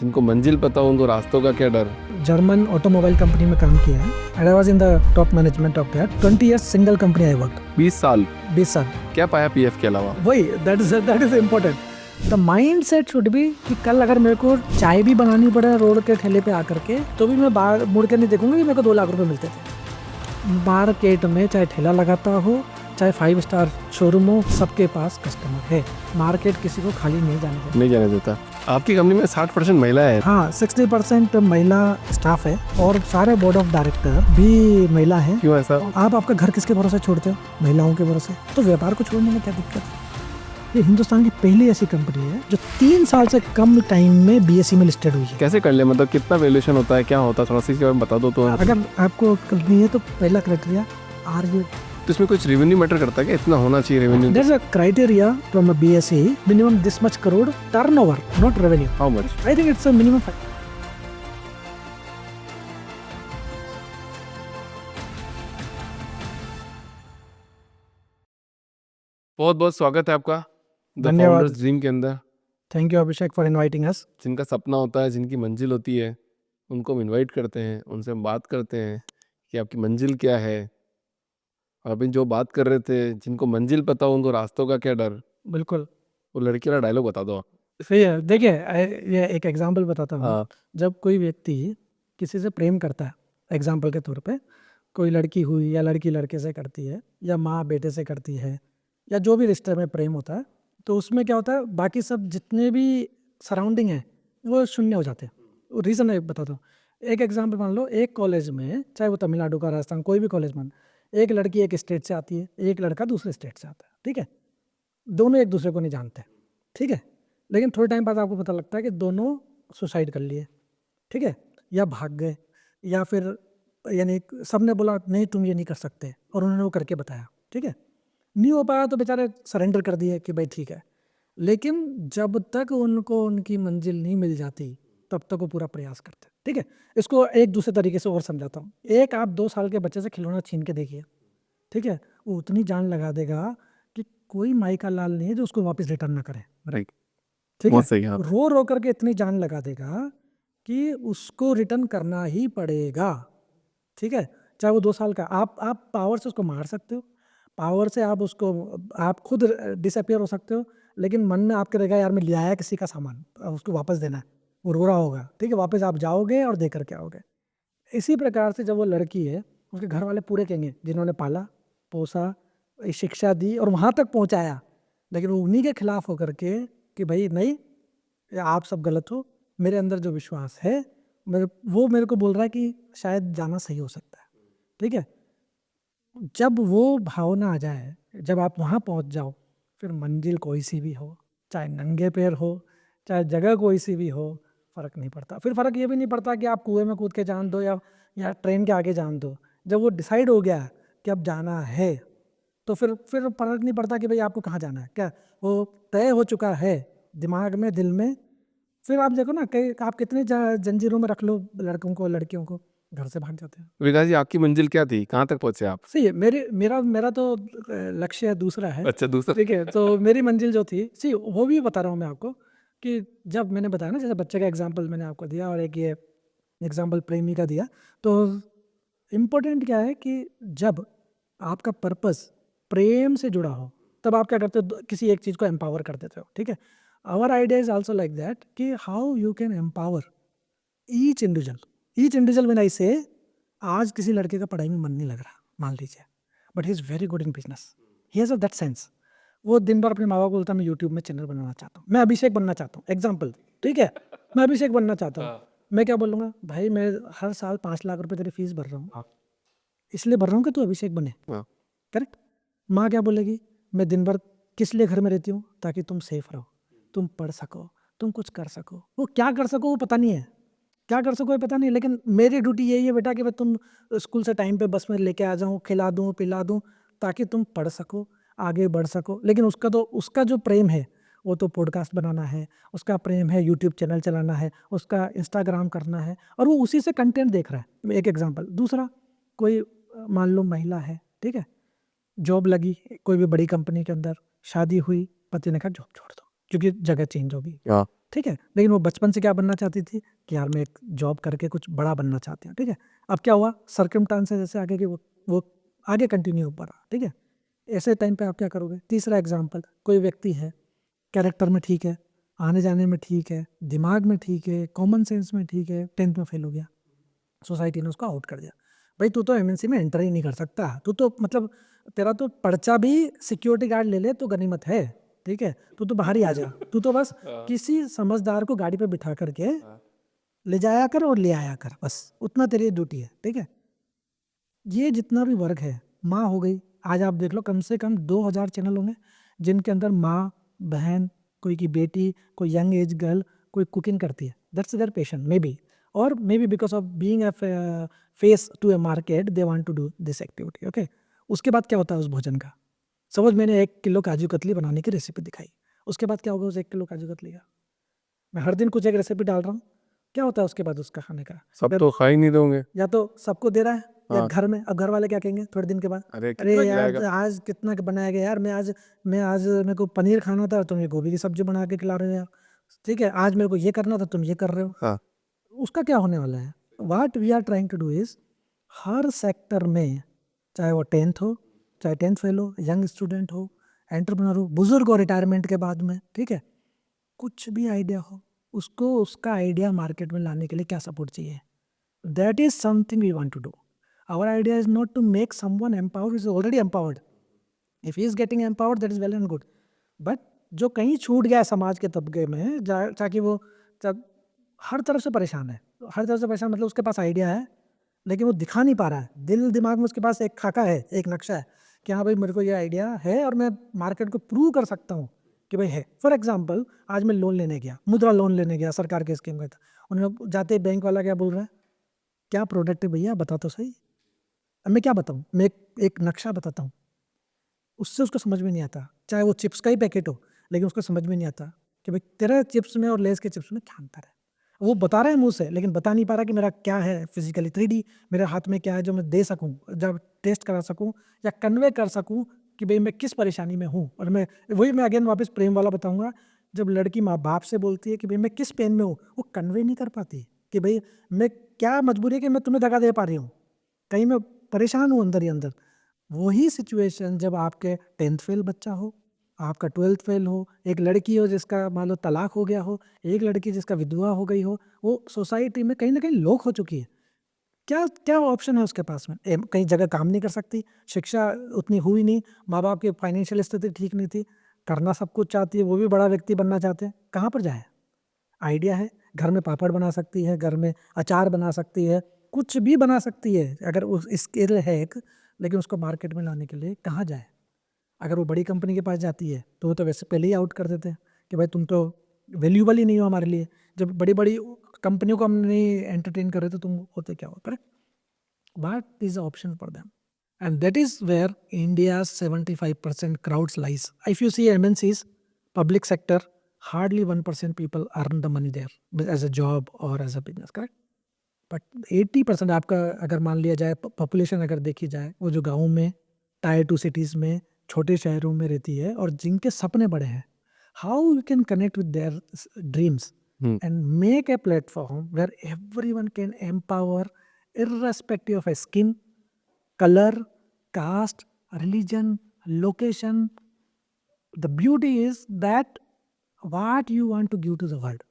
जिनको मंजिल पता हो उनको रास्तों का क्या डर। जर्मन ऑटोमोबाइल कंपनी में काम किया है and I was in the top management of that 20 years single company I work 20 साल 20 साल क्या पाया पीएफ के अलावा? वही that is important the mind set should be कि कल अगर मेरे को चाय भी बनानी पड़े रोड के ठेले पे आकर के तो भी मैं बाहर मुड़ के नहीं देखूंगा कि मेरे को 2 लाख रुपए मिलते थे। मार्केट में चाहे ठेला लगाता हो चाहे 5 स्टार शोरूम हो सबके पास कस्टमर है। मार्केट किसी को खाली नहीं जाने देता। आपकी कंपनी में 60% महिला है। हाँ 60% महिला स्टाफ है और सारे बोर्ड ऑफ डायरेक्टर भी महिला है। क्यों ऐसा? आप आपका घर किसके भरोसे छोड़ते हो? महिलाओं के भरोसे। तो व्यापार को छोड़ने में क्या दिक्कत है? ये हिंदुस्तान की पहली ऐसी कंपनी है जो 3 साल से कम टाइम में बीएसई में लिस्टेड हुई है। कैसे कर ले, मतलब कितना वैल्यूएशन होता है, क्या होता है, थोड़ा सा इसके बारे में बता दो। तो अगर आपको करनी है तो पहला क्राइटेरिया आर यू, तो इसमें कुछ रेवेन्यू मैटर करता है क्या? इतना होना चाहिए revenue? There is a criteria from a BSE minimum this much crore turnover not revenue. How much? I think it's a minimum. बहुत बहुत स्वागत है आपका द धन्यवाद। फाउंडर्स ड्रीम के अंदर। Thank you Abhishek for inviting us. जिनका सपना होता है, जिनकी मंजिल होती है, उनको हम इनवाइट करते हैं, उनसे हम बात करते हैं कि आपकी मंजिल क्या है। और अभी जो बात कर रहे थे, जिनको मंजिल पता हो उनको रास्तों का क्या डर। बिल्कुल वो लड़की वाला डायलॉग बता दो आप। सही है। देखिए ये एक एग्जांपल बताता हूँ। हाँ। जब कोई व्यक्ति किसी से प्रेम करता है, एग्जांपल के तौर पे कोई लड़की हुई या लड़की लड़के से करती है या माँ बेटे से करती है या जो भी रिश्ते में प्रेम होता है, तो उसमें क्या होता है बाकी सब जितने भी सराउंडिंग है वो शून्य हो जाते हैं। रीज़न है बताता हूँ। एक एग्जाम्पल मान लो, एक कॉलेज में चाहे वो तमिलनाडु का राजस्थान कोई भी कॉलेज मान, एक लड़की एक स्टेट से आती है, एक लड़का दूसरे स्टेट से आता है, ठीक है। दोनों एक दूसरे को नहीं जानते, ठीक है। लेकिन थोड़े टाइम बाद आपको पता लगता है कि दोनों सुसाइड कर लिए, ठीक है, या भाग गए, या फिर यानी सबने बोला नहीं तुम ये नहीं कर सकते और उन्होंने वो करके बताया, ठीक है। नहीं हो पाया तो बेचारे सरेंडर कर दिए कि भाई ठीक है। लेकिन जब तक उनको उनकी मंजिल नहीं मिल जाती तब तक वो पूरा प्रयास करते, ठीक है। इसको एक दूसरे तरीके से और समझाता हूँ। एक आप 2 साल के बच्चे से खिलौना छीन के देखिए, ठीक है, वो उतनी जान लगा देगा कि कोई माई का लाल नहीं है जो उसको वापस रिटर्न ना करे, राइट, ठीक बहुत है। सही है। रो रो करके इतनी जान लगा देगा कि उसको रिटर्न करना ही पड़ेगा, ठीक है। चाहे वो 2 साल का, आप पावर से उसको मार सकते हो, पावर से आप उसको, आप खुद डिसअपियर हो सकते हो, लेकिन मन में आपके रहेगा यार मैं ले आया किसी का सामान, उसको वापस देना है, वो रो रहा होगा, ठीक है। वापस आप जाओगे और दे करके आओगे। इसी प्रकार से जब वो लड़की है, उसके घर वाले पूरे कहेंगे जिन्होंने पाला पोसा शिक्षा दी और वहाँ तक पहुँचाया, लेकिन वो उन्हीं के खिलाफ होकर के कि भाई नहीं आप सब गलत हो, मेरे अंदर जो विश्वास है वो मेरे को बोल रहा है कि शायद जाना सही हो सकता है, ठीक है। जब वो भावना आ जाए, जब आप वहाँ पहुँच जाओ, फिर मंजिल कोई सी भी हो, चाहे नंगे पैर हो, चाहे जगह कोई सी भी हो, फ़र्क नहीं पड़ता। फिर फ़र्क ये भी नहीं पड़ता कि आप कुएं में कूद के जान दो या ट्रेन के आगे जान दो। जब वो डिसाइड हो गया कि अब जाना है, तो फिर फ़र्क नहीं पड़ता कि भाई आपको कहाँ जाना है, क्या वो तय हो चुका है दिमाग में, दिल में। फिर आप देखो ना कई आप कितने जंजीरों में रख लो लड़कों को, लड़कियों को, घर से भाग जाते हैं। विकास जी, आपकी मंजिल क्या थी, कहाँ तक पहुँचे आप? सही है। मेरा तो लक्ष्य दूसरा है। अच्छा, दूसरा। ठीक है, तो मेरी मंजिल जो थी सी वो भी बता रहा हूँ मैं आपको कि जब मैंने बताया ना, जैसे बच्चे का एग्जाम्पल मैंने आपको दिया और एक ये एग्जाम्पल प्रेमी का दिया, तो इम्पोर्टेंट क्या है कि जब आपका पर्पस प्रेम से जुड़ा हो तब आप क्या करते हो, किसी एक चीज़ को एम्पावर कर देते हो, ठीक है। Our idea is also like that कि how you can empower each individual when I say आज किसी लड़के का पढ़ाई में मन नहीं लग रहा मान लीजिए, but he is very good in business, he has that sense. वो दिन भर अपने माँ बाप को बोलता है मैं यूट्यूब में चैनल बनाना चाहता हूँ, मैं अभिषेक बनना चाहता हूँ, एग्जाम्पल, ठीक है, मैं अभिषेक बनना चाहता हूँ। मैं क्या बोलूँगा, भाई मैं हर साल 5 लाख रुपए तेरी फीस भर रहा हूँ, इसलिए भर रहा हूँ कि तू अभिषेक बने, करेक्ट। माँ क्या बोलेगी, मैं दिन भर किस लिए घर में रहती हूँ, ताकि तुम सेफ रहो, तुम पढ़ सको, तुम कुछ कर सको। वो क्या कर सको वो पता नहीं है, क्या कर सको ये पता नहीं, लेकिन मेरी ड्यूटी यही है बेटा कि मैं तुम स्कूल से टाइम पे बस में लेके आ जाऊँ, खिला दूँ पिला दूँ, ताकि तुम पढ़ सको, आगे बढ़ सको। लेकिन उसका जो प्रेम है वो तो पॉडकास्ट बनाना है, उसका प्रेम है यूट्यूब चैनल चलाना है, उसका इंस्टाग्राम करना है, और वो उसी से कंटेंट देख रहा है। एक एग्जाम्पल। दूसरा, कोई मान लो महिला है, ठीक है, जॉब लगी कोई भी बड़ी कंपनी के अंदर, शादी हुई, पति ने कहा जॉब छोड़ दो क्योंकि जगह चेंज होगी, ठीक है, लेकिन वो बचपन से क्या बनना चाहती थी कि यार मैं एक जॉब करके कुछ बड़ा बनना चाहती हूँ, ठीक है। अब क्या हुआ, सर्कमस्टांसेस ऐसे आगे कि वो आगे कंटिन्यू बढ़ा, ठीक है। ऐसे टाइम पे आप क्या करोगे। तीसरा एग्जाम्पल, कोई व्यक्ति है, कैरेक्टर में ठीक है, आने जाने में ठीक है, दिमाग में ठीक है, कॉमन सेंस में ठीक है, 10th में फेल हो गया, सोसाइटी ने उसको आउट कर दिया। भाई तू तो एमएनसी में एंटर ही नहीं कर सकता, तू तो मतलब तेरा तो पर्चा भी सिक्योरिटी गार्ड ले ले तो गनीमत है, ठीक है, तू तो बाहर ही आ जा, तू तो बस किसी समझदार को गाड़ी पे बिठा करके ले जाया कर और ले आया कर, बस उतना तेरी ड्यूटी है, ठीक है। ये जितना भी वर्ग है, माँ हो गई, आज आप देख लो कम से कम 2000 चैनल होंगे जिनके अंदर माँ, बहन, कोई की बेटी, कोई यंग एज गर्ल, कोई कुकिंग करती है, that's their passion maybe, और maybe because of being a face to a market they want to do this activity, okay. उसके बाद क्या होता है उस भोजन का, सपोज मैंने 1 किलो काजू कतली बनाने की रेसिपी दिखाई, उसके बाद क्या होगा उस 1 किलो काजू कतली का, मैं हर दिन कुछ एक रेसिपी डाल रहा हूँ, क्या होता है उसके बाद उसका खाने का, सब तो खा ही नहीं दोगे। या तो सबको दे रहा है या हाँ। घर में, अब घर वाले क्या कहेंगे थोड़े दिन के बाद, अरे अरे कितना यार खिलाएगा। आज कितना बनाया गया यार, मैं आज मेरे को पनीर खाना था, तुम ये गोभी की सब्जी बना के खिला रहे हो यार, ठीक है, आज मेरे को ये करना था, तुम ये कर रहे हो। हाँ। उसका क्या होने वाला है, what we are trying to do is, हर सेक्टर में, चाहे वो 10th हो, चाहे 10th फेल हो, यंग स्टूडेंट हो, एंटरप्रेन्योर हो, बुजुर्ग हो रिटायरमेंट के बाद में, ठीक है, कुछ भी आइडिया हो, उसको उसका आइडिया मार्केट में लाने के लिए क्या सपोर्ट चाहिए, that is something we want to do. Our idea is not to make someone empowered who is already empowered. If he is getting empowered, that is well and good. But जो कहीं छूट गया है समाज के तबके में, ताकि वो जब हर तरफ से परेशान है, हर तरफ से परेशान मतलब उसके पास आइडिया है लेकिन वो दिखा नहीं पा रहा है, दिल दिमाग में उसके पास एक खाका है, एक नक्शा है कि हाँ भाई मेरे को ये आइडिया है और मैं मार्केट को प्रूव कर सकता हूँ कि भाई है। फॉर एग्जाम्पल, आज मैं लोन लेने गया, मुद्रा लोन लेने गया, सरकार के स्कीम का था, उन्होंने जाते बैंक वाला क्या बोल रहा है, क्या प्रोडक्ट है भैया बता तो सही। अब मैं क्या बताऊँ, मैं एक नक्शा बताता हूँ, उससे उसको समझ में नहीं आता, चाहे वो चिप्स का ही पैकेट हो, लेकिन उसको समझ में नहीं आता कि भाई तेरा चिप्स में और लेस के चिप्स में क्या अंतर है। वो बता रहा है मुंह से लेकिन बता नहीं पा रहा कि मेरा क्या है फिजिकली 3D, मेरे हाथ में क्या है जो मैं दे सकूँ, जब टेस्ट करा सकूँ या कन्वे कर सकूँ कि भाई मैं किस परेशानी में हूँ। और मैं अगेन वापस प्रेम वाला बताऊँगा, जब लड़की माँ बाप से बोलती है कि भाई मैं किस पेन में हूँ, वो कन्वे नहीं कर पाती कि भाई मैं क्या मजबूरी है कि मैं तुम्हें दगा दे पा रही हूँ, कहीं मैं परेशान हूँ अंदर ही अंदर। वही सिचुएशन जब आपके 10th फेल बच्चा हो, आपका 12th फेल हो, एक लड़की हो जिसका मान लो तलाक हो गया हो, एक लड़की जिसका विधवा हो गई हो, वो सोसाइटी में कहीं ना कहीं लोक हो चुकी है। क्या क्या ऑप्शन है उसके पास में, कहीं जगह काम नहीं कर सकती, शिक्षा उतनी हुई नहीं, माँ बाप की फाइनेंशियल स्थिति ठीक नहीं थी, करना सब कुछ चाहती है, वो भी बड़ा व्यक्ति बनना चाहते हैं, कहाँ पर जाए। आइडिया है, घर में पापड़ बना सकती है, घर में अचार बना सकती है, कुछ भी बना सकती है अगर उस स्किल है एक, लेकिन उसको मार्केट में लाने के लिए कहाँ जाए। अगर वो बड़ी कंपनी के पास जाती है तो वो तो वैसे पहले ही आउट कर देते हैं कि भाई तुम तो वैल्यूबल ही नहीं हो हमारे लिए, जब बड़ी बड़ी कंपनियों को हम नहीं एंटरटेन कर रहे तो तुम होते क्या हो, correct. But is option for them and that is where India's 75% crowds lies. If you see MNCs, public sector, hardly 1% people earn the money there as a job or as a business, correct? But 80% आपका अगर मान लिया जाए, population अगर देखी जाए, वो जो गाँव में, टायर 2 सिटीज़ में, छोटे शहरों में रहती है और जिनके सपने बड़े हैं, how you can connect with their dreams and make a platform where everyone can empower irrespective of a skin, color, caste, religion, location. The beauty is that what you want to give to the world.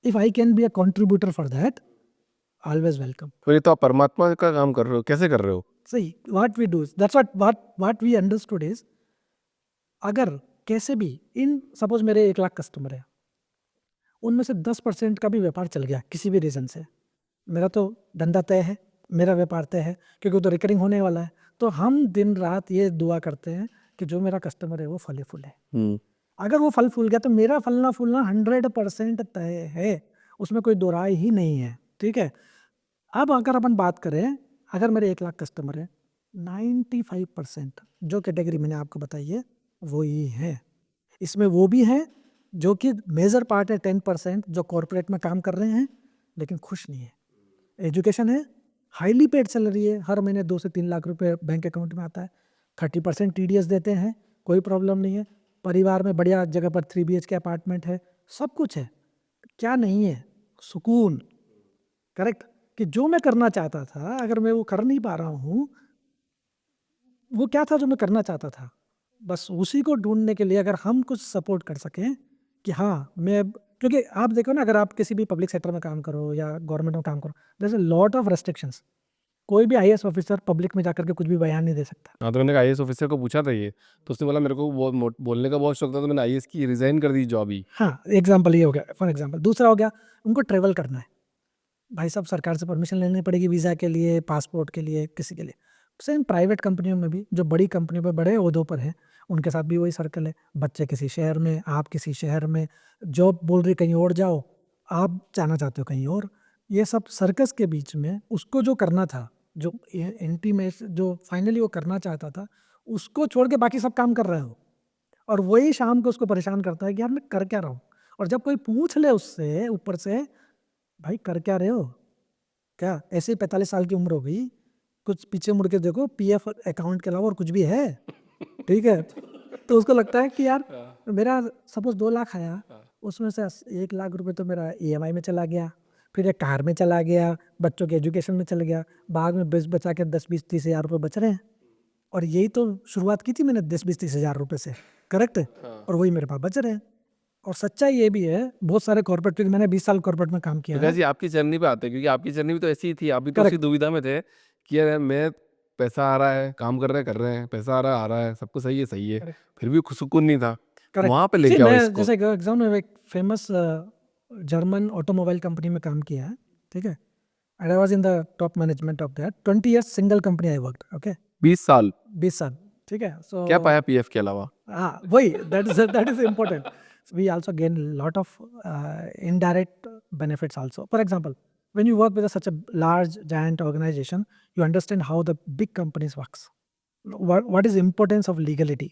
If I can be a contributor for that, always welcome. फिर ये तो आप परमात्मा का काम कर रहे हो, कैसे कर रहे हो। See, what we do is, that's what we understood is, अगर कैसे भी इन सपोज मेरे 1 लाख कस्टमर है, उनमें से 10% का भी व्यापार चल गया किसी भी रीज़न से, मेरा तो धंधा तय है, मेरा व्यापार तय है, क्योंकि वो तो रिकरिंग होने वाला है। तो हम दिन रात ये दुआ करते हैं कि जो मेरा कस्टमर है वो फले फूले। अगर वो फल फूल गया तो मेरा फलना फूलना 100% तय है, उसमें कोई दो राय ही नहीं है, ठीक है। अब अगर अपन बात करें, अगर मेरे 1 लाख कस्टमर है, 95% जो कैटेगरी मैंने आपको बताई है वो ही है। इसमें वो भी है जो कि मेजर पार्ट है 10% जो कॉर्पोरेट में काम कर रहे हैं लेकिन खुश नहीं है। एजुकेशन है, हाईली पेड सैलरी है, हर महीने 2 से 3 लाख रुपए बैंक अकाउंट में आता है, 30% TDS देते हैं, कोई प्रॉब्लम नहीं है, परिवार में बढ़िया जगह पर 3 BHK अपार्टमेंट है, सब कुछ है, क्या नहीं है? सुकून। करेक्ट? कि जो मैं करना चाहता था, अगर मैं वो कर नहीं पा रहा हूँ, वो क्या था जो मैं करना चाहता था? बस उसी को ढूँढने के लिए अगर हम कुछ सपोर्ट कर सकें कि हाँ, क्योंकि आप देखो ना, अगर आप किसी भी पब्लिक सेक्टर में काम करो या गवर्नमेंट में काम करो, there is a lot of restrictions. कोई भी आईएएस ऑफिसर पब्लिक में जाकर के कुछ भी बयान नहीं दे सकता। हाँ, तो मैंने कहा आईएएस ऑफिसर को पूछा था ये, तो उसने बोला मेरे को बोलने का बहुत शौक था, तो मैंने आईएएस की रिज़ाइन कर दी जॉब ही। हाँ, एग्ज़ाम्पल ये हो गया, फॉर एग्ज़ाम्पल। दूसरा हो गया, उनको ट्रैवल करना है। भाई साहब, सरकार से परमिशन लेनी पड़ेगी वीज़ा के लिए, पासपोर्ट के लिए, किसी के लिए। सेम प्राइवेट कंपनियों में भी, जो बड़ी कंपनियों पे बड़े ओहदों पर हैं, उनके साथ भी वही सर्कल है। बच्चे किसी शहर में, आप किसी शहर में, जॉब बोल रही कहीं और जाओ, आप जाना चाहते हो कहीं और। ये सब सर्कस के बीच में उसको जो करना था, जो इंटीमेट जो फाइनली वो करना चाहता था, उसको छोड़ के बाकी सब काम कर रहे हो। और वही शाम को उसको परेशान करता है कि यार मैं कर क्या रहा हूँ? और जब कोई पूछ ले उससे ऊपर से, भाई कर क्या रहे हो? क्या ऐसे ही 45 साल की उम्र हो गई, कुछ पीछे मुड़ के देखो, पीएफ अकाउंट के अलावा और कुछ भी है? ठीक है? तो उसको लगता है कि यार मेरा सपोज़ 2 लाख आया, उसमें से 1 लाख रुपए तो मेरा ईएमआई में चला गया, फिर एक कार में चला गया, बच्चों के एजुकेशन में चला गया, बाद में बच बचा के 10, 20, 30 हज़ार रुपए बच रहे हैं। और यही तो शुरुआत की थी मैंने 10, 20, 30 हज़ार रुपए से, करेक्ट? और वही मेरे पास बच रहे हैं। और सच्चाई ये भी है, बहुत सारे कॉर्पोरेट, क्योंकि मैंने 20 साल कॉर्पोरेट में काम किया प्रकाश है। जी, आपकी जर्नी पे आते हैं, क्योंकि आपकी जर्नी भी तो ऐसी ही थी, आप भी तो उसी करेक्ट, दुविधा में थे कि यार मैं पैसा आ रहा है, काम कर रहे हैं, पैसा आ रहा है, सब कुछ सही है, करेक्ट, फिर भी सुकून नहीं था। करेक्ट। वहाँ पे सी लेके आओ मैं इसको। जैसे एग्ज़ाम्पल में एक फेमस जर्मन ऑटोमोबाइल कंपनी में काम किया है, ठीक है? And I was in the top management of that 20 years single company I worked, okay? 20 साल 20 साल, ठीक है? सो क्या पाया पीएफ के अलावा? हाँ, वही that is important. We also gain a lot of indirect benefits also. For example, when you work with such a large giant organization, you understand how the big companies works. What is the importance of legality?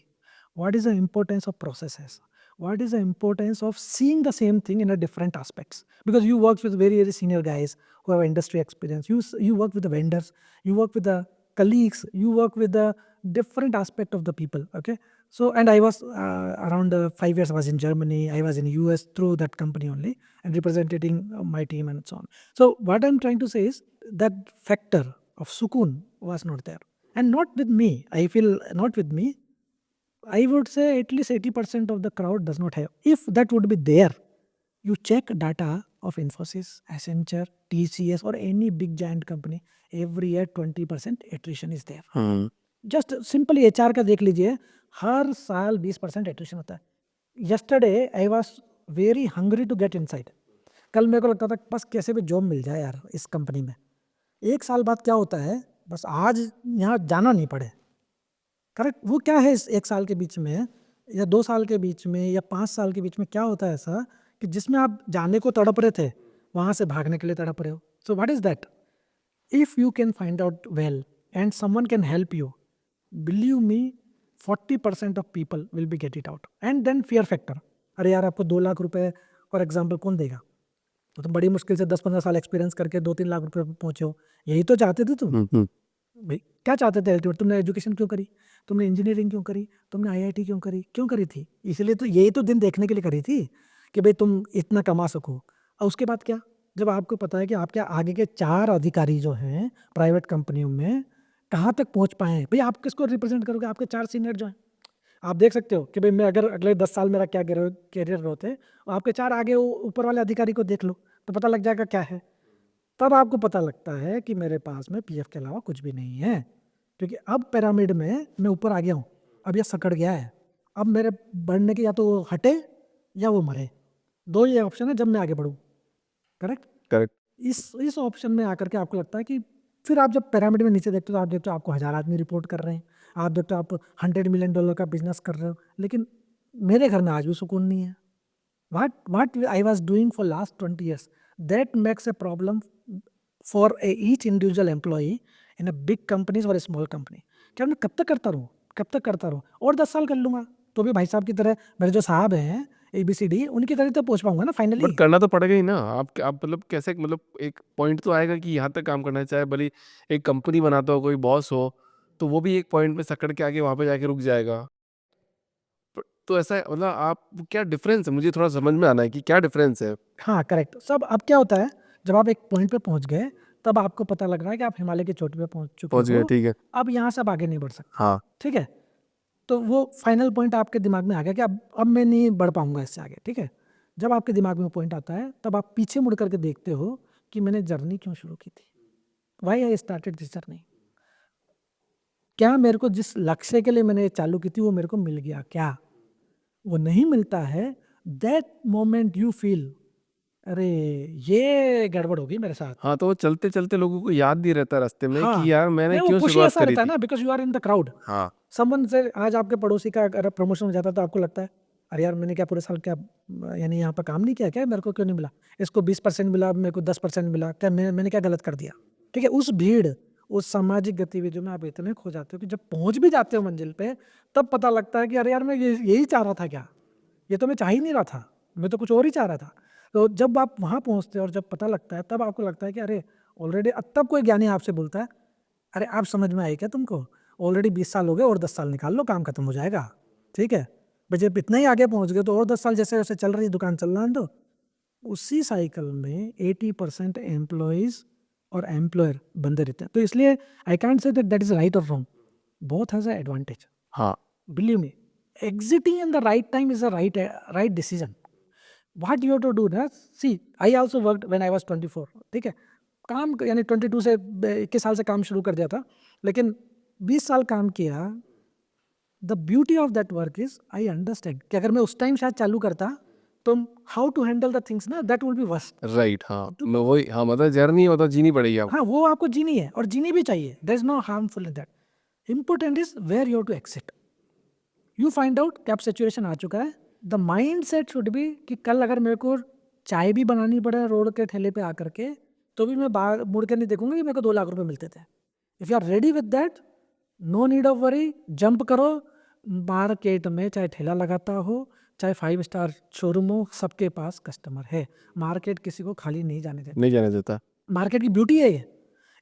What is the importance of processes? What is the importance of seeing the same thing in a different aspects? Because you work with very, very senior guys who have industry experience. You work with the vendors, you work with the colleagues, you work with the different aspect of the people. Okay, so and I was around 5 years. I was in Germany. I was in US through that company only and representing my team and so on. So what I'm trying to say is that factor of sukun was not there, and not with me. I feel not with me. I would say at least 80% of the crowd does not have. If that would be there, you check data of Infosys, Accenture, TCS, or any big giant company. Every year 20% attrition is there. Just simply HR का देख लीजिए, हर साल 20% attrition होता है। Yesterday I was very hungry to get inside. कल मेरे को लगता था बस कैसे भी जॉब मिल जाए यार इस कंपनी में। 1 साल बाद क्या होता है, बस आज यहाँ जाना नहीं पड़े। करेक्ट? वो क्या है इस 1 साल के बीच में या 2 साल के बीच में या 5 साल के बीच में क्या होता है ऐसा कि जिसमें आप जाने को तड़प रहे थे, वहाँ से भागने के लिए तड़प रहे हो। So what is that? If you can find out well and someone can help you, believe me, 40% of people will be get it out. And then fear factor. अरे यार आपको 2 लाख रुपए फॉर एग्जाम्पल कौन देगा? तो तुम बड़ी मुश्किल से 10-15 साल एक्सपीरियंस करके 2-3 लाख रुपए पे पहुंचे हो। यही तो चाहते थे तुम। भाई क्या चाहते थे अल्टीमेट? तुमने एजुकेशन क्यों करी? तुमने इंजीनियरिंग क्यों करी? तुमने आईआईटी क्यों करी? क्यों करी थी? इसलिए तो यही तो दिन देखने के लिए करी थी कि भाई तुम इतना कमा सको। और उसके बाद क्या? जब आपको पता है कि आपके आगे के 4 अधिकारी जो हैं प्राइवेट कंपनियों में कहाँ तक पहुँच पाए हैं, भाई आप किसको रिप्रेजेंट करोगे? आपके 4 सीनियर जो हैं। आप देख सकते हो कि भाई मैं अगर अगले 10 साल मेरा क्या करियर ग्रोथ है, आपके 4 आगे ऊपर वाले अधिकारी को देख लो, तो पता लग जाएगा क्या है। तब आपको पता लगता है कि मेरे पास में पीएफ के अलावा कुछ भी नहीं है, क्योंकि अब पिरामिड में मैं ऊपर आ गया हूँ। अब ये सकड़ गया है। अब मेरे बढ़ने के या तो वो हटे या वो मरे, 2 ही ऑप्शन है जब मैं आगे बढ़ूँ। करेक्ट? करेक्ट। इस ऑप्शन में आकर के आपको लगता है कि फिर आप जब पिरामिड में नीचे देखते हो तो आप देखते हो आपको 1000 आदमी रिपोर्ट कर रहे हैं, आप देखते हो आप $100 मिलियन का बिजनेस कर रहे हो, लेकिन मेरे घर में आज भी सुकून नहीं है। What I was doing for last 20 years, that makes a problem for each individual employee in a big companies or a small company. क्या मैं कब तक करता रहूँ, कब तक करता रहूँ? और 10 साल कर लूँगा तो भी भाई साहब की तरह, मेरे जो साहब हैं ABCD, उनकी तरह तो पहुँच पाऊंगा ना बट फाइनली। करना तो पड़ेगा ही ना। आप मतलब कैसे, मतलब एक पॉइंट तो आएगा कि यहाँ तक काम करना है, चाहे भले एक कंपनी बनाता हो, कोई बॉस हो, तो वो भी एक पॉइंट में सकड़ के आगे वहाँ पे जाके रुक जाएगा। तो ऐसा मतलब आप क्या डिफरेंस है, मुझे थोड़ा समझ में आना है कि क्या डिफरेंस है। हाँ करेक्ट। सब अब क्या होता है, जब आप एक पॉइंट पे पहुंच गए तब आपको पता लग रहा है कि आप हिमालय की चोटी पे पहुंच चुके पहुंच गए, हो, ठीक है। अब यहाँ से अब आगे नहीं बढ़ सकते। हाँ ठीक है, तो वो फाइनल पॉइंट आपके दिमाग में आ गया कि अब मैं नहीं बढ़ पाऊंगा इससे आगे। ठीक है, जब आपके दिमाग में पॉइंट आता है तब आप पीछे मुड़ करके देखते हो कि मैंने जर्नी क्यों शुरू की थी, why I started this journey. क्या मेरे को जिस लक्ष्य के लिए मैंने चालू की थी वो मेरे को मिल गया क्या? वो नहीं मिलता है, दैट मोमेंट यू फील अरे ये गड़बड़ होगी मेरे साथ। हाँ, तो वो चलते चलते लोगों को याद नहीं रहता रास्ते में हाँ कि यार मैंने नहीं, वो क्यों खुशी शुरुआत ऐसा करी रहता है थी। ना, because you are in the crowd. हाँ समवन से आज आपके पड़ोसी का अगर प्रमोशन हो जाता तो आपको लगता है अरे यार मैंने क्या पूरे साल क्या यानी यहाँ पर काम नहीं किया क्या, मेरे को क्यों नहीं मिला, इसको 20% मिला मेरे को 10% मिला, क्या मैंने क्या गलत कर दिया। ठीक है, उस भीड़ उस सामाजिक गतिविधियों में आप इतने खो जाते हो कि जब पहुंच भी जाते हो मंजिल पे तब पता लगता है कि अरे यार मैं यही चाह रहा था क्या, ये तो मैं चाह ही नहीं रहा था, मैं तो कुछ और ही चाह रहा था। तो जब आप वहाँ पहुँचते हो और जब पता लगता है तब आपको लगता है कि अरे ऑलरेडी, तब कोई ज्ञानी आपसे बोलता है अरे आप समझ में आई क्या तुमको, ऑलरेडी 20 साल हो गए और 10 साल निकाल लो काम खत्म हो जाएगा। ठीक है, भाई जब इतना ही आगे पहुंच गए तो और 10 साल जैसे जैसे चल रही दुकान चलना दो। उसी साइकिल में 80% एम्प्लॉयज और एम्प्लॉयर बंदे रहते हैं। तो इसलिए I can't say that is right और wrong, both has a advantage. हाँ Believe me, exiting in the right time is a right decision. What you have to do ना, see I also worked when I was 24। ठीक है, काम यानी 22 से 21 साल से काम शुरू कर दिया था, लेकिन 20 साल काम किया। The beauty of that work is I understand कि अगर मैं उस टाइम शायद चालू करता तो how to handle the things ना, that will be worst. Right. हाँ मैं वही, हाँ मतलब जर्नी मतलब जीनी पड़ेगी आपको। हाँ वो आपको जीनी है और जीनी भी चाहिए, there is no harmful in that. Important is where you to exit. You find out कि आप सिचुएशन आ चुका है। The mind set should be कि कल अगर मेरे को चाय भी बनानी पड़े रोड के ठेले पे आकर के तो भी मैं बाहर मुड़ के नहीं देखूंगा कि मेरे को 2 लाख रुपए मिलते थे। If you are ready with that, no need of worry, jump करो। मार्केट में चाहे ठेला लगाता हो चाहे 5 स्टार शोरूम हो, सबके पास कस्टमर है। मार्केट किसी को खाली नहीं जाने देता, नहीं जाने देता। मार्केट की ब्यूटी है ये।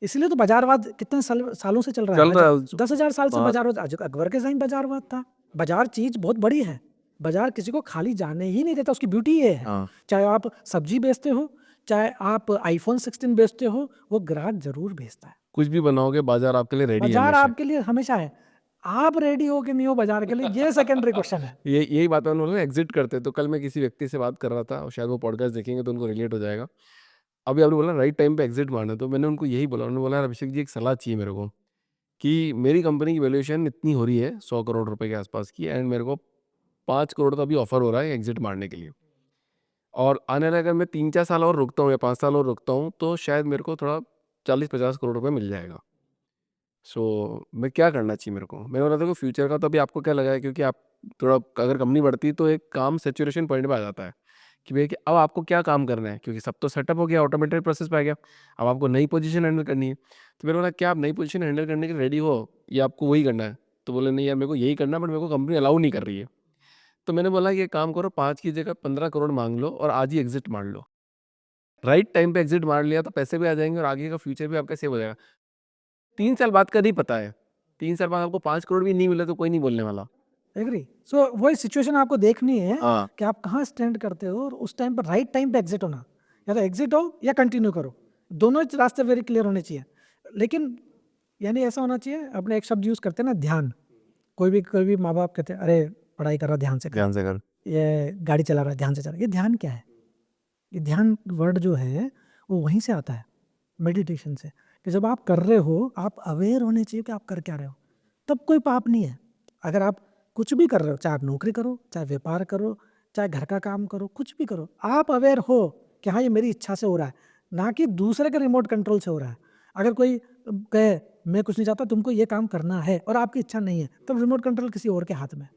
इसलिए तो बाजारवाद कितने सालों से चल रहा है। चल रहा है 10,000 साल से हाँ, बाजारवाद, आज अकबर के टाइम बाजारवाद था। बाजार चीज बहुत बड़ी है, बाजार किसी को खाली जाने ही नहीं देता, उसकी ब्यूटी ये है। हाँ। चाहे आप सब्जी बेचते हो चाहे आप आईफोन 16 बेचते हो, वो ग्राहक जरूर भेजता है। कुछ भी बनाओगे बाजार आपके लिए रेडी है बाजार हमेशा। आपके लिए हमेशा है, आप रेडी हो कि नहीं हो बाजार के लिए ये सेकेंडरी क्वेश्चन है। ये यही बात मैंने बोला एग्जिट करते। तो कल मैं किसी व्यक्ति से बात कर रहा था और शायद वो पॉडकास्ट देखेंगे तो उनको रिलेट हो जाएगा। अभी आपने बोला राइट टाइम पे एग्जिट मारना, तो मैंने उनको यही बोला। उन्होंने बोला यार अभिषेक जी एक सलाह चाहिए मेरे को कि मेरी कंपनी की वैल्यूएशन इतनी हो रही है 100 करोड़ रुपए के आसपास की, एंड मेरे को 5 करोड़ का अभी ऑफर हो रहा है एग्जिट मारने के लिए। और आने वाले अगर मैं 3-4 साल और रुकता हूँ या 5 साल और रुकता हूँ तो शायद मेरे को थोड़ा 40-50 करोड़ रुपए मिल जाएगा। सो मैं क्या करना चाहिए मेरे को? मैंने बोला देखो फ्यूचर का तो अभी आपको क्या लगा है, क्योंकि आप थोड़ा अगर कंपनी बढ़ती है तो एक काम सेचुरेशन पॉइंट पे आ जाता है कि भैया कि अब आपको क्या काम करना है, क्योंकि सब तो सेटअप हो गया, ऑटोमेटेड प्रोसेस पे आ गया। अब आपको नई पोजीशन हैंडल करनी है। तो मैंने बोला क्या आप नई पोजीशन हैंडल करने के लिए रेडी हो या आपको वही करना है? तो बोले नहीं यार मेरे को यही करना है, बट मेरे को कंपनी अलाउ नहीं कर रही है। तो मैंने बोला ये काम करो, 5 की जगह 15 करोड़ मांग लो और आज ही एग्जिट मार लो। राइट टाइम पे एग्जिट मार लिया तो पैसे भी आ जाएंगे और आगे का फ्यूचर भी आपका सेव हो जाएगा। 3 साल बाद का नहीं पता है, 3 साल बाद आपको 5 करोड़ भी नहीं मिले तो कोई नहीं बोलने वाला। एग्री। सो वही सिचुएशन आपको देखनी है हाँ कि आप कहाँ स्टैंड करते हो और उस टाइम पर राइट टाइम पे एग्जिट होना, या तो एग्जिट हो या कंटिन्यू करो, दोनों रास्ते वेरी क्लियर होने चाहिए। लेकिन यानी ऐसा होना चाहिए, अपने एक शब्द यूज़ करते हैं ना ध्यान। कोई भी माँ बाप कहते हैं अरे पढ़ाई कर रहा ध्यान से कर, ध्यान से कर। ये गाड़ी चला रहा है ध्यान से चला, ये ध्यान क्या है? ये ध्यान वर्ड जो है वो वहीं से आता है, मेडिटेशन से। कि जब आप कर रहे हो आप अवेयर होने चाहिए कि आप कर क्या रहे हो, तब कोई पाप नहीं है। अगर आप कुछ भी कर रहे हो, चाहे आप नौकरी करो चाहे व्यापार करो चाहे घर का काम करो, कुछ भी करो, आप अवेयर हो कि हाँ ये मेरी इच्छा से हो रहा है, ना कि दूसरे के रिमोट कंट्रोल से हो रहा है। अगर कोई कहे मैं कुछ नहीं चाहता तुमको ये काम करना है और आपकी इच्छा नहीं है, तब रिमोट कंट्रोल किसी और के हाथ में।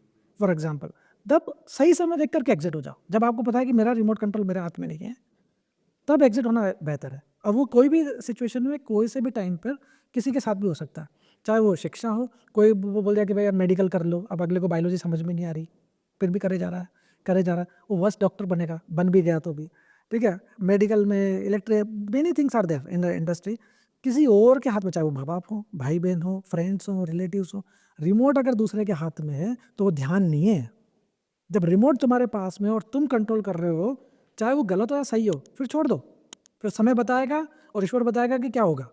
फॉर एग्जाम्पल, तब सही समय देख करके एग्जिट हो जाओ। जब आपको पता है कि मेरा रिमोट कंट्रोल मेरे हाथ में नहीं है, तब एग्जिट होना बेहतर है। अब वो कोई भी सिचुएशन में कोई से भी टाइम पर किसी के साथ भी हो सकता है, चाहे वो शिक्षा हो। कोई वो बोल दिया कि भाई यार मेडिकल कर लो, अब अगले को बायोलॉजी समझ में नहीं आ रही, फिर भी करे जा रहा है, वो वर्स्ट डॉक्टर बनेगा, बन भी गया तो भी। ठीक है, मेडिकल में electric many things are there in the industry, किसी और के हाथ में, चाहे वो माँ बाप हो, भाई बहन हो, फ्रेंड्स हो, रिलेटिव्स हो। रिमोट अगर दूसरे के हाथ में है तो वो ध्यान नहीं है, जब रिमोट तुम्हारे पास में और तुम कंट्रोल कर रहे हो, चाहे वो गलत हो या सही हो, फिर छोड़ दो, फिर समय बताएगा और ईश्वर बताएगा कि क्या होगा।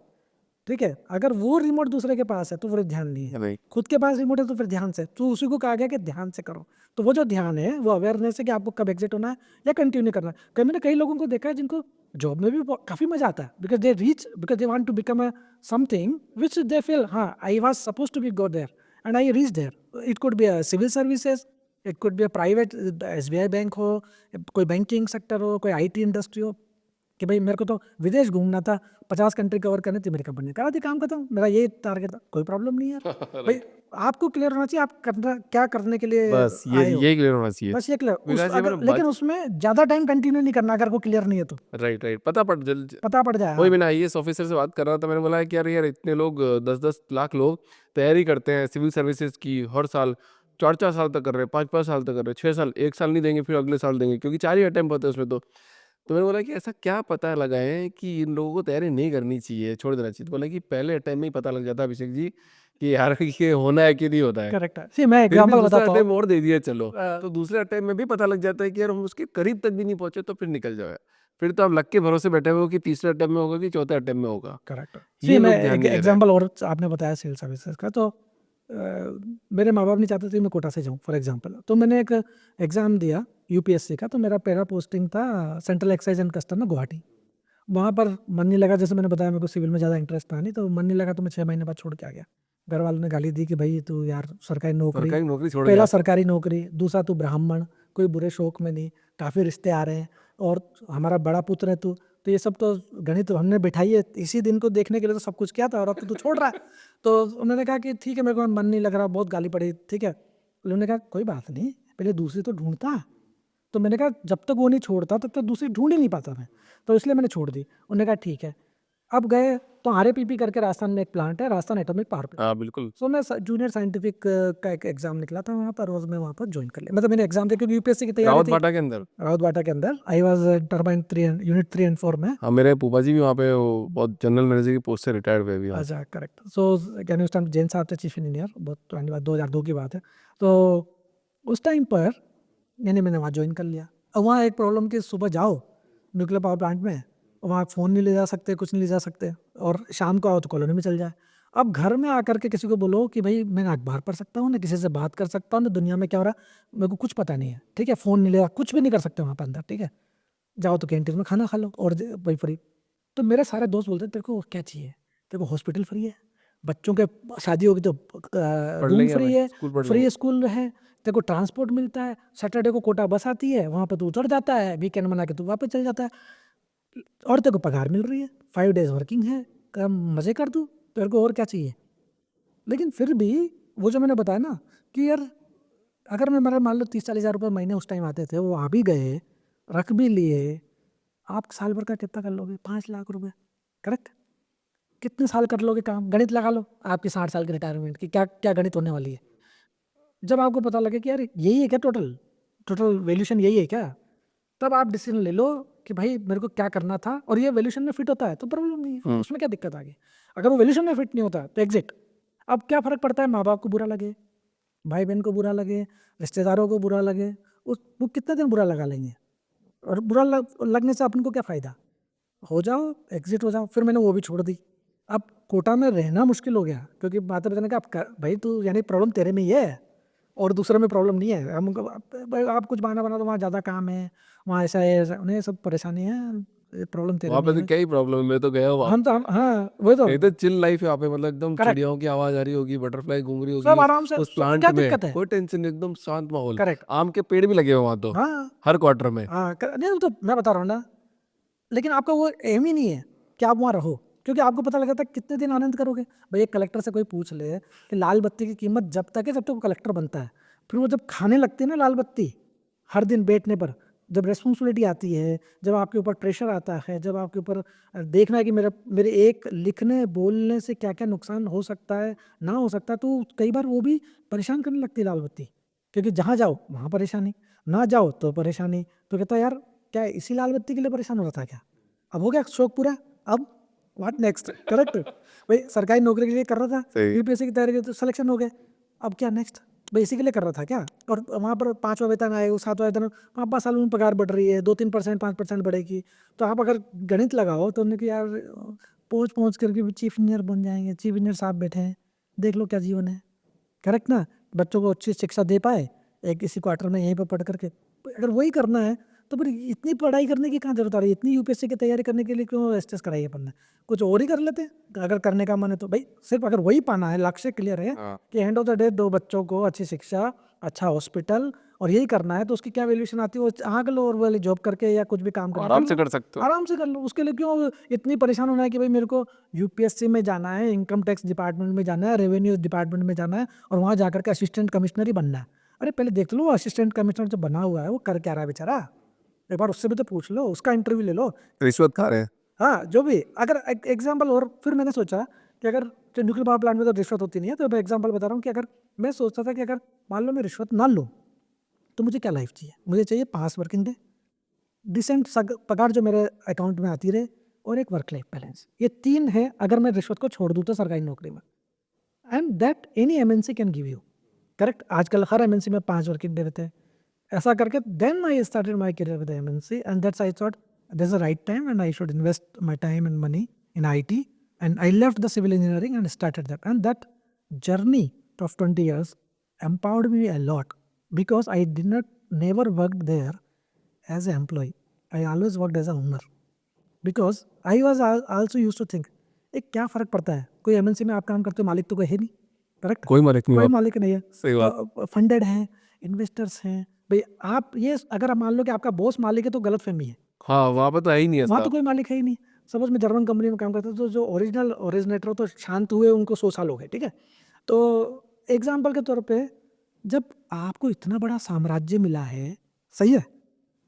ठीक है, अगर वो रिमोट दूसरे के पास है तो फिर ध्यान नहीं है, भाई खुद के पास रिमोट है तो फिर ध्यान से, तो उसी को कहा गया कि ध्यान से करो। तो वो जो ध्यान है वो अवेयरनेस है कि आपको कब एग्जिट होना है या कंटिन्यू करना है। मैंने कई लोगों को देखा है जिनको जॉब में भी काफ़ी मजा आता है, because they want to become a something which they feel, हाँ I was suppose to be go there and I reach there. It could be a civil services, it could be a private, SBI bank हो, कोई banking sector हो, कोई IT industry हो, कि भाई मेरे को तो विदेश घूमना था, 50 कंट्री कवर करनी थी, मेरी कंपनी ने कहा थी काम खत्म, मेरा ये टारगेट था, कोई प्रॉब्लम नहीं यार। भाई राइट, आपको क्लियर होना चाहिए आप करना क्या करने के लिए बस ये आए हो, यही क्लियर होना चाहिए। बस ये क्लियर उस विकास जी अगर, मतलब लेकिन उसमें ज़्यादा टाइम कंटिन्यू नहीं करना अगर वो क्लियर नहीं है तो, राइट राइट, पता पड़ जल पता पड़ जाए। वही हाँ मैंने IAS ऑफिसर से बात कर रहा था, मैंने बोला कि यार यार इतने लोग 10-10 लाख लोग तैयारी करते हैं सिविल सर्विसेज की हर साल, 4-4 साल तक कर रहे हैं, 5-5 साल तक कर रहे हैं, 6 साल, एक साल नहीं देंगे फिर अगले साल देंगे, क्योंकि 4 ही अटेम्प्ट होते हैं उसमें। तो मैंने बोला कि ऐसा क्या पता लगाएं कि इन लोगों को तैयारी नहीं करनी चाहिए, छोड़ देना चाहिए। तो बोला कि पहले अटेम्प्ट में ही पता लग जाता है अभिषेक जी कि यार ये होना है कि नहीं होता है। करेक्ट है। सी मैं फिर भी एग्जांपल दूसरा बताता अटेम्प्ट हूँ। और दे दिया चलो, अ, तो दूसरे अटेम्प्ट में भी पता लग जाता है कि यार हम उसके करीब तक भी नहीं पहुंचे, तो फिर निकल जाओ यार। फिर तो आप लक के भरोसे बैठे हुए हो कि तीसरे अटेम्प्ट में होगा कि चौथे अटेम्प्ट में होगा। करेक्ट। सी ये मैं लोग ध्यान नहीं दे रहे हैं। एग्जांपल और आपने बताया सेल सर्विसेज का, तो मेरे माँ बाप नहीं चाहते थे मैं कोटा से जाऊँ फॉर एग्जांपल, तो मैंने एक एग्ज़ाम दिया UPSC का, तो मेरा पहला पोस्टिंग था सेंट्रल एक्साइज एंड कस्टम में गुवाहाटी। वहाँ पर मन नहीं लगा, जैसे मैंने बताया मेरे को सिविल में ज़्यादा इंटरेस्ट था नहीं, तो मन नहीं लगा तो मैं 6 महीने बाद छोड़ के आ गया। घर वालों ने गाली दी कि भाई तू यार सरकारी नौकरी, सरकारी नौकरी छोड़ पहला गया। सरकारी नौकरी, दूसरा तू ब्राह्मण, कोई बुरे शौक में नहीं, काफ़ी रिश्ते आ रहे हैं और हमारा बड़ा पुत्र है तू, तो ये सब तो गणित हमने बिठाई है इसी दिन को देखने के लिए, तो सब कुछ किया था और अब तो तू छोड़ रहा है। तो उन्होंने कहा कि ठीक है मेरे को मन नहीं लग रहा, बहुत गाली पड़ी, ठीक है। उन्होंने कहा कोई बात नहीं, पहले दूसरी तो ढूंढता। तो मैंने कहा जब तक वो नहीं छोड़ता तब तक दूसरी ढूंढ ही नहीं पाता मैं, तो इसलिए मैंने छोड़ दी। उन्होंने कहा ठीक है। अब गए तो RAPP करके राजस्थान में एक प्लांट है, राजस्थान एटॉमिक पावर प्लांट। हाँ बिल्कुल। सो मैं जूनियर साइंटिफिक का एक एग्जाम निकला था वहाँ पर, रोज मैं वहाँ पर ज्वाइन कर लिया, मतलब मैंने एग्जाम दिया क्योंकि UPSC की तैयारी रावत थी। बाटा के अंदर। राउत बाटा के अंदर I was turbine 3 unit 3 and 4 में। हाँ मेरे फूफा जी भी वहाँ पे, वो बहुत जनरल मैनेजर की पोस्ट से रिटायर्ड हुए अभी वहाँ से। अच्छा करेक्ट। सो कैन उस टाइम जैन साहब थे चीफ इंजीनियर, बहुत पुरानी बात 2002 की बात है। तो उस टाइम पर यानी मैंने वहाँ ज्वाइन कर लिया। अब वहाँ एक प्रॉब्लम कि सुबह जाओ न्यूक्लियर पावर प्लांट में, वहाँ फ़ोन नहीं ले जा सकते, कुछ नहीं ले जा सकते, और शाम को आओ तो कॉलोनी में चल जाए। अब घर में आकर के किसी को बोलो कि भाई मैं ना अखबार पढ़ सकता हूँ, ना किसी से बात कर सकता हूँ, ना दुनिया में क्या हो रहा है मेरे को कुछ पता नहीं है, ठीक है। फ़ोन नहीं ले जा, कुछ भी नहीं कर सकते वहाँ पर अंदर, ठीक है। जाओ तो कैंटीन में खाना खा लो और भाई फ्री। तो मेरे सारे दोस्त बोलते तेरे को क्या चाहिए, तेरे को हॉस्पिटल फ्री है, बच्चों के शादी होगी तो पढ़ रूम लेंगे फ्री हमें, है, स्कूल पढ़ लेंगे। फ्री स्कूल है, तेरे को ट्रांसपोर्ट मिलता है, सैटरडे को कोटा बस आती है वहाँ पर तू उतर जाता है, वीकेंड बना के तू वापस चल जाता है, और तेरे को पगार मिल रही है, 5 days वर्किंग है, काम मज़े कर तू, तेरे को और क्या चाहिए। लेकिन फिर भी वो जो मैंने बताया ना कि यार अगर मैं मेरा मान लो 30-40 हज़ार रुपये महीने उस टाइम आते थे, वो आ भी गए, रख भी लिए, आप साल भर का कितना कर लोगे, 5 लाख रुपए, करेक्ट। कितने साल कर लोगे काम, गणित लगा लो आपकी 60 साल की रिटायरमेंट की क्या क्या गणित होने वाली है। जब आपको पता लगे कि यार यही है क्या, टोटल टोटल वैल्यूशन यही है क्या, तब आप डिसीजन ले लो कि भाई मेरे को क्या करना था, और ये वैल्यूशन में फिट होता है तो प्रॉब्लम नहीं है, उसमें क्या दिक्कत आ गई। अगर वो वैल्यूशन में फिट नहीं होता तो एग्जिट। अब क्या फ़र्क पड़ता है, माँ बाप को बुरा लगे, भाई बहन को बुरा लगे, रिश्तेदारों को बुरा लगे, उस वो कितने दिन बुरा लगा लेंगे, और लगने से अपन को क्या फ़ायदा। हो जाओ, एग्जिट हो जाओ। फिर मैंने वो भी छोड़ दी। अब कोटा में रहना मुश्किल हो गया क्योंकि माता पिता ने कहा भाई तू यानी प्रॉब्लम तेरे में ही है और दूसरे में प्रॉब्लम नहीं है, हम भाई आप कुछ बहाना बना दो, वहाँ ज़्यादा काम है, वहाँ ऐसा है, ऐसा उन्हें सब परेशानी है, प्रॉब्लम तेरे वहाँ में पे ही तो है। क्या ही प्रॉब्लम है, मैं तो गया हूँ। हम हाँ वही तो, कहीं तो चिल लाइफ है यहाँ पे, मतलब एकदम करेक्ट, चिड़ियाओं की आवाज आ रही होगी, बटरफ्लाई घूम रही सब होगी आराम से, उस प्लांट क्या में, दिक्कत है। कोई टेंशन नहीं, एकदम शांत माहौल। करेक्ट। आम के पेड़ भी लगे हुए वहाँ तो, हाँ हर क्वार्टर में। हाँ नहीं वो तो मैं बता रहा हूँ ना, लेकिन आपका वो एम ही नहीं है कि आप वहाँ रहो, क्योंकि आपको पता लगा था कितने दिन आनंद करोगे। भाई एक कलेक्टर से कोई पूछ ले कि लाल बत्ती की कीमत जब तक है जब तक वो कलेक्टर बनता है, फिर वो जब खाने लगती है ना लाल बत्ती हर दिन बैठने पर, जब रेस्पॉन्सिबिलिटी आती है, जब आपके ऊपर प्रेशर आता है, जब आपके ऊपर देखना है कि मेरे एक लिखने बोलने से क्या क्या नुकसान हो सकता है ना हो सकता है, तो कई बार वो भी परेशान करने लगती है लाल बत्ती, क्योंकि जहाँ जाओ वहाँ परेशानी, ना जाओ तो परेशानी। तो कहता है यार क्या इसी लाल बत्ती के लिए परेशान हो रहा था क्या, अब हो गया शौक पूरा, अब व्हाट नेक्स्ट, करेक्ट। भाई सरकारी नौकरी के लिए कर रहा था, सही। UPSC की तैयारी की तो सिलेक्शन हो गए, अब क्या नेक्स्ट, भाई इसी के लिए कर रहा था क्या? और वहाँ पर 5वां वेतन आएगा, 7वां वेतन, 5-5 साल में पगार बढ़ रही है, 2-3%, 5% बढ़ेगी। तो आप अगर गणित लगाओ तो उन्होंने कि यार पहुँच करके चीफ इंजीनियर बन जाएंगे, चीफ इंजीनियर साहब बैठे हैं, देख लो क्या जीवन है। करेक्ट ना? बच्चों को अच्छी शिक्षा दे पाए एक इसी क्वार्टर में यहीं पर पढ़ करके। अगर वही करना है तो फिर इतनी पढ़ाई करने की कहाँ जरूरत आ रही है? इतनी यूपीएससी की तैयारी करने के लिए क्यों स्ट्रेस कराई अपन ने? कुछ और ही कर लेते हैं अगर करने का मन है तो। भाई सिर्फ अगर वही पाना है, लक्ष्य क्लियर है हाँ कि एंड ऑफ द डे 2 बच्चों को अच्छी शिक्षा, अच्छा हॉस्पिटल और यही करना है, तो उसकी क्या वैल्यूएशन आती है? वो आग लो और वाली जॉब करके या कुछ भी काम करके आराम कर से लो, कर सकते हो। आराम से कर लो। उसके लिए क्यों इतनी परेशान होना है कि भाई मेरे को यूपीएससी में जाना है, इनकम टैक्स डिपार्टमेंट में जाना है, रेवेन्यू डिपार्टमेंट में जाना है और वहाँ जाकर के असिस्टेंट कमिश्नर ही बनना है। अरे पहले देख लो असिस्टेंट कमिश्नर जो बना हुआ है वो कर क्या रहा है बेचारा, एक बार उससे भी तो पूछ लो, उसका इंटरव्यू ले लो। रिश्वत खा रहे हैं। हाँ जो भी, अगर एग्जाम्पल, और फिर मैंने सोचा कि अगर न्यूक्लियर पावर प्लांट में तो रिश्वत होती नहीं है, तो मैं एग्जाम्पल बता रहा हूँ कि अगर मैं सोचता था कि अगर मान लो मैं रिश्वत ना लूँ तो मुझे क्या लाइफ चाहिए? मुझे चाहिए 5 वर्किंग डे, डिसेंट पगार जो मेरे अकाउंट में आती रहे और एक वर्क लाइफ बैलेंस। ये 3 है अगर मैं रिश्वत को छोड़ दूँ तो सरकारी नौकरी में, and that any MNC can give you. Correct? आजकल हर एमएनसी में 5 वर्किंग डे रहते हैं। ऐसा करके then I started my career with MNC and that's I thought this is the right time and I should invest my time and money in IT, and I left the civil engineering and started that, and that journey of 20 years empowered me a lot because I did not never worked there as an employee. I always worked as a owner because I was also used to think एक क्या फ़र्क पड़ता है, कोई MNC में आप काम करते हो, मालिक तो कोई है नहीं। करेक्ट? कोई मालिक नहीं कोई हो आप। मालिक नहीं है। सही बात। फंडेड हैं, इन्वेस्टर्स हैं। भाई आप ये अगर आप मान लो कि आपका बॉस मालिक है तो गलत फहमी है। हाँ वहाँ पे तो है ही नहीं वहाँ ऐसा। तो कोई मालिक है ही नहीं। सपोज मैं जर्मन कंपनी में काम करता था तो जो ओरिजिनल ओरिजिनेटर हो तो शांत हुए उनको 100 साल हो गए, ठीक है? तो एग्जाम्पल के तौर पे जब आपको इतना बड़ा साम्राज्य मिला है, सही है,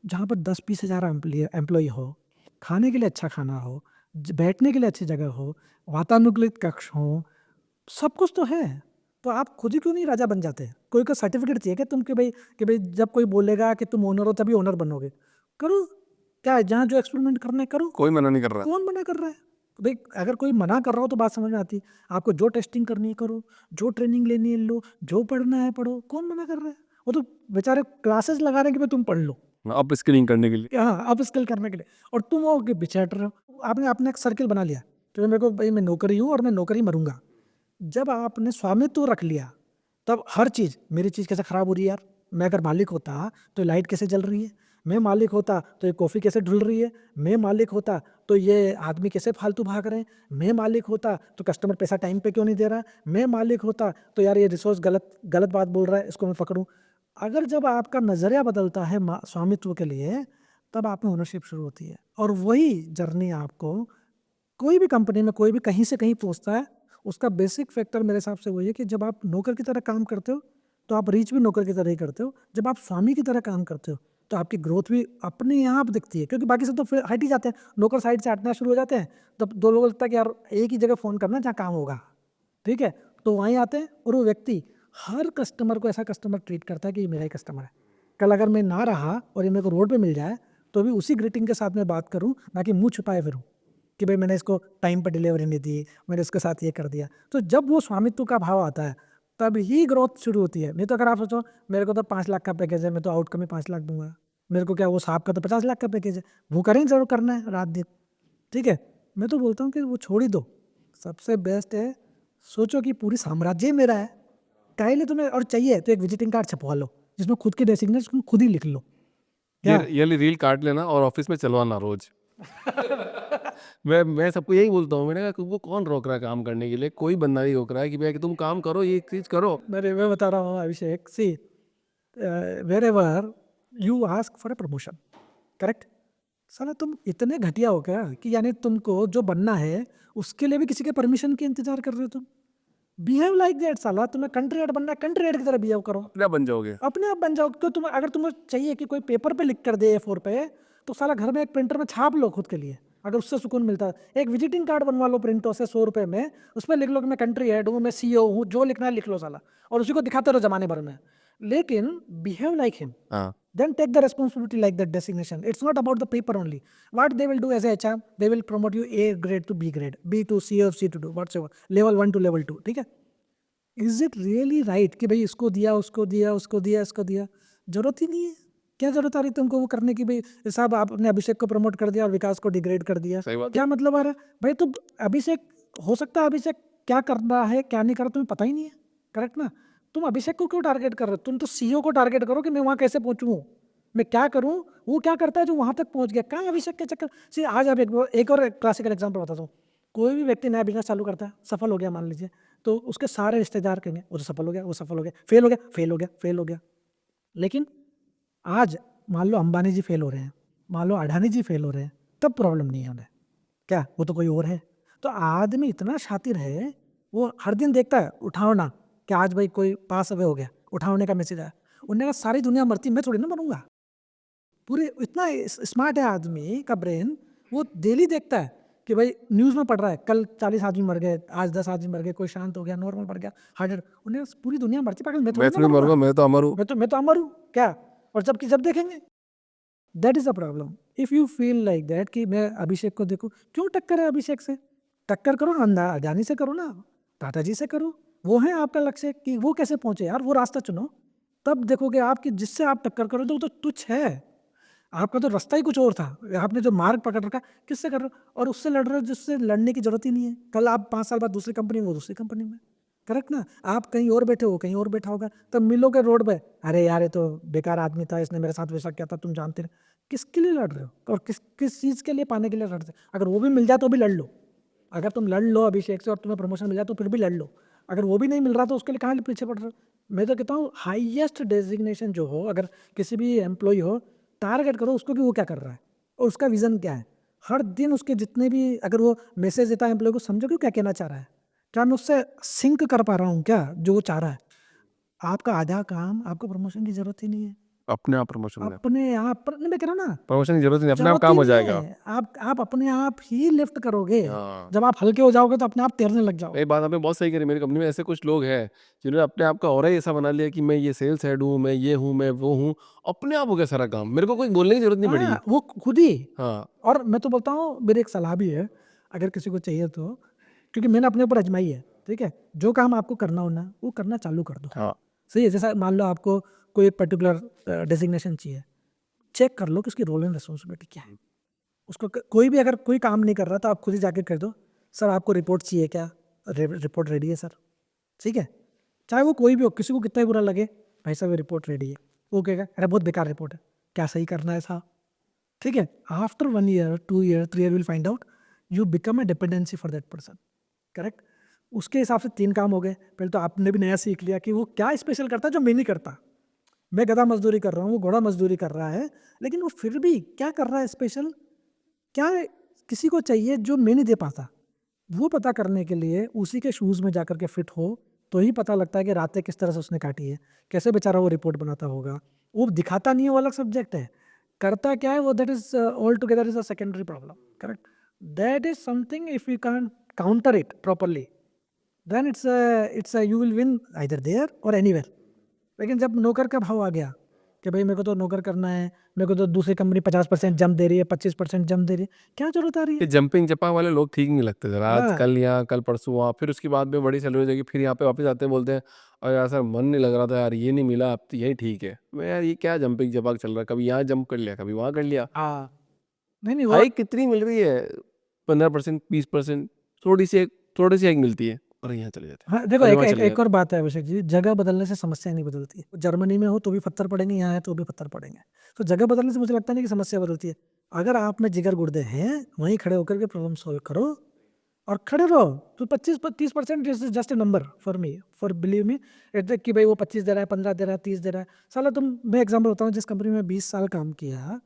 जहाँ पर 10-20 हज़ार एम्प्लॉय हो, खाने के लिए अच्छा खाना हो, बैठने के लिए अच्छी जगह हो, वातानुकूलित कक्ष हो, सब कुछ तो है, तो आप खुद ही क्यों नहीं राजा बन जाते? कोई का सर्टिफिकेट चाहिए क्या तुम कि भाई जब कोई बोलेगा कि तुम ओनर हो तभी ओनर बनोगे? करो, क्या है, जहाँ जो एक्सपेरिमेंट करना है करो। कोई मना नहीं कर रहा। कौन मना कर रहा है? भाई अगर कोई मना कर रहा हो तो बात समझ में आती है। आपको जो टेस्टिंग करनी है करो, जो ट्रेनिंग लेनी है लो, जो पढ़ना है पढ़ो, कौन मना कर रहा है? वो तो बेचारे क्लासेस लगा रहे हैं कि भाई तुम पढ़ लो, अब स्किलिंग करने के लिए। हाँ अप स्किल करने के लिए, और तुम हो कि बिछड़ रहे हो। आपने अपना एक सर्किल बना लिया कि मेरे को भाई मैं नौकरी हूँ और मैं नौकरी मरूंगा। जब आपने स्वामित्व रख लिया तब हर चीज़, मेरी चीज़ कैसे ख़राब हो रही है यार, मैं अगर मालिक होता तो लाइट कैसे जल रही है, मैं मालिक होता तो ये कॉफ़ी कैसे ढुल रही है, मैं मालिक होता तो ये आदमी कैसे फालतू भाग रहे हैं, मैं मालिक होता तो कस्टमर पैसा टाइम पे क्यों नहीं दे रहा, मैं मालिक होता तो यार ये रिसोर्स गलत गलत बात बोल रहा है, इसको मैं पकड़ूँ। अगर जब आपका नज़रिया बदलता है स्वामित्व के लिए, तब आप में ओनरशिप शुरू होती है, और वही जर्नी आपको कोई भी कंपनी में कोई भी कहीं से कहीं पहुंचता है। उसका बेसिक फैक्टर मेरे हिसाब से वही है कि जब आप नौकर की तरह काम करते हो तो आप रीच भी नौकर की तरह ही करते हो, जब आप स्वामी की तरह काम करते हो तो आपकी ग्रोथ भी अपने आप दिखती है, क्योंकि बाकी सब तो फिर हट ही जाते हैं, नौकर साइड से हटना शुरू हो जाते हैं। तब 2 लोगों को लगता है कि यार एक ही जगह फ़ोन करना जहाँ काम होगा, ठीक है? तो वहीं आते हैं और वो व्यक्ति हर कस्टमर को ऐसा कस्टमर ट्रीट करता है कि ये मेरा ही कस्टमर है। कल अगर मैं ना रहा और ये मेरे को रोड पे मिल जाए तो भी उसी ग्रीटिंग के साथ मैं बात करूं, ना कि मुंह छुपाए फिरूं कि भाई मैंने इसको टाइम पर डिलीवरी नहीं दी, मैंने इसके साथ ये कर दिया। तो जब वो स्वामित्व का भाव आता है तब ही ग्रोथ शुरू होती है। नहीं तो अगर आप सोचो मेरे को तो 5 लाख का पैकेज है, मैं तो आउटकम में 5 लाख दूंगा, मेरे को क्या, वो साहब का तो 50 लाख का पैकेज है, वो करें जरूर करना है रात दिन, ठीक है? मैं तो बोलता हूँ कि वो छोड़ ही दो। सबसे बेस्ट है सोचो कि पूरी साम्राज्य ही मेरा है, काहे लिए तुम्हें, और चाहिए तो एक विजिटिंग कार्ड छपवा लो जिसमें खुद के डेसिग्नेशन खुद ही लिख लो। क्या ये रील काट लेना और ऑफिस में चलवाना रोज। मैं सबको यही बोलता हूँ, मैंने कहा तुमको कौन रोक रहा है काम करने के लिए? कोई बंदा नहीं रोक रहा है कि भैया कि तुम काम करो, ये चीज करो। मैं बता रहा हूँ Abhishek, see wherever you ask for a promotion, correct, साला तुम इतने घटिया हो क्या कि यानी तुमको जो बनना है उसके लिए भी किसी के परमिशन के इंतजार कर रहे हो तुम? बिहेव लाइक दैट साला, तुम्हें कंट्री हेड बनना है कंट्री हेड की तरह बिहेव करो, अपना बन जाओगे। अपने आप बन जाओ। क्यों तुम, अगर तुम्हें चाहिए कि कोई पेपर पे लिख कर दे A4 पे, तो साला घर में एक प्रिंटर में छाप लो खुद के लिए, अगर उससे सुकून मिलता है। एक विजिटिंग कार्ड बनवा लो प्रिंटों से 100 रुपये में, उस पर लिख लो कि मैं कंट्री हेड हूँ, मैं CEO हूँ, जो लिखना है लिख लो साला, और उसी को दिखाते रहो जमाने भर में। लेकिन बिहेव लाइक हिम, हाँ then take the responsibility like that designation. It's not about the paper only. What they will do as a HR, they will promote you A grade to B grade, B to C or C to D, whatsoever, level 1 to level 2, ठीक है? Is it really right कि भाई इसको दिया, उसको दिया, उसको दिया, इसको दिया? जरूरत ही नहीं है। क्या जरूरत आ रही तुमको वो करने की? भाई साहब आपने अभिषेक को प्रमोट कर दिया और विकास को डिग्रेड कर दिया, सही बात है। क्या मतलब आ रहा है भाई? तो अभिषेक, हो सकता है अभिषेक क्या कर रहा है क्या नहीं कर रहा तुम्हें पता ही नहीं है, करेक्ट ना? तुम अभिषेक को क्यों टारगेट कर रहे हो? तुम तो सीईओ को टारगेट करो कि मैं वहां कैसे पहुंचूं, मैं क्या करूं, वो क्या करता है जो वहां तक पहुंच गया? कहाँ अभिषेक के चक्कर से? आज आप एक और क्लासिकल एग्जाम्पल बताता हूँ। कोई भी व्यक्ति नया बिजनेस चालू करता है, सफल हो गया मान लीजिए, तो उसके सारे रिश्तेदार कहेंगे वो तो सफल हो गया, वो सफल हो गया, फेल हो गया, फेल हो गया, फेल हो गया। लेकिन आज मान लो अंबानी जी फेल हो रहे हैं, मान लो अडानी जी फेल हो रहे हैं, तब प्रॉब्लम नहीं है उन्हें, क्या वो तो कोई और है? तो आदमी इतना शातिर है, वो हर दिन देखता है उठाओ ना, कि आज भाई कोई पास अवे हो गया, उठाने का मैसेज आया, उन्होंने कहा सारी दुनिया मरती मैं थोड़ी ना मरूंगा। पूरे इतना स्मार्ट है आदमी का ब्रेन, वो डेली देखता है कि भाई न्यूज़ में पढ़ रहा है कल 40 आदमी मर गए, आज 10 आदमी मर गए, कोई शांत हो गया, नॉर्मल मर गया, हार्ट अटैक, उन्हें पूरी दुनिया मरती पागल, मैं थोड़ी मैं ना थोड़ी मरूंगा, मरूंगा, मैं तो अमर हूँ। मैं तो अमर हूँ क्या? और जबकि जब देखेंगे, that is a problem. If you feel like that कि मैं अभिषेक को देखूं, क्यों टक्कर है अभिषेक से? टक्कर करो ना, अडानी से करो ना, टाटा जी से करो, वो है आपका लक्ष्य कि वो कैसे पहुंचे यार, वो रास्ता चुनो। तब देखोगे आप कि जिससे आप टक्कर करो तो वो तो तुच्छ है, आपका तो रास्ता ही कुछ और था, आपने जो मार्ग पकड़ रखा, किससे कर रहे हो? और उससे लड़ रहे हो जिससे लड़ने की जरूरत ही नहीं है। कल आप 5 साल बाद दूसरी कंपनी में, वो दूसरी कंपनी में, करेक्ट ना? आप कहीं और बैठे हो, कहीं और बैठा होगा, तब मिलोगे रोड पे, अरे यार ये तो बेकार आदमी था, इसने मेरे साथ वैसा किया था, तुम जानते नहीं। किसके लिए लड़ रहे हो और किस किस चीज़ के लिए पाने के लिए लड़ रहे हो? अगर वो भी मिल जाए तो भी लड़ लो, अगर तुम लड़ लो अभिषेक से और तुम्हें प्रमोशन मिल जाए तो फिर भी लड़ लो, अगर वो भी नहीं मिल रहा तो उसके लिए कहाँ पीछे पड़ रहे हो? मैं तो कहता हूँ हाईएस्ट डेजिग्नेशन जो हो, अगर किसी भी एम्प्लॉय हो, टारगेट करो उसको कि वो क्या कर रहा है और उसका विजन क्या है। हर दिन उसके जितने भी, अगर वो मैसेज देता है एम्प्लॉय को, समझो कि वो क्या कहना चाह रहा है, क्या मैं उससे सिंक कर पा रहा हूँ क्या जो वो चाह रहा है? आपका आधा काम, आपको प्रमोशन की जरूरत ही नहीं है, अपने आप प्रमोशन हो जाए, अपने आप पर नहीं, मैं कह रहा हूँ ना, प्रमोशन की जरूरत नहीं, अपने आप जरूरत काम ही हो नहीं जाएगा। है। आप अपने आप ही लिफ्ट करोगे, हाँ, जब आप हल्के हो जाओगे तो अपने आप तैरने लग ये जाओगे। बात आपने बहुत सही करी। मेरी कंपनी में ऐसे कुछ लोग हैं जिन्होंने अपने आप का ऑरा ही ऐसा बना लिया कि मैं ये सेल्स हेड हूँ, मैं ये हूँ, मैं वो हूँ। अपने आप हो गया सारा काम, मेरे को कोई बोलने की जरूरत नहीं पड़ी। हाँ, वो खुद ही। हाँ, और मैं तो बोलता हूँ, मेरी एक सलाह भी है, अगर किसी को चाहिए तो, क्योंकि मैंने अपने ऊपर आजमाई है, ठीक है, जो काम आपको करना हो ना वो करना चालू कर दो। हाँ, सही है, जैसा मान लो आपको कोई एक पर्टिकुलर डेजिग्नेशन चाहिए, चेक कर लो कि उसकी रोल एंड रिस्पॉन्सिबिलिटी क्या है। उसको कोई भी अगर कोई काम नहीं कर रहा तो आप खुद ही जाके कर दो, सर आपको रिपोर्ट चाहिए क्या? रिपोर्ट रेडी है सर, ठीक है, चाहे वो कोई भी हो, किसी को कितना ही बुरा लगे, भाई साहब ये रिपोर्ट रेडी है, वो कहेगा अरे बहुत बेकार रिपोर्ट है, क्या सही करना है साहब? ठीक है, after 1 year 2 year 3 year will find out you become a dependency for that person, correct? उसके हिसाब से 3 काम हो गए। पहले तो आपने भी नया सीख लिया कि वो क्या स्पेशल करता है जो मैं नहीं करता। मैं गधा मजदूरी कर रहा हूँ, वो घोड़ा मजदूरी कर रहा है, लेकिन वो फिर भी क्या कर रहा है स्पेशल, क्या किसी को चाहिए जो मैं नहीं दे पाता। वो पता करने के लिए उसी के शूज़ में जाकर के फिट हो, तो ही पता लगता है कि रातें किस तरह से उसने काटी है, कैसे बेचारा वो रिपोर्ट बनाता होगा। वो दिखाता नहीं है, वो अलग सब्जेक्ट है, करता क्या है वो, that is all together is a secondary problem, correct? That is something, if you can counter it properly, then it's you will win either there or anywhere. लेकिन जब नौकर का भाव आ गया कि भाई मेरे को तो नौकर करना है, मेरे को तो दूसरी कंपनी 50% जम दे रही है, 25% जम दे रही है, क्या जरूरत आ रही ये है? जंपिंग जपा वाले लोग ठीक नहीं लगते सर। आज हाँ, कल यहाँ, कल परसों वहाँ, फिर उसके बाद में बड़ी सैलरी हो जाएगी, फिर यहाँ पे वापस आते हैं, बोलते हैं और यार सर मन नहीं लग रहा था यार, ये नहीं मिला, अब तो यही ठीक है। मैं यार ये क्या जंपिंग जपाक चल रहा है, कभी यहाँ जंप कर लिया, कभी वहाँ कर लिया। हाँ, नहीं नहीं वो, हाइक कितनी मिल रही है, 15%, 20%, थोड़ी सी हाइक मिलती है और यहाँ चले जाते हैं, हाँ देखो, कभी एक वहाँ एक चले एक जाते और बात है अभिषेक जी, जगह बदलने से समस्या नहीं बदलती। जर्मनी में हो तो भी पत्थर पड़ेंगे, यहाँ है तो भी पत्थर पड़ेंगे। तो जगह बदलने से मुझे लगता नहीं कि समस्या बदलती है। अगर आप में जिगर गुर्दे हैं, वहीं खड़े होकर के प्रॉब्लम सॉल्व करो और खड़े रहो। तो 25-30% is just a number for me, for believe me. कि भाई वो 25 दे रहा है, 15 दे रहा है, 30 दे रहा है, साला तुम, मैं एग्जाम्पल बताऊँ, जिस कंपनी में 20 साल काम किया,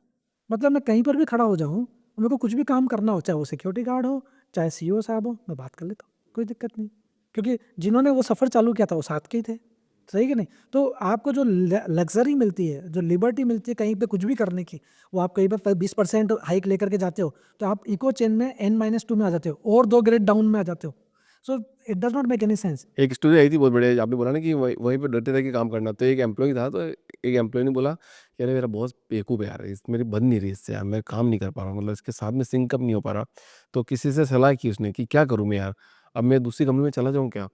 मतलब मैं कहीं पर भी खड़ा हो जाऊँ, मेरे को कुछ भी काम करना हो, चाहे वो सिक्योरिटी गार्ड हो, चाहे सीईओ साहब हो, मैं बात कर लेता हूँ, कोई दिक्कत नहीं। क्योंकि जिन्होंने वो सफ़र चालू किया था वो साथ के ही थे, सही कि नहीं? तो आपको जो लग्जरी मिलती है, जो लिबर्टी मिलती है कहीं पे कुछ भी करने की, वो आप कहीं पर 20% हाइक लेकर के जाते हो, तो आप इको चेन में N-2 में आ जाते हो और 2 ग्रेड डाउन में आ जाते हो। So it does not make any sense. एक स्टोरी आई थी बहुत बढ़िया, आपने बोला ना कि वहीं पे डटे रह के काम करना। तो एक एम्प्लॉय था, तो एक एम्प्लॉय ने बोला कि अरे मेरा बॉस बेवकूफ़ है यार, मेरी बन नहीं रही इससे यार, मैं काम नहीं कर पा रहा हूँ, मतलब इसके साथ में सिंक अप नहीं हो पा रहा। तो किसी से सलाह की उसने कि क्या करूँ मैं यार, अब मैं दूसरी कंपनी में चला जाऊँ क्या?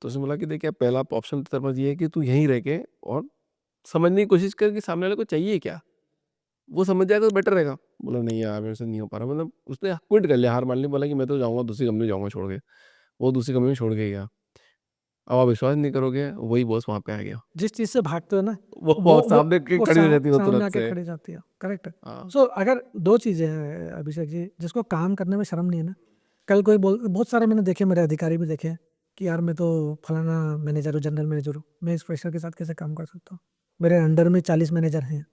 तो उसने बोला कि देखिए पहला ऑप्शन तो तेरे पास ये है कि तू यहीं रह के और समझने की कोशिश कर कि सामने वाले को चाहिए क्या, वो समझ जाएगा तो बेटर रहेगा। बोला नहीं यार मेरे से नहीं हो पा रहा, मतलब उसने क्विट कर लिया, हार मान ली, बोला कि मैं तो जाऊँगा दूसरी कंपनी जाऊँगा छोड़ के। वो दूसरी कंपनी छोड़ के गया। अब आप विश्वास नहीं करोगे, वही बॉस वहाँ पे आ गया। जिस चीज़ से भागते हो ना, वो वो सामने के वो खड़ी हो जाती है वो सामने तुरंत आके से। खड़ी जाती है, करेक्ट है। हाँ। सो अगर 2 चीज़ें हैं अभिषेक जी, जिसको काम करने में शर्म नहीं है ना, कल कोई बहुत सारे मैंने देखे, मेरे अधिकारी भी देखे हैं कि यार मैं तो फलाना मैनेजर हूँ, जनरल मैनेजर हूँ, मैं इस फ्रेशर के साथ कैसे काम कर सकता हूँ? मेरे अंडर में 40 मैनेजर हैं,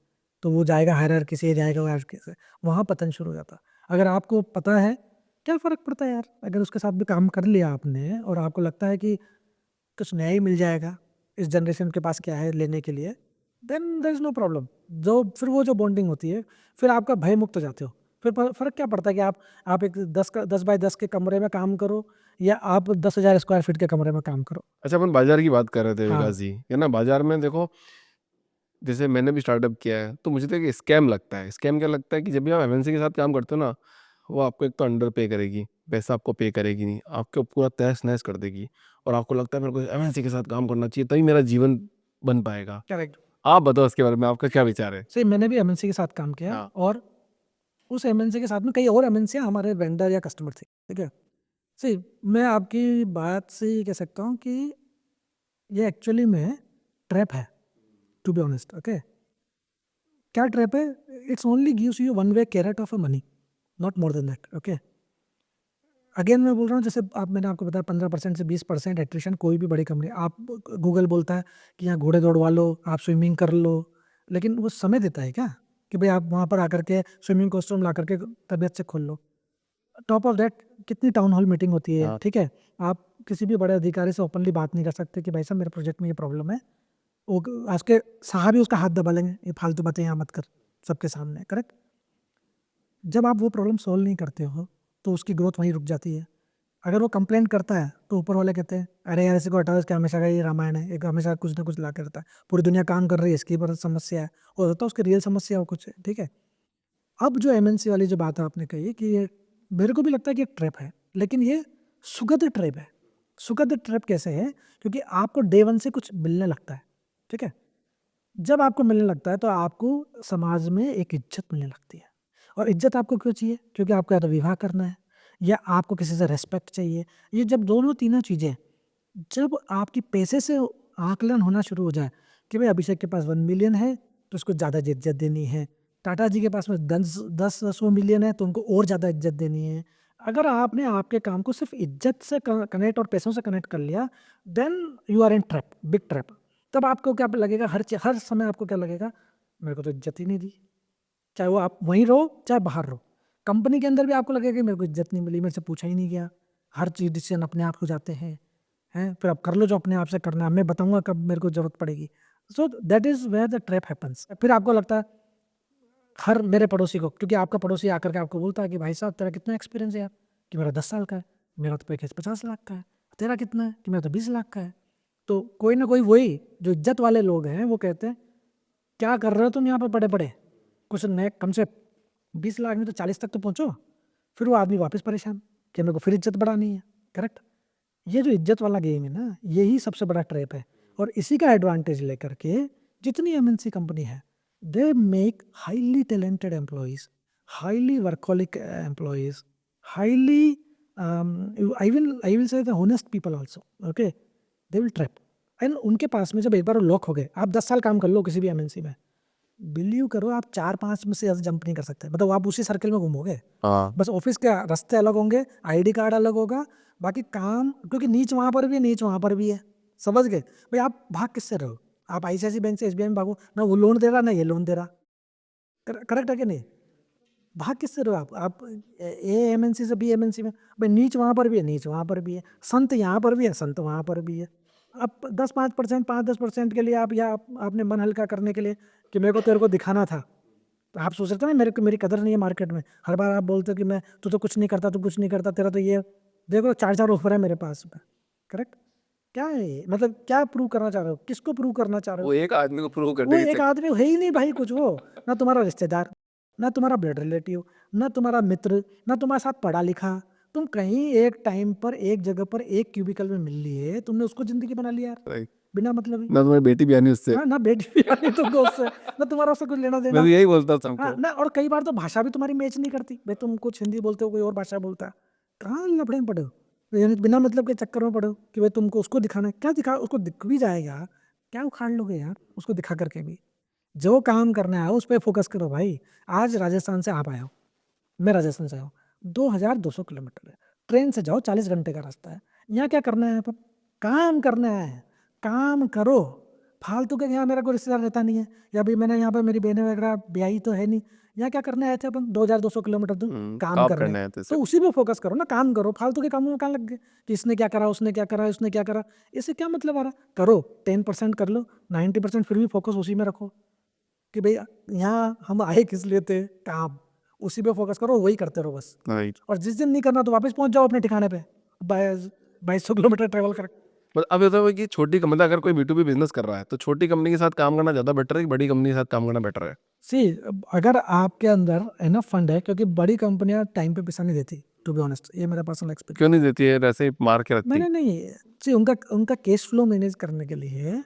तो वो जाएगा हायरार्की से, ये जाएगा हायरार्की से, वहाँ पतन शुरू हो जाता है। अगर आपको पता है, क्या फ़र्क पड़ता है यार? अगर उसके साथ भी काम कर लिया आपने और आपको लगता है कि कुछ नया ही मिल जाएगा, इस जनरेशन के पास क्या है लेने के लिए, then there is no problem. जो फिर वो जो बॉन्डिंग होती है, फिर आपका भय मुक्त हो जाते हो। फिर फ़र्क क्या पड़ता है कि आप एक 10 बाय 10 के कमरे में काम करो या आप 10,000 स्क्वायर फीट के कमरे में काम करो। अच्छा, अपन बाज़ार की बात कर रहे थे हाँ, विकास जी, है ना? बाज़ार में देखो, जैसे मैंने भी स्टार्टअप किया है, तो मुझे तो एक स्कैम लगता है। स्कैम क्या लगता है कि जब भी आप एमएनसी के साथ काम करते हो ना, वो आपको एक तो अंडर पे करेगी, पैसा आपको पे करेगी नहीं, आपको पूरा तहस-नहस कर देगी और आपको लगता है मेरे को एमएनसी के साथ काम करना चाहिए, तभी मेरा जीवन बन पाएगा। करेक्ट। आप बताओ इसके बारे में, आपका क्या विचार है? सही, मैंने भी एमएनसी के साथ काम किया हाँ। और उस एमएनसी के साथ में कई और एमएनसियाँ हमारे वेंडर या कस्टमर थे, ठीक है? सी, मैं आपकी बात से ये कह सकता हूँ कि ये एक्चुअली में ट्रैप है, टू बी ऑनेस्ट, ओके? क्या ट्रैप है? It's only gives you one way carat of a money, not more than that, okay? Again मैं बोल रहा हूँ, जैसे मैंने आपको बताया 15% से 20% एट्रिशन कोई भी बड़ी कंपनी, आप गूगल बोलता है कि यहाँ घोड़े दौड़वा लो, आप स्विमिंग कर लो, लेकिन वो समय देता है क्या कि भाई आप वहाँ पर आकर के स्विमिंग कॉस्ट्यूम ला करके तबीयत से खोल लो? टॉप ऑफ दैट कितनी टाउन हॉल मीटिंग होती है, हाँ। ठीक है? आप किसी भी बड़े अधिकारी से ओपनली बात नहीं कर सकते कि भाई साहब मेरे प्रोजेक्ट में ये प्रॉब्लम है। वो आज के साहब ही उसका हाथ दबा लेंगे, ये फालतू बातें यहाँ मत कर, सबके सामने, करेक्ट? जब आप वो प्रॉब्लम सॉल्व नहीं करते हो तो उसकी ग्रोथ वहीं रुक जाती है। अगर वो कंप्लेंट करता है तो ऊपर वाले कहते हैं अरे यार इसी को हटाओ, इसका हमेशा का ये रामायण है, एक हमेशा कुछ ना कुछ ला के रहता है, पूरी दुनिया काम कर रही है, इसकी बड़ी समस्या है, और होता है उसकी रियल समस्या हो कुछ है, ठीक है? अब जो एमएनसी वाली जो बात आपने कही कि ये, मेरे को भी लगता है कि एक ट्रैप है, लेकिन ये सुगध ट्रैप है। सुगध ट्रैप कैसे है? क्योंकि आपको डे वन से कुछ मिलने लगता है, ठीक है? जब आपको मिलने लगता है तो आपको समाज में एक इज्जत मिलने लगती है, और इज्जत आपको क्यों चाहिए? क्योंकि आपको या तो विवाह करना है या आपको किसी से रेस्पेक्ट चाहिए। ये जब दोनों तीनों चीज़ें, जब आपकी पैसे से आकलन होना शुरू हो जाए कि भाई अभिषेक के पास 1 मिलियन है तो उसको ज़्यादा इज्जत देनी है, टाटा जी के पास में 10-100 मिलियन है तो उनको और ज़्यादा इज्जत देनी है। अगर आपने आपके काम को सिर्फ इज्जत से कनेक्ट और पैसों से कनेक्ट कर लिया, then you are in trap, big trap. तब आपको क्या लगेगा, हर समय आपको क्या लगेगा, मेरे को तो इज्जत ही नहीं दी, चाहे वो आप वहीं रहो चाहे बाहर रहो। कंपनी के अंदर भी आपको लगेगा कि मेरे को इज्जत नहीं मिली, मेरे से पूछा ही नहीं गया, हर चीज़ डिसीजन अपने आप हो जाते हैं, हैं? फिर आप कर लो जो अपने आप से करना है, मैं बताऊंगा कब मेरे को ज़रूरत पड़ेगी। So that is where the trap happens. फिर आपको लगता है हर मेरे पड़ोसी को, क्योंकि आपका पड़ोसी आकर के आपको बोलता है कि भाई साहब तेरा कितना एक्सपीरियंस है यार, कि मेरा 10 साल का है, मेरा तो पैकेज 50 लाख का है, तेरा कितना है, कि मेरा तो 20 लाख का है। तो कोई ना कोई, वही जो इज्जत वाले लोग हैं, वो कहते हैं क्या कर रहे हो तुम यहाँ पर पड़े पड़े, कुछ नए कम से 20 लाख में तो 40 तक तो पहुँचो। फिर वो आदमी वापस परेशान कि मेरे को फिर इज्जत बढ़ानी है, करेक्ट? ये जो इज्जत वाला गेम है ना, यही सबसे बड़ा ट्रैप है, और इसी का एडवांटेज लेकर के जितनी एमएनसी कंपनी है, they make highly talented employees, highly workaholic employees, highly I will say the honest people also, okay? They will trap. And उनके पास में जब एक बार वो लॉक हो गए, आप 10 साल काम कर लो किसी भी एमएनसी में, बिलीव करो आप 4-5 में से ज़्यादा जंप नहीं कर सकते, मतलब आप उसी सर्कल में घूमोगे। हाँ। बस ऑफिस के रास्ते अलग होंगे, आईडी कार्ड अलग होगा, बाकी काम, क्योंकि नीच वहाँ पर भी है, नीच वहाँ पर भी है, समझ गए? भाई आप भाग किससे रहे हो? आप आईसीआईसी बैंक से एसबीआई में भागो, ना वो लोन दे रहा ना ये लोन दे रहा, करेक्ट है कि नहीं? भाग किससे रहे हो आप ए एमएनसी से बी एमएनसी में, भाई नीच वहाँ पर भी है, नीच वहाँ पर भी है, संत यहाँ पर भी है, संत वहाँ पर भी है। अब 10-5%, 5-10% के लिए आप, या आपने मन हल्का करने के लिए कि मेरे को तेरे को दिखाना था, तो आप सोच रहे थे ना मेरे को, मेरी कदर नहीं है मार्केट में, हर बार आप बोलते हो कि मैं, तू तो कुछ नहीं करता, तू कुछ नहीं करता, तेरा तो ये, देखो 4-4 ऑफर है मेरे पास में, करेक्ट? क्या है ये, मतलब क्या प्रूव करना चाह रहे हो, किसको प्रूव करना चाह रहे वो हो? एक आदमी को प्रूव वो करने के एक आदमी है ही नहीं भाई कुछ, वो ना तुम्हारा रिश्तेदार, ना तुम्हारा ब्लड रिलेटिव, ना तुम्हारा मित्र, ना तुम्हारे साथ पढ़ा लिखा, तुम कहीं एक टाइम पर एक जगह पर एक क्यूबिकल में मिल लिए, तुमने उसको जिंदगी बना लिया यार, राइट। बिना मतलब ही। ना तुम्हारी बेटी भी आनी उससे। हाँ, ना बेटी भी आनी तुमको उससे, ना तुम्हारा उससे कुछ लेना मैं देना। तो यही बोलता हूँ हाँ सबको। ना, और कई बार तो भाषा भी तुम्हारी मैच नहीं करती भाई, तुम कुछ हिंदी बोलते हो, कोई और भाषा बोलता है, कहाँ लफड़े में पड़े हो, यानी बिना मतलब के चक्कर में पड़े हो कि भाई तुमको उसको दिखाना है। क्या दिखा, उसको दिख भी जाएगा, क्या उखाड़ लोगे यार उसको दिखा करके भी। जो काम करना है उस पर फोकस करो भाई। आज राजस्थान से आप आए हो, मैं राजस्थान से आया हूँ, 2200 किलोमीटर है, ट्रेन से जाओ 40 घंटे का रास्ता है। यहाँ क्या करना है, पर काम करना है, काम करो। फालतू के यहाँ मेरा कोई रिश्तेदार रहता नहीं है, या भी मैंने यहाँ पर मेरी बहनें वगैरह ब्याही तो है नहीं, यहाँ क्या करने आए थे अपन 2200 किलोमीटर दूर काम काम करने। करना है तो तो उसी पे फोकस करो ना, काम करो, फालतू के कामों में कहाँ लग गए कि इसने क्या करा, उसने क्या करा, उसने क्या करा, इससे क्या मतलब आ रहा। करो 10% कर लो, 90% फिर भी फोकस उसी में रखो कि भाई यहाँ हम आए किस लिए थे, काम, उसी पे फोकस करो, वही करते रहो बस। राइट। और जिस दिन नहीं करना तो वापस पहुंच जाओ अपने ठिकाने पे, 2200 किलोमीटर ट्रेवल कर। बट अब ये तो कि छोटी कंपनी, अगर कोई B2B बिजनेस कर रहा है तो छोटी कंपनी के साथ काम करना ज़्यादा बेटर है कि बड़ी कंपनी के साथ काम करना बेटर है? सी, अगर आपके अंदर इनफ फंड है, क्योंकि बड़ी कंपनियां टाइम पे पैसा नहीं देती, टू बी ऑनेस्ट, ये मेरा पर्सनल एक्सपीरियंस। क्यों नहीं देती है, ऐसे ही मार के रखती? मैंने नहीं, सी उनका उनका कैश फ्लो मैनेज करने के लिए,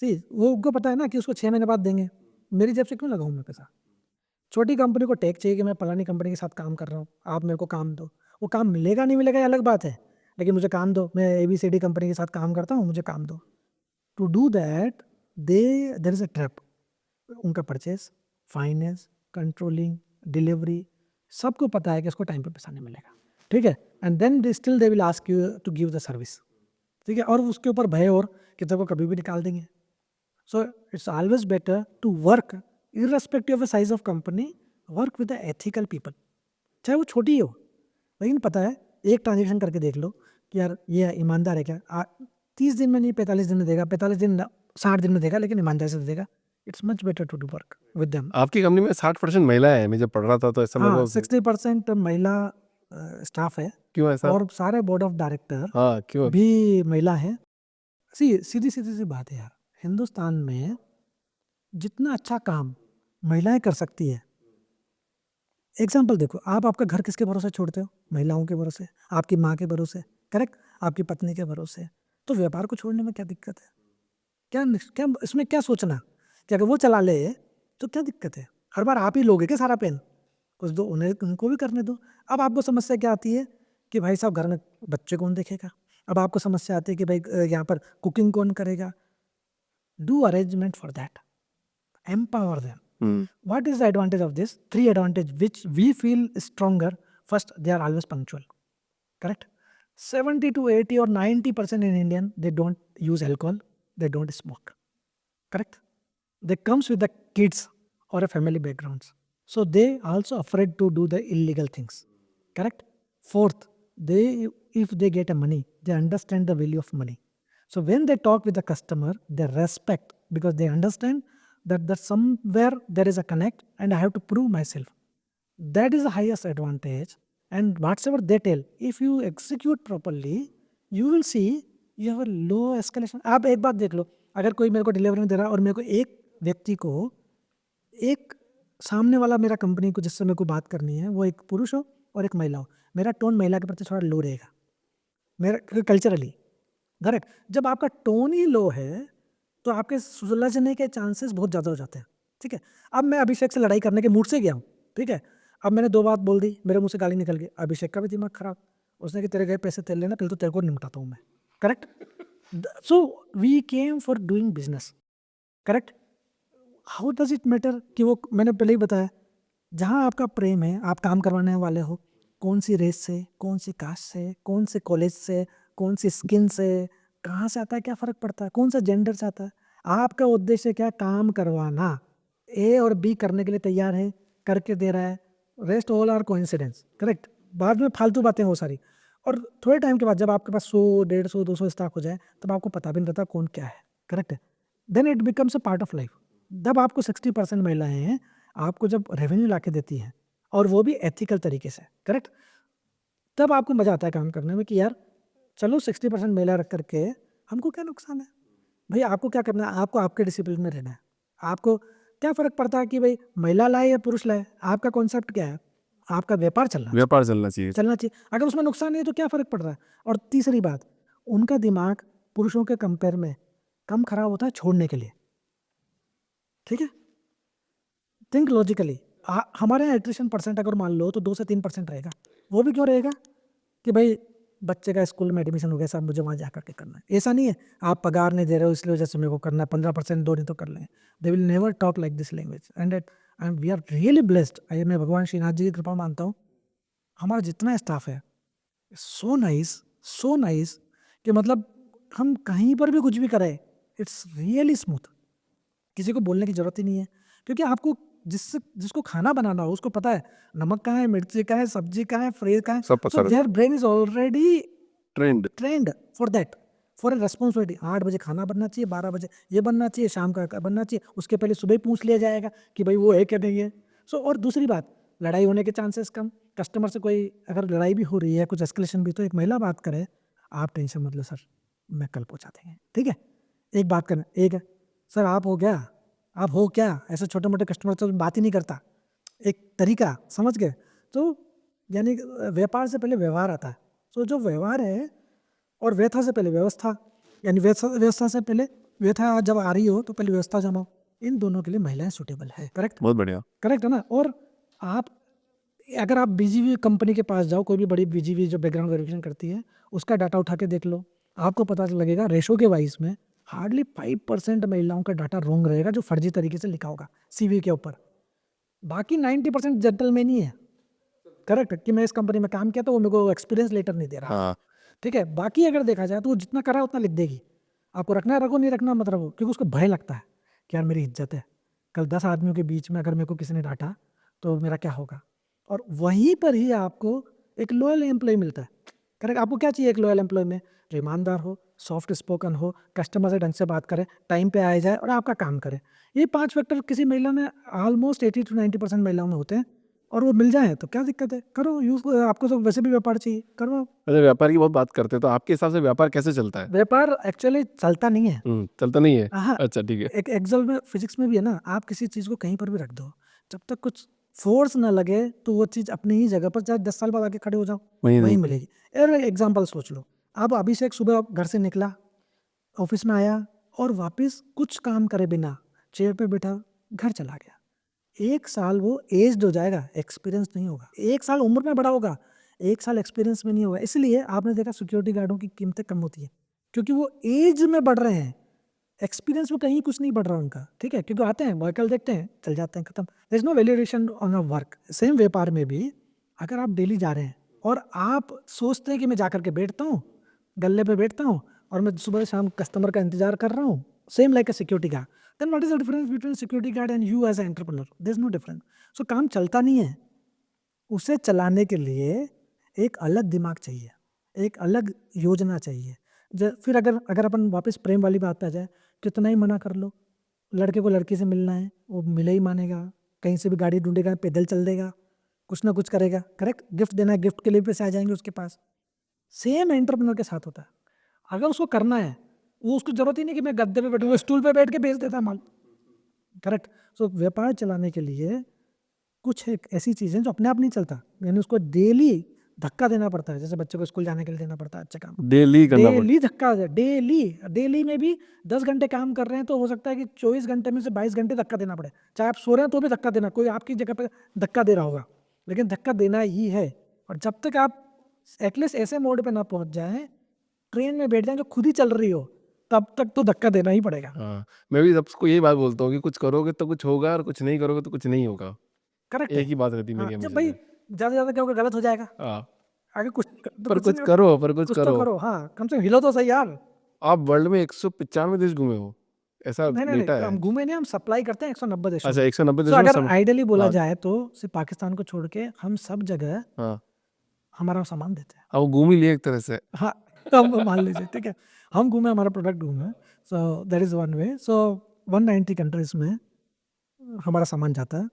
सी वो उनको पता है ना कि उसको 6 महीने बाद देंगे, मेरी जेब से क्यों लगाऊं मैं पैसा। छोटी कंपनी को टैग चाहिए कि मैं फलानी कंपनी के साथ काम कर रहा हूँ, आप मेरे को काम दो। वो काम मिलेगा नहीं मिलेगा ये अलग बात है, लेकिन मुझे काम दो, मैं ABCD कंपनी के साथ काम करता हूँ, मुझे काम दो। To do that there is a trap. उनका परचेस, फाइनेंस, कंट्रोलिंग, डिलीवरी, सबको पता है कि इसको टाइम पे पैसा नहीं मिलेगा, ठीक है, and then they still they will ask you to give the service, ठीक है, और उसके ऊपर भय और कि तेरे को कभी भी निकाल देंगे। So it's always better to work, irrespective of the size of company, work with the ethical people, चाहे वो छोटी हो, लेकिन पता है एक ट्रांजेक्शन करके देख लो कि यार ये ईमानदार है क्या, 30 दिन में नहीं 45 दिन में देगा, 45 दिन 60 दिन में देगा, लेकिन ईमानदारी से देगा। It's much better to do work with them. आपकी कंपनी में 60% महिला है, मैं जब पढ़ रहा था तो ऐसा मेरे हाँ, को। 60% महिला स्टाफ है, क्यों ऐसा? और सारे बोर्ड ऑफ डायरेक्टर हाँ, क्यों? भी महिला है। सीधी सीधी सी बात है यार, हिंदुस्तान में जितना अच्छा काम महिलाएं कर सकती है, एग्जाम्पल देखो, आप आपका घर किसके भरोसे छोड़ते हो, महिलाओं के भरोसे, आपकी माँ के भरोसे, करेक्ट, आपकी पत्नी के भरोसे। तो व्यापार को छोड़ने में क्या दिक्कत है, क्या क्या इसमें क्या सोचना कि अगर वो चला ले तो क्या दिक्कत है, हर बार आप ही लोगे क्या सारा पेन, कुछ दो उन्हें, उनको भी करने दो। अब आपको समस्या क्या आती है कि भाई साहब घर में बच्चे कौन देखेगा, अब आपको समस्या आती है कि भाई यहाँ पर कुकिंग कौन करेगा। Do arrangement for that, empower them. What is the advantage of this? 3 advantage which we feel stronger. First, they are always punctual, correct. 70 to 80 or 90% in Indian, they don't use alcohol, they don't smoke, correct. They comes with the kids or a family backgrounds, so they also afraid to do the illegal things, correct. Fourth, they, if they get a money, they understand the value of money. So when they talk with the customer, they respect, because they understand that somewhere there is a connect and I have to prove myself. That is the highest advantage. And whatsoever they tell, if you execute properly, you will see you have a low escalation. आप एक बात देख लो, अगर कोई मेरे को delivery में दे रहा है और मेरे को एक व्यक्ति को, एक सामने वाला मेरा कंपनी को जिससे मेरे को बात करनी है, वो एक पुरुष हो और एक महिला हो, मेरा टोन महिला के प्रति थोड़ा लो रहेगा, मेरा कल्चरली, करेक्ट। जब आपका टोन ही लो है तो आपके सुलझने के चांसेस बहुत ज़्यादा हो जाते हैं, ठीक है। अब मैं अभिषेक से लड़ाई करने के मूड से गया हूँ, ठीक है, अब मैंने 2 बात बोल दी, मेरे मुंह से गाली निकल गई, अभिषेक का भी दिमाग खराब, उसने कि तेरे गए पैसे तेल लेना, पहले तो तेरे को निपटाता हूँ मैं, correct. So we came for doing business, correct. How does it matter कि वो, मैंने पहले ही बताया, जहाँ आपका प्रेम है, आप काम करवाने वाले हो, कौन सी रेस से, कौन सी कास्ट से, कौन से कॉलेज से, कौन सी स्किन से, कहाँ से आता है, क्या फ़र्क पड़ता है, कौन सा जेंडर से आता है, आपका उद्देश्य क्या, काम करवाना। A और B करने के लिए तैयार है, करके दे रहा है, rest all are coincidence, correct. बाद में फालतू बातें हो सारी, और थोड़े टाइम के बाद जब आपके पास 100, 150, 200 स्टाफ हो जाए, तब आपको पता भी नहीं रहता कौन क्या है, करेक्ट है। Then it becomes a part of life. जब आपको 60% महिलाएं हैं, आपको जब रेवेन्यू ला के देती हैं, और वो भी एथिकल तरीके से, करेक्ट, तब आपको मज़ा आता है काम करने में कि यार चलो 60% महिला रख करके हमको क्या नुकसान है। भाई आपको क्या करना है, आपको आपके डिसिप्लिन में रहना है, आपको क्या फ़र्क पड़ता है कि भाई महिला लाए या पुरुष लाए, आपका कॉन्सेप्ट क्या है, आपका व्यापार चलना व्यापार चलना चाहिए। चाहिए। अगर उसमें नुकसान नहीं है तो क्या फ़र्क पड़ रहा है। और तीसरी बात, उनका दिमाग पुरुषों के कंपेयर में कम खराब होता है छोड़ने के लिए, ठीक है। थिंक लॉजिकली, हमारे यहाँ एट्रिशन परसेंट अगर मान लो तो 2 से 3% रहेगा। वो भी क्यों रहेगा कि भाई बच्चे का स्कूल में एडमिशन हो गया, साहब मुझे वहाँ जा करके करना है। ऐसा नहीं है आप पगार नहीं दे रहे हो इसलिए वजह से मेरे को करना है, 15% दो नहीं तो कर लें। They will never talk like this language and we are really blessed. मैं भगवान श्रीनाथ जी की कृपा मानता हूँ, हमारा जितना स्टाफ है सो नाइस कि मतलब हम कहीं पर भी कुछ भी करें इट्स रियली स्मूथ, किसी को बोलने की ज़रूरत ही नहीं है। क्योंकि आपको जिसको खाना बनाना हो उसको पता है नमक कहाँ है, मिर्ची कहाँ है, सब्जी कहाँ है, फ्रेज कहाँ है। सब पता so their brain is already trend for that, for a responsibility. 8 बजे खाना बनना चाहिए, 12 बजे ये बनना चाहिए, शाम का बनना चाहिए, उसके पहले सुबह ही पूछ लिया जाएगा कि भाई वो है क्या नहीं है। सो और दूसरी बात, लड़ाई होने के चांसेस कम। कस्टमर से कोई अगर लड़ाई भी हो रही है, कुछ एस्केलेशन भी, तो एक महिला बात करे, आप टेंशन मत लो सर, मैं कल पहुँचा देंगे, ठीक है। एक बात करना, एक सर आप हो क्या, आप हो क्या, ऐसे छोटे मोटे कस्टमर से बात ही नहीं करता, एक तरीका समझ गए। तो यानी व्यापार से पहले व्यवहार आता है। सो जो व्यवहार है और व्यथा से पहले व्यवस्था, यानी व्यवस्था से पहले व्यथा जब आ रही हो तो पहले व्यवस्था जमाओ। इन दोनों के लिए महिलाएं सुटेबल है। करेक्ट, बहुत बढ़िया। करेक्ट है ना। और आप अगर आप बीजीवी कंपनी के पास जाओ, कोई भी बड़ी बीजीवी जो बैकग्राउंड वेरिफिकेशन करती है, उसका डाटा उठा के देख लो, आपको पता लगेगा रेशो के वाइज में हार्डली 5% महिलाओं का डाटा रॉन्ग रहेगा जो फर्जी तरीके से लिखा होगा सीवी के ऊपर। बाकी 90% जेंटलमैन ही है। करेक्ट, कि मैं इस कंपनी में काम किया तो वो मेरे को एक्सपीरियंस लेटर नहीं दे रहा, हाँ, ठीक है। बाकी अगर देखा जाए तो वो जितना करा उतना लिख देगी। आपको रखना है रखो, नहीं रखना मत रखो, क्योंकि उसको भय लगता है कि यार मेरी इज्जत है, कल 10 आदमियों के बीच में अगर मेरे को किसी ने डांटा तो मेरा क्या होगा। और वहीं पर ही आपको एक लॉयल एम्प्लॉय मिलता है। करेक्ट, आपको क्या चाहिए एक लॉयल एम्प्लॉय में, जो ईमानदार हो, सॉफ्ट स्पोकन हो, कस्टमर से ढंग से बात करे, टाइम पे आ जाए और आपका काम करे। ये 5 फैक्टर किसी महिला में ऑलमोस्ट 80 to 90% महिलाओं में होते हैं, और वो मिल जाए तो क्या दिक्कत है, करो यूज। आपको तो वैसे भी व्यापार चाहिए, करो। अच्छा व्यापार की बहुत बात करते हैं, तो आपके हिसाब से व्यापार कैसे चलता है? व्यापार एक्चुअली चलता नहीं है। चलता नहीं है। हाँ, अच्छा ठीक है। एक एग्जाम में फिजिक्स में भी है ना, आप किसी चीज़ को कहीं पर भी रख दो, जब तक कुछ फोर्स ना लगे तो वो चीज़ अपनी ही जगह पर, चाहे 10 साल बाद आके खड़े हो जाओ, वही वहीं नहीं। मिलेगी। एग्जाम्पल सोच लो, अब अभिषेक सुबह घर से निकला, ऑफिस में आया और वापस कुछ काम करे बिना चेयर पे बैठा घर चला गया। 1 साल वो एज्ड हो जाएगा, एक्सपीरियंस नहीं होगा। 1 साल उम्र में बड़ा होगा, 1 साल एक्सपीरियंस में नहीं होगा। इसलिए आपने देखा सिक्योरिटी गार्डों की कीमतें कम होती है, क्योंकि वो एज में बढ़ रहे हैं, एक्सपीरियंस में कहीं कुछ नहीं बढ़ रहा उनका, ठीक है। क्योंकि आते हैं व्हीकल देखते हैं चल जाते हैं, खत्म। There is no valuation on a work. Same व्यापार में भी अगर आप डेली जा रहे हैं और आप सोचते हैं कि मैं जाकर के बैठता हूँ, गल्ले पे बैठता हूँ और मैं सुबह शाम कस्टमर का इंतजार कर रहा हूँ, same like a security guard, then what is the difference between security guard and you as a entrepreneur? There is no difference. So काम चलता नहीं है, उसे चलाने के लिए एक अलग दिमाग चाहिए, एक अलग योजना चाहिए। फिर अगर अपन वापस प्रेम वाली बात पे आ जाए, कितना ही मना कर लो, लड़के को लड़की से मिलना है वो मिले ही मानेगा, कहीं से भी गाड़ी ढूंढेगा, पैदल चल देगा, कुछ ना कुछ करेगा। करेक्ट, गिफ्ट देना है, गिफ्ट के लिए पैसे आ जाएंगे उसके पास। सेम एंटरप्रेन्योर के साथ होता है। अगर उसको करना है, वो उसको जरूरत ही नहीं कि मैं गद्दे पे बैठूंगा, स्टूल पे बैठ के बेच देता है माल। करेक्ट। सो व्यापार चलाने के लिए कुछ एक ऐसी चीज़ें जो अपने आप नहीं चलता, यानी उसको डेली धक्का देना पड़ता है। जैसे बच्चे को स्कूल जाने के लिए देना पड़ता है अच्छा काम, डेली करना पड़ता डेली धक्का दे, डेली में भी 10 घंटे काम कर रहे हैं तो हो सकता है कि 24 घंटे में से 22 घंटे धक्का देना पड़े। चाहे आप सो रहे हैं तो भी धक्का देना, कोई आपकी जगह पे धक्का दे रहा होगा, लेकिन धक्का देना ही है। और जब तक आप एटलीस्ट ऐसे मोड पे ना पहुंच जाए, ट्रेन में बैठ जाए जो खुद ही चल रही हो, तब तक तो धक्का देना ही पड़ेगा। हाँ, मैं भी सबको यही बात बोलता हूँ कि कुछ करोगे तो कुछ होगा और कुछ नहीं करोगे तो कुछ नहीं होगा। करेक्ट है। एक ही बात रहती है हाँ, मेरी जब हमेशा भाई से। ज़्यादा ज़्यादा क्या होगा, गलत हो जाएगा, हाँ, आगे कुछ तो पर कुछ कुछ नहीं, करो, पर कुछ कुछ तो करो। करो। हाँ, कम से कम हिलो तो सही यार। आप वर्ल्ड में 195 देश घूमे हो, ऐसा नहीं, डेटा हम है। घूमे नहीं, हम सप्लाई करते हैं 190 देशों अच्छा में। 190 सो देशों में अगर सब। आइडियली बोला हाँ जाए तो सिर्फ पाकिस्तान को छोड़ के हम सब जगह हाँ हमारा सामान देते हैं। हाँ, वो घूम ही लिए एक तरह से। हाँ, तो हम मान लीजिए, ठीक है, हम घूमे, हमारा प्रोडक्ट घूमे। सो that is one way. So 190 countries में हमारा सामान जाता है।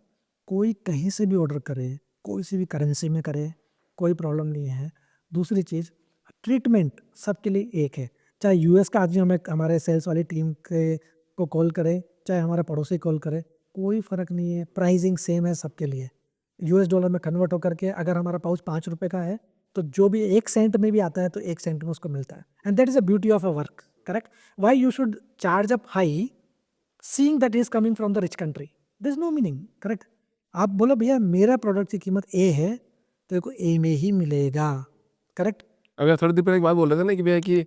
कोई कहीं से भी ऑर्डर करे, कोई सी भी करेंसी में करे, कोई प्रॉब्लम नहीं है। दूसरी चीज़, ट्रीटमेंट सबके लिए एक है। चाहे यूएस का आदमी हमें हमारे सेल्स वाली टीम के को कॉल करे, चाहे हमारा पड़ोसी कॉल करे, कोई फ़र्क नहीं है, प्राइसिंग सेम है सबके लिए। US डॉलर में कन्वर्ट होकर के अगर हमारा पाउच 5 रुपए का है तो जो भी 1 सेंट में भी आता है तो 1 सेंट में उसको मिलता है. And that is a beauty of a work. Correct. Why you should charge up high seeing that is coming from the rich country. There is no meaning. Correct. आप बोलो भैया मेरा प्रोडक्ट की कीमत ए है तो को ए में ही मिलेगा. करेक्ट. अगर थोड़ी देर पहले एक बात बोल रहे थे ना कि भैया कि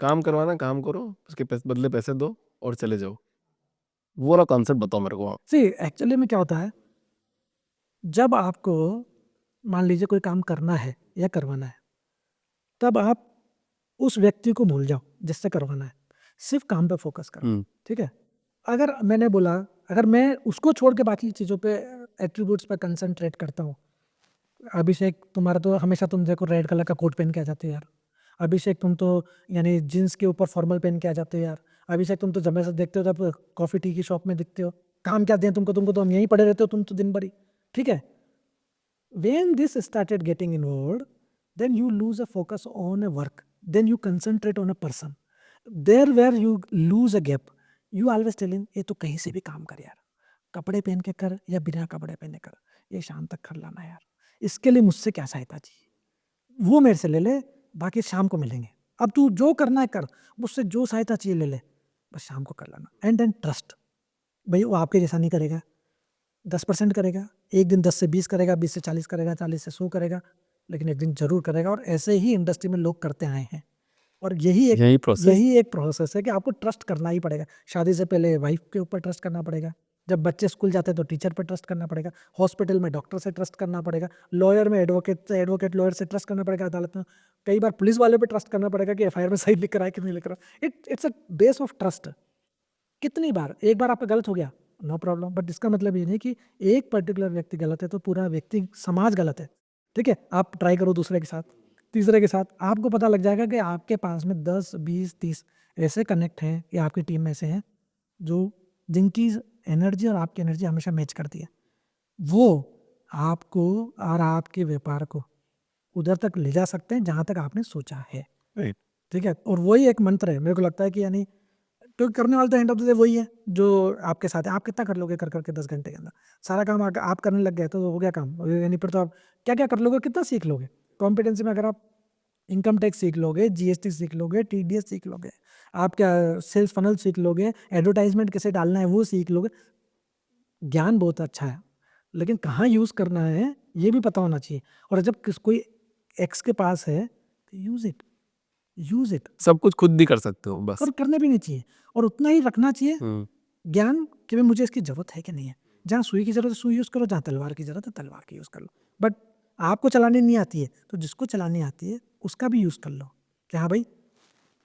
काम करवाना काम करो, उसके बदले पैसे दो और चले जाओ, वो वाला कॉन्सेप्ट बताओ मेरे को आप. सी एक्चुअली में क्या होता है, जब आपको मान लीजिए कोई काम करना है या करवाना है तब आप उस व्यक्ति को भूल जाओ जिससे करवाना है, सिर्फ काम पे फोकस करो. ठीक है. अगर मैंने बोला अगर मैं उसको छोड़ के बाकी चीज़ों पे एट्रीब्यूट्स पे कंसंट्रेट करता हूँ, अभिषेक तुम्हारा तो हमेशा तुम देखो रेड कलर का कोट पहन के आ जाते हो यार. अभिषेक तुम तो यानी जीन्स के ऊपर फॉर्मल पहन के आ जाते हो यार. अभिषेक तुम तो जब से देखते हो तब कॉफ़ी टी की शॉप में दिखते हो. काम क्या दें तुमको, तुमको तो हम यहीं पड़े रहते हो तुम तो दिन भर ही. ठीक है. When this started getting involved, then you lose a focus on a work. Then you concentrate on a person. There where you lose a gap, you always telling ये तो कहीं से भी काम कर यार, कपड़े पहन के कर या बिना कपड़े पहने कर, ये शाम तक कर लाना यार. इसके लिए मुझसे क्या सहायता चाहिए वो मेरे से ले ले, बाकी शाम को मिलेंगे. अब तू जो करना है कर, मुझसे जो सहायता चाहिए ले ले, बस शाम को कर लेना. And then trust. भाई वो आपके जैसा नहीं करेगा, 10% करेगा, एक दिन 10 से 20 करेगा, 20 से 40 करेगा, 40 से 100 करेगा, लेकिन एक दिन जरूर करेगा. और ऐसे ही इंडस्ट्री में लोग करते आए हैं. और यही एक प्रोसेस है कि आपको ट्रस्ट करना ही पड़ेगा. शादी से पहले वाइफ के ऊपर ट्रस्ट करना पड़ेगा, जब बच्चे स्कूल जाते हैं तो टीचर पर ट्रस्ट करना पड़ेगा, हॉस्पिटल में डॉक्टर से ट्रस्ट करना पड़ेगा, लॉयर में एडवोकेट लॉयर से ट्रस्ट करना पड़ेगा, अदालत में कई बार पुलिस वाले पे ट्रस्ट करना पड़ेगा कि एफआईआर में सही लिख कर आए कि नहीं लिख रहा. It's a base of trust. कितनी बार एक बार आपका गलत हो गया नो प्रॉब्लम, बट इसका मतलब ये नहीं कि एक पर्टिकुलर व्यक्ति गलत है तो पूरा व्यक्ति समाज गलत है. ठीक है. आप ट्राई करो दूसरे के साथ, तीसरे के साथ, आपको पता लग जाएगा कि आपके पास में 10 20 30 ऐसे कनेक्ट हैं या आपकी टीम में से हैं जो जिनकी एनर्जी और आपकी एनर्जी हमेशा मैच करती है. वो आपको और आपके व्यापार को उधर तक ले जा सकते हैं जहाँ तक आपने सोचा है. राइट. ठीक है. और वही एक मंत्र है मेरे को लगता है कि यानी क्योंकि करने वाला तो एंड ऑफ द डे वही है जो आपके साथ है. आप कितना कर लोगे कर करके 10 घंटे के अंदर सारा काम आप करने लग गए तो हो गया काम. यानी फिर तो आप क्या क्या कर लोगे, कितना सीख लोगे. कॉम्पिटेंसी में अगर आप इनकम टैक्स सीख लोगे, जीएसटी सीख लोगे, टीडीएस सीख लोगे, आप क्या सेल्स फनल सीख लोगे, एडवर्टाइजमेंट कैसे डालना है वो सीख लोगे. ज्ञान बहुत अच्छा है लेकिन कहाँ यूज़ करना है ये भी पता होना चाहिए. और जब कोई एक्स के पास है तो यूज़ इट. सब कुछ खुद भी कर सकते हो बस. और करने भी नहीं चाहिए और उतना ही रखना चाहिए ज्ञान कि भाई मुझे इसकी ज़रूरत है कि नहीं है. जहाँ सुई की ज़रूरत है सुई यूज़ करो, जहाँ तलवार की ज़रूरत है तलवार की यूज़ कर लो. बट आपको चलानी नहीं आती है तो जिसको चलानी आती है उसका भी यूज़ कर लो कि हाँ भाई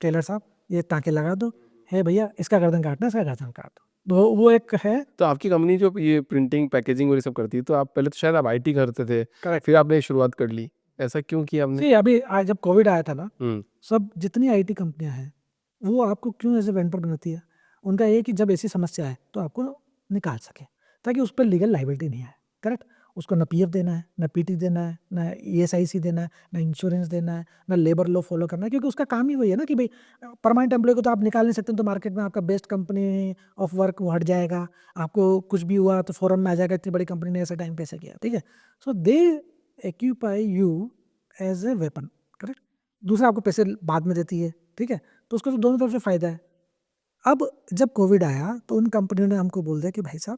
टेलर साहब ये टाँके लगा दो, है भैया इसका गर्दन काटना, इसका गर्दन काट दो. वो एक है. तो आपकी कंपनी जो ये प्रिंटिंग पैकेजिंग और ये सब करती है, तो आप पहले तो शायद आप आईटी करते थे, करेक्ट. फिर आपने शुरुआत कर ली, ऐसा क्यों किया आपने? अभी जब कोविड आया था ना, सब जितनी आईटी कंपनियां हैं वो आपको क्यों ऐसे वेंडर बनाती है, उनका ये कि जब ऐसी समस्या है तो आपको निकाल सके ताकि उस पर लीगल लाइबिलिटी नहीं आए. करेक्ट. उसको ना पीएफ देना है, ना पीटी देना है, ना ईएसआईसी देना है, ना इंश्योरेंस देना है, ना लेबर लॉ फॉलो करना है, क्योंकि उसका काम ही वही है ना कि भाई परमानेंट एम्प्लॉय को तो आप निकाल नहीं सकते. तो मार्केट में आपका बेस्ट कंपनी ऑफ वर्क वो हट जाएगा, आपको कुछ भी हुआ तो फॉरम में आ जाएगा इतनी बड़ी कंपनी ने ऐसे टाइम पे ऐसे किया. ठीक है. So they occupy you as a weapon. Correct. दूसरा आपको पैसे बाद में देती है. ठीक है. तो उसको तो दोनों तरफ से फ़ायदा है. अब जब कोविड आया तो उन कंपनियों ने हमको बोल दिया कि भाई साहब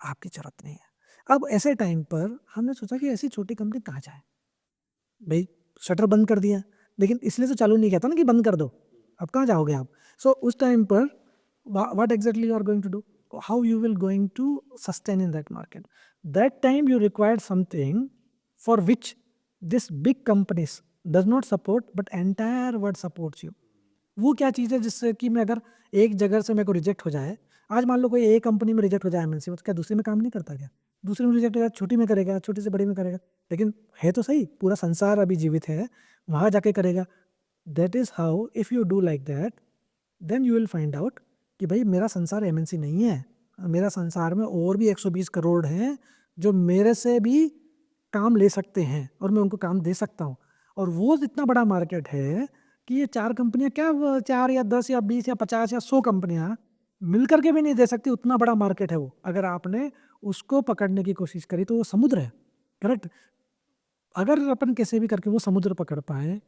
आपकी ज़रूरत नहीं है. अब ऐसे टाइम पर हमने सोचा कि ऐसी छोटी कंपनी कहाँ जाए. भाई शटर बंद कर दिया, लेकिन इसलिए तो चालू नहीं किया था ना कि बंद कर दो. अब कहाँ जाओगे आप. सो उस टाइम पर what exactly you are going to do, how you will going to sustain in that market. That time you required something for which this big companies does not support but entire world supports you. वो क्या चीज़ है जिससे कि मैं अगर एक जगह से मेरे को रिजेक्ट हो जाए, आज मान लो कोई एक कंपनी में रिजेक्ट हो जाए एमएनसी में, तो क्या दूसरी में काम नहीं करता क्या. दूसरी में रिजेक्ट हो जाए छोटी में करेगा, छोटी से बड़ी में करेगा. लेकिन है तो सही पूरा संसार अभी जीवित है, वहाँ जाके करेगा. That is how if you do like that then you will find out कि भाई मेरा संसार एमएनसी नहीं है, मेरा संसार में और भी 120 करोड़ हैं जो मेरे से भी काम ले सकते हैं और मैं उनको काम दे सकता हूँ. और वो इतना बड़ा मार्केट है कि ये 4 कंपनियां क्या 4 या 10 या 20 या 50 या 100 कंपनियां मिल करके भी नहीं दे सकती. उतना बड़ा मार्केट है वो. अगर आपने उसको पकड़ने की कोशिश करी तो वो समुद्र है. करेक्ट। अगर अपन कैसे भी करके वो समुद्र पकड़ पाए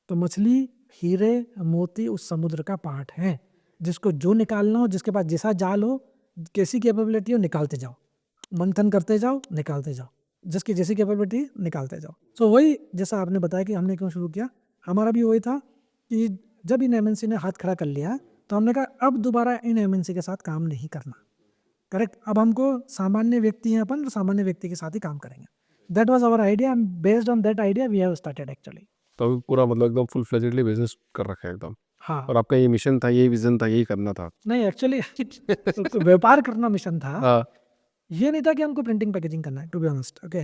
तो मछली, हीरे, मोती उस समुद्र का पार्ट है, जिसको जो निकालना हो, जिसके पास जैसा जाल हो, कैसी कैपेबिलिटी हो, निकालते जाओ, मंथन करते जाओ, निकालते जाओ, जिसकी जैसी कैपेबिलिटी निकालते जाओ। सो वही जैसा आपने बताया कि हमने क्यों शुरू किया, हमारा भी वही था कि जब इन एमएनसी ने हाथ खड़ा कर लिया तो हमने कहा अब दोबारा इन एमएनसी के साथ काम नहीं करना। करेक्ट। अब हमको सामान्य व्यक्ति हैं अपन, सामान्य व्यक्ति के साथ ही काम करेंगे। That was our idea and based on that idea we have started actually. तो अभी पूरा मतलब एकदम फुल फ्लेजेडली बिजनेस कर रखा है एकदम, हाँ। और आपका ये मिशन था, यही विजन था, यही करना था। नहीं एक्चुअली तो व्यापार करना मिशन था, हाँ, ये नहीं था कि हमको प्रिंटिंग पैकेजिंग करना है, to be honest. Okay,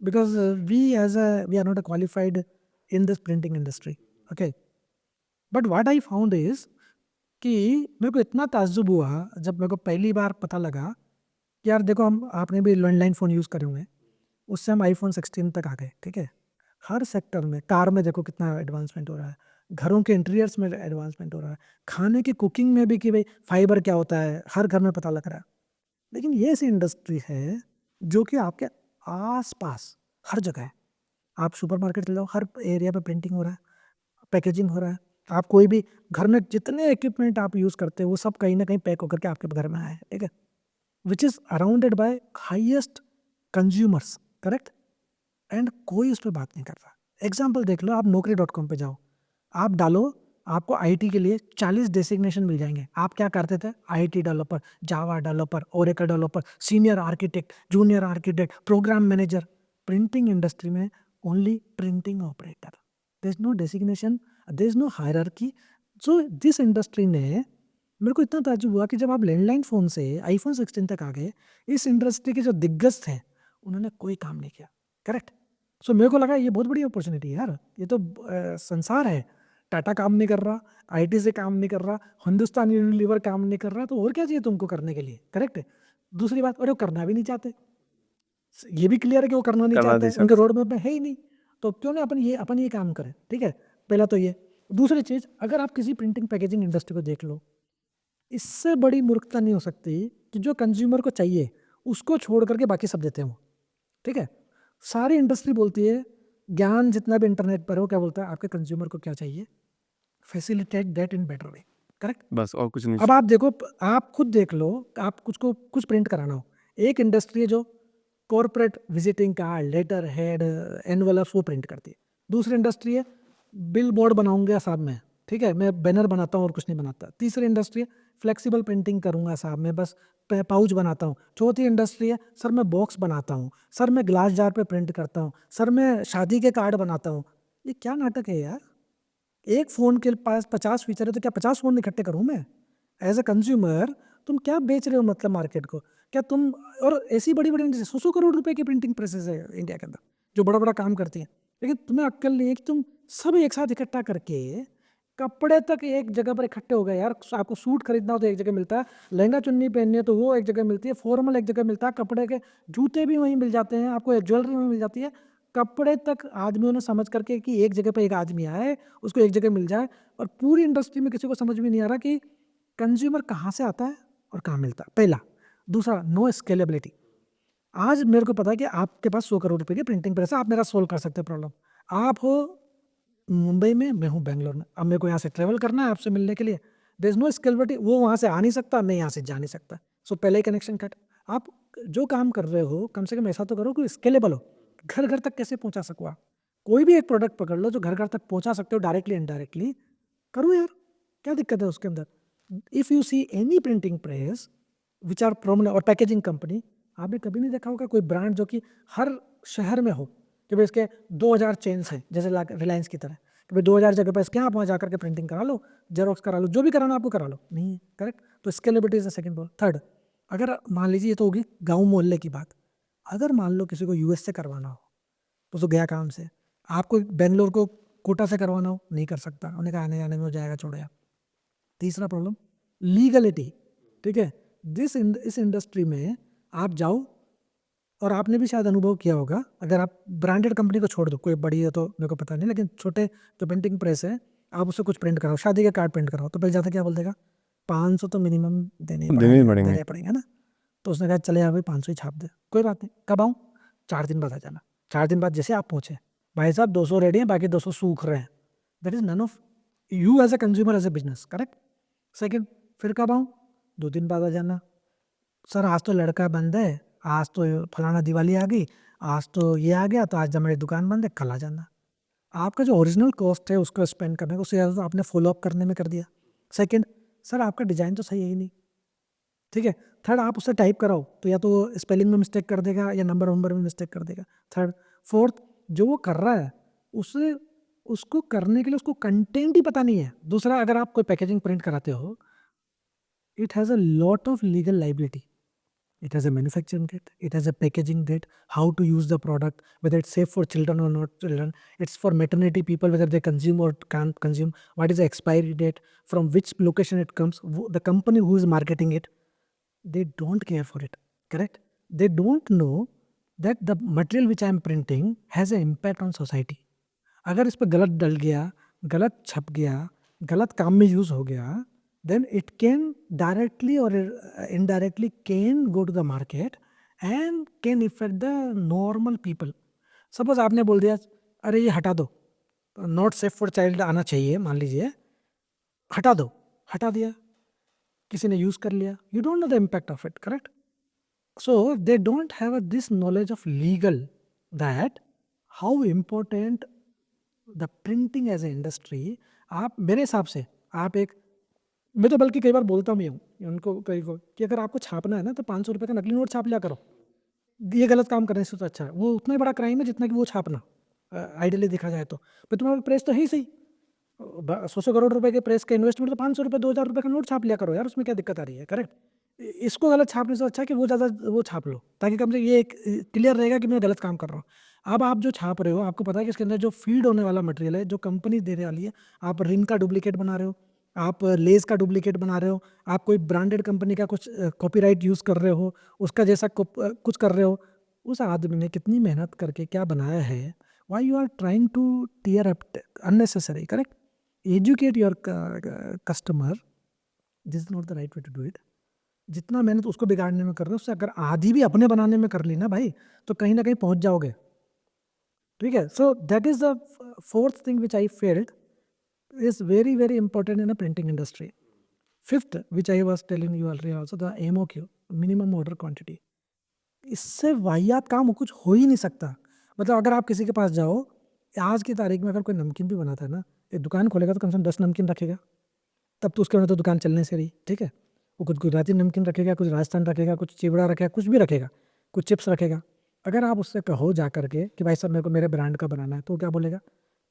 because we are not qualified in this printing industry. Okay, but what I found is कि मेरे को इतना ताज्जुब हुआ जब मेरे को पहली बार पता लगा कि यार देखो, हम आपने भी लैंडलाइन फ़ोन यूज़ करे होंगे, उससे हम आईफोन 16 तक आ गए। ठीक है, हर सेक्टर में, कार में देखो कितना एडवांसमेंट हो रहा है, घरों के इंटीरियर्स में एडवांसमेंट हो रहा है, खाने की कुकिंग में भी कि भाई फाइबर क्या होता है हर घर में पता लग रहा है। लेकिन ये ऐसी इंडस्ट्री है जो कि आपके आस पास हर जगह है। आप सुपरमार्केट चले जाओ, हर एरिया पे प्रिंटिंग हो रहा है, पैकेजिंग हो रहा है। आप कोई भी घर में जितने इक्विपमेंट आप यूज़ करते हो वो सब कहीं ना कहीं पैक होकर के आपके घर में आए, ठीक है, which is arounded by highest consumers. Correct. And कोई उस पर बात नहीं कर रहा। एग्जाम्पल देख लो, आप naukri.com पे जाओ, आप डालो, आपको आईटी के लिए 40 डेसिग्नेशन मिल जाएंगे। आप क्या करते थे, IT developer, Java developer, Oracle developer, senior architect, junior architect, program manager. Printing industry में only printing operator, there is no designation, there is no hierarchy. So this industry ने, मेरे को इतना ताज्जुब हुआ कि जब आप लैंडलाइन फ़ोन से आईफोन 16 तक आ गए, इस इंडस्ट्री के जो दिग्गज थे उन्होंने कोई काम नहीं किया। करेक्ट। सो मेरे को लगा ये बहुत बड़ी अपॉर्चुनिटी है यार, ये तो संसार है। टाटा काम नहीं कर रहा, आईटी से काम नहीं कर रहा, हिंदुस्तान यूनिलीवर काम नहीं कर रहा, तो और क्या चाहिए तुमको करने के लिए। करेक्ट है। दूसरी बात, और वो करना भी नहीं चाहते, ये भी क्लियर है कि वो करना नहीं करना चाहते, नहीं उनके चाहते। रोड मैप में है ही नहीं। तो क्यों ना अपन ये काम करें। ठीक है, पहला तो ये। दूसरी चीज़, अगर आप किसी प्रिंटिंग पैकेजिंग इंडस्ट्री को देख लो, इससे बड़ी मूर्खता नहीं हो सकती कि जो कंज्यूमर को चाहिए उसको छोड़ करके बाकी सब देते हो। ठीक है, सारी इंडस्ट्री बोलती है, ज्ञान जितना भी इंटरनेट पर हो, क्या बोलता है, आपके कंज्यूमर को क्या चाहिए, facilitate that in better way. Correct. बस और कुछ नहीं। अब आप देखो, आप खुद देख लो, आप कुछ प्रिंट कराना हो, एक इंडस्ट्री है जो corporate visiting card, letter head, envelopes वो प्रिंट करती है। दूसरी इंडस्ट्री है बिल बोर्ड बनाऊंगा साहब मैं, ठीक है, मैं बैनर बनाता हूँ और कुछ नहीं बनाता। तीसरी इंडस्ट्री है फ्लेक्सिबल प्रिंटिंग करूंगा साहब मैं, बस पाउच बनाता हूँ। चौथी इंडस्ट्री है सर मैं बॉक्स बनाता हूँ, सर मैं ग्लास जार पे प्रिंट करता हूँ, सर मैं शादी के कार्ड बनाता हूँ। ये क्या नाटक है यार, एक फ़ोन के पास 50 फीचर है तो क्या 50 फ़ोन इकट्ठे करूँ मैं एज अ कंज्यूमर। तुम क्या बेच रहे हो मतलब मार्केट को, क्या तुम, और ऐसी बड़ी बड़ी 100 करोड़ रुपए की प्रिंटिंग प्रेसेस है इंडिया के अंदर जो बड़ा बड़ा काम करती हैं, लेकिन तुम्हें अक्ल नहीं है कि तुम सब एक साथ इकट्ठा करके कपड़े तक एक जगह पर इकट्ठे हो गए यार। आपको सूट खरीदना हो तो एक जगह मिलता है, लहंगा चुन्नी पहननी है तो वो एक जगह मिलती है, फॉर्मल एक जगह मिलता है, कपड़े के जूते भी वहीं मिल जाते हैं, आपको ज्वेलरी वहीं मिल जाती है, कपड़े तक आदमियों ने समझ करके कि एक जगह पर एक आदमी आए उसको एक जगह मिल जाए। और पूरी इंडस्ट्री में किसी को समझ में नहीं आ रहा कि कंज्यूमर कहाँ से आता है और कहाँ मिलता है, पहला। दूसरा, नो स्केलेबिलिटी। आज मेरे को पता है कि आपके पास 100 करोड़ रुपए की प्रिंटिंग प्रेस है, आप मेरा सोल्व कर सकते हो प्रॉब्लम। आप हो मुंबई में, मैं हूँ बेंगलोर में, अब मेरे को यहाँ से ट्रेवल करना है आपसे मिलने के लिए, देयर इज नो स्केलेबिलिटी, वो वहाँ से आ नहीं सकता, मैं यहाँ से जा नहीं सकता। सो पहले ही कनेक्शन कट। आप जो काम कर रहे हो कम से कम ऐसा तो करो कि स्केलेबल हो, घर घर तक कैसे पहुँचा सको आप। कोई भी एक प्रोडक्ट पकड़ लो जो घर घर तक पहुँचा सकते हो डायरेक्टली इनडायरेक्टली, करो यार, क्या दिक्कत है उसके अंदर। If you see any printing press which are prominent और पैकेजिंग कंपनी, आपने कभी नहीं देखा होगा कोई ब्रांड जो कि हर शहर में हो कि भाई इसके 2000 चेन्स हैं, जैसे रिलायंस की तरह, कि भाई 2000 जगह पर इसके आप वहाँ जाकर के प्रिंटिंग करा लो, जेरोक्स करा लो, जो भी कराना आपको करा लो, नहीं है। करेक्ट। तो scalability is the second ball. Third, अगर मान लीजिए, ये तो होगी गाँव मोहल्ले की बात, अगर मान लो किसी को यूएस से करवाना हो तो उसको गया काम से, आपको बेंगलोर को कोटा से करवाना हो, नहीं कर सकता, उन्हें कहा आने जाने में हो जाएगा, छोड़ो यार। तीसरा प्रॉब्लम, लीगलिटी। ठीक है, इस इंडस्ट्री में आप जाओ, और आपने भी शायद अनुभव किया होगा, अगर आप ब्रांडेड कंपनी को छोड़ दो, कोई बड़ी है तो मेरे को पता नहीं, लेकिन छोटे जो प्रिंटिंग प्रेस है, आप उससे कुछ प्रिंट कराओ, शादी का कार्ड प्रिंट कराओ, तो पहले जाता क्या बोल देगा, 500 तो मिनिमम देने ही पड़ेंगे। देने पड़ेंगे ना। तो उसने कहा चले यार भाई 500 ही छाप दे, कोई बात नहीं, कब आऊँ, 4 दिन बाद आ जाना। 4 दिन बाद जैसे आप पहुँचे, भाई साहब 200 रेडी हैं, बाकी 200 सूख रहे हैं, that is none of you as a consumer as a business, correct. Second, फिर कब आऊँ? 2 दिन बाद आ जाना। सर आज तो लड़का बंद है, आज तो फलाना दिवाली आ गई, आज तो ये आ गया, तो आज हमारी दुकान बंद है, कल आ जाना। आपका जो ओरिजिनल कॉस्ट है उसको स्पेंड करने को, उससे ज़्यादा तो आपने फॉलो अप करने में कर दिया। सेकंड, सर आपका डिज़ाइन तो सही है ही नहीं, ठीक है। थर्ड, आप उससे टाइप कराओ तो या तो स्पेलिंग में मिस्टेक कर देगा या नंबर वंबर में मिस्टेक कर देगा। थर्ड, फोर्थ, जो वो कर रहा है उससे उसको करने के लिए उसको कंटेंट ही पता नहीं है। दूसरा, अगर आप कोई पैकेजिंग प्रिंट कराते हो, it has a lot of legal liability. It has a manufacturing date, it has a packaging date, how to use the product, whether it's safe for children or not children, it's for maternity people, whether they consume or can't consume, what is the expiry date, from which location it comes, the company who is marketing it, they don't care for it, correct? They don't know that the material which I am printing has an impact on society. अगर इस पर गलत डल गया, गलत छप गया, गलत काम में यूज़ हो गया, then it can directly or indirectly can go to the market and can affect the normal people. Suppose आपने बोल दिया अरे ये हटा दो, नॉट सेफ फॉर चाइल्ड आना चाहिए, मान लीजिए, हटा दो, हटा दिया, किसी ने यूज़ कर लिया, you don't know the impact of it, correct. So they don't have this knowledge of legal that how important the printing as a industry. आप मेरे हिसाब से आप एक, मैं तो बल्कि कई बार बोलता भी हूँ उनको, कई को, कि अगर आपको छापना है ना तो 500 रुपये का नकली नोट छाप लिया करो, ये गलत काम करने से तो अच्छा है। वो उतना ही बड़ा क्राइम है जितना कि वो छापना, आइडियली देखा जाए तो। पर तुम्हारा प्रेस तो है ही सही, 100 करोड़ रुपए के प्रेस का इन्वेस्टमेंट, तो 500 रुपये 2000 रुपये का नोट छाप लिया करो यार, उसमें क्या दिक्कत आ रही है, करेक्ट। इसको गलत छापने से अच्छा है कि वो ज़्यादा वो छाप लो, ताकि कम से ये एक क्लियर रहेगा कि मैं गलत काम कर रहा हूँ। अब आप जो छाप रहे हो, आपको पता है कि इसके अंदर जो फीड होने वाला मटेरियल है, जो कंपनी देने वाली है, आप रिन का डुप्लीकेट बना रहे हो, आप लेस का डुप्लीकेट बना रहे हो, आप कोई ब्रांडेड कंपनी का कुछ कॉपीराइट यूज़ कर रहे हो, उसका जैसा कुछ कर रहे हो। उस आदमी ने कितनी मेहनत करके क्या बनाया है, why you are trying to tear up unnecessary, correct. Educate your customer, this is not the right way to do it. जितना मेहनत उसको बिगाड़ने में कर रहे हो, उससे अगर आधी भी अपने बनाने में कर ली ना भाई, तो कहीं ना कहीं पहुंच जाओगे, ठीक है। So that is the fourth thing which I failed is very very important in a printing industry. Fifth, which I was telling you already also, the MOQ, minimum order quantity. इससे वाहियात काम कुछ हो ही नहीं सकता। मतलब अगर आप किसी के पास जाओ, आज की तारीख में अगर कोई नमकीन भी बनाता है ना, एक दुकान खोलेगा तो कम से कम 10 नमकीन रखेगा, तब तो उसके बाद तो दुकान चलने से रही, ठीक है। वो कुछ गुजराती नमकीन रखेगा, कुछ राजस्थान रखेगा, कुछ चिवड़ा रखेगा, कुछ भी रखेगा, कुछ चिप्स रखेगा। अगर आप उससे कहो जा करके कि भाई साहब मेरे को मेरे ब्रांड का बनाना है, तो क्या बोलेगा,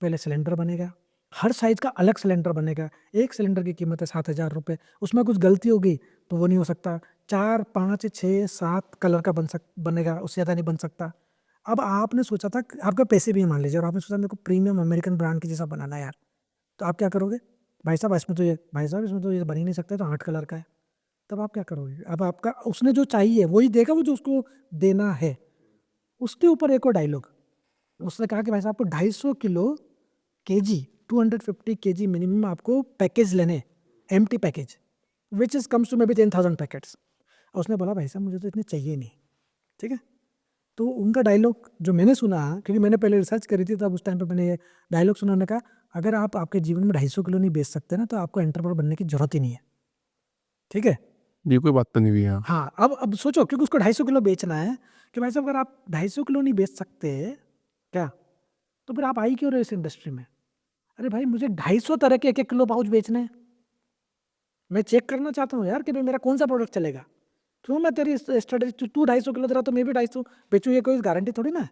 पहले सिलेंडर बनेगा, हर साइज़ का अलग सिलेंडर बनेगा, एक सिलेंडर की कीमत है 7,000 रुपये, उसमें कुछ गलती होगी तो वो नहीं हो सकता, 4 5 6 7 कलर का बनेगा, उससे ज़्यादा नहीं बन सकता। अब आपने सोचा था, आपका पैसे भी मान लीजिए, और आपने सोचा मेरे को प्रीमियम अमेरिकन ब्रांड के जैसा बनाना है यार, तो आप क्या करोगे, भाई साहब इसमें तो ये, भाई साहब इसमें तो ये बन ही नहीं सकता, तो 8 कलर का है। तब आप क्या करोगे, अब आपका उसने जो चाहिए वही देगा, वो जो उसको देना है। उसके ऊपर एक और डायलॉग, उसने कहा कि भाई साहब आपको 250 किलो केजी, 250 kg मिनिमम आपको पैकेज लेने, empty package, which is comes to may be 10,000 packets. और उसने बोला भाई साहब मुझे तो इतने चाहिए नहीं, ठीक है। तो उनका डायलॉग जो मैंने सुना, क्योंकि मैंने पहले रिसर्च करी थी, तब उस टाइम पे मैंने ये डायलॉग सुना, उन्होंने कहा अगर आप आपके जीवन में 250 किलो नहीं बेच सकते ना, तो आपको एंटरप्रेन्योर बनने की जरूरत ही नहीं है, ठीक है। ये कोई बात तो नहीं हुई यहाँ। हाँ, अब सोचो, क्योंकि उसको 250 किलो बेचना है, कि भाई साहब अगर आप 250 किलो नहीं बेच सकते क्या, तो फिर आप आई क्यों रहे इस इंडस्ट्री में। अरे भाई मुझे 250 तरह के 1-1 किलो पाउच बेचने हैं, मैं चेक करना चाहता हूँ यार कि भाई मेरा कौन सा प्रोडक्ट चलेगा। क्यों मैं तेरी स्ट्रेटेजी, तू 250 किलो दे रहा तो मैं भी 250 बेचूँ, ये कोई गारंटी थोड़ी ना है,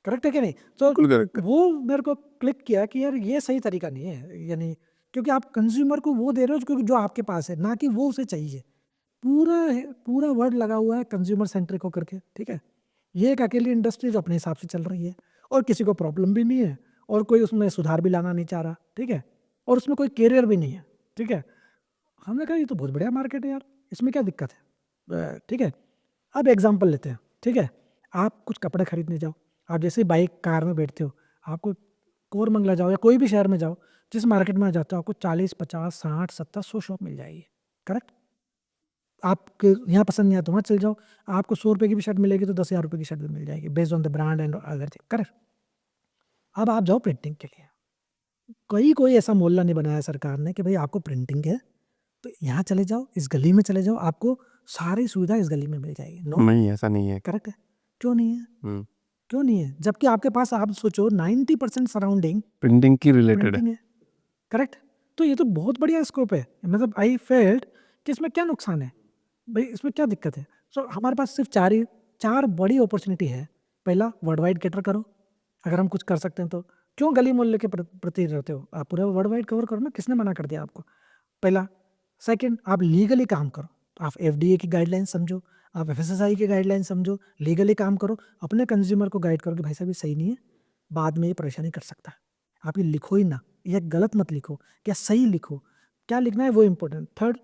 करेक्ट है कि नहीं। तो बिल्कुल करेक्ट। वो मेरे को क्लिक किया कि यार ये सही तरीका नहीं है, यानी क्योंकि आप कंज्यूमर को वो दे रहे हो क्योंकि जो आपके पास है, ना कि वो उसे चाहिए। पूरा पूरा वर्ड लगा हुआ है कंज्यूमर सेंट्रिक होकर के, ठीक है। ये एक अकेली इंडस्ट्री जो अपने हिसाब से चल रही है, और किसी को प्रॉब्लम भी नहीं है, और कोई उसमें सुधार भी लाना नहीं चाह रहा, ठीक है, और उसमें कोई कैरियर भी नहीं है, ठीक है। हमने कहा ये तो बहुत बढ़िया मार्केट है यार, इसमें क्या दिक्कत है, ठीक है। अब एग्जाम्पल लेते हैं, ठीक है। आप कुछ कपड़े खरीदने जाओ, आप जैसे बाइक कार में बैठते हो, आपको कोरमंगला जाओ या कोई भी शहर में जाओ, जिस मार्केट में जाते हो आपको 40 50 60 70 100 शॉप मिल जाएगी, करेक्ट। आपके यहाँ पसंद नहीं आया तो वहाँ चल जाओ, आपको 100 रुपये की भी शर्ट मिलेगी तो 10,000 रुपये की शर्ट भी मिल जाएगी based on the brand and other thing, correct. अब आप जाओ प्रिंटिंग के लिए, कोई ऐसा मोहल्ला नहीं बनाया सरकार ने कि भाई आपको प्रिंटिंग है तो यहाँ चले जाओ, इस गली में चले जाओ, आपको सारी सुविधा इस गली में मिल जाएगी। नो, नहीं ऐसा नहीं है। करेक्ट है, क्यों नहीं है? हम्म, क्यों नहीं है? जबकि आपके पास, आप सोचो 90% सराउंडिंग प्रिंटिंग की रिलेटेड है। प्रिंटिंग है, करेक्ट। तो ये तो बहुत बढ़िया स्कोप है, मतलब आई फेल्ट कि इसमें क्या नुकसान है भाई, इसमें क्या दिक्कत है। सो हमारे पास सिर्फ चार बड़ी अपॉर्चुनिटी है। पहला, वर्ल्ड वाइड कैटर करो, अगर हम कुछ कर सकते हैं तो। क्यों गली मोहल्ले के प्रति रहते हो, आप पूरा वर्ल्ड वाइड कवर करो ना, किसने मना कर दिया आपको, पहला। सेकंड, आप लीगली काम करो, आप एफडीए की गाइडलाइन समझो, आप एफएसएसआई की गाइडलाइन समझो, लीगली काम करो, अपने कंज्यूमर को गाइड करो कि भाई साहब ये सही नहीं है, बाद में ये परेशानी कर सकता है। आप ये लिखो ही ना, ये गलत मत लिखो, क्या सही लिखो, क्या लिखना है वो इम्पोर्टेंट। थर्ड,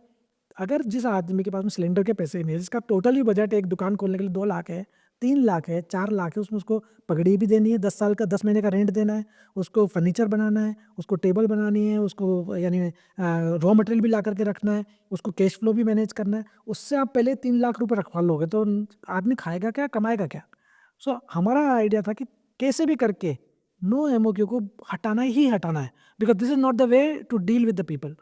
अगर जिस आदमी के पास में सिलेंडर के पैसे नहीं है, जिसका टोटली बजट एक दुकान खोलने के लिए 2 लाख है, 3 लाख है, 4 लाख है, उसमें उसको पगड़ी भी देनी है, 10 साल का 10 महीने का रेंट देना है, उसको फर्नीचर बनाना है, उसको टेबल बनानी है, उसको यानी रॉ मटेरियल भी ला करके रखना है, उसको कैश फ्लो भी मैनेज करना है, उससे आप पहले 3 लाख रुपए रखवा लोगे तो आदमी खाएगा क्या, कमाएगा क्या। सो हमारा आइडिया था कि कैसे भी करके नो एमओक्यू को हटाना ही हटाना है, because this is not the way to deal with the people.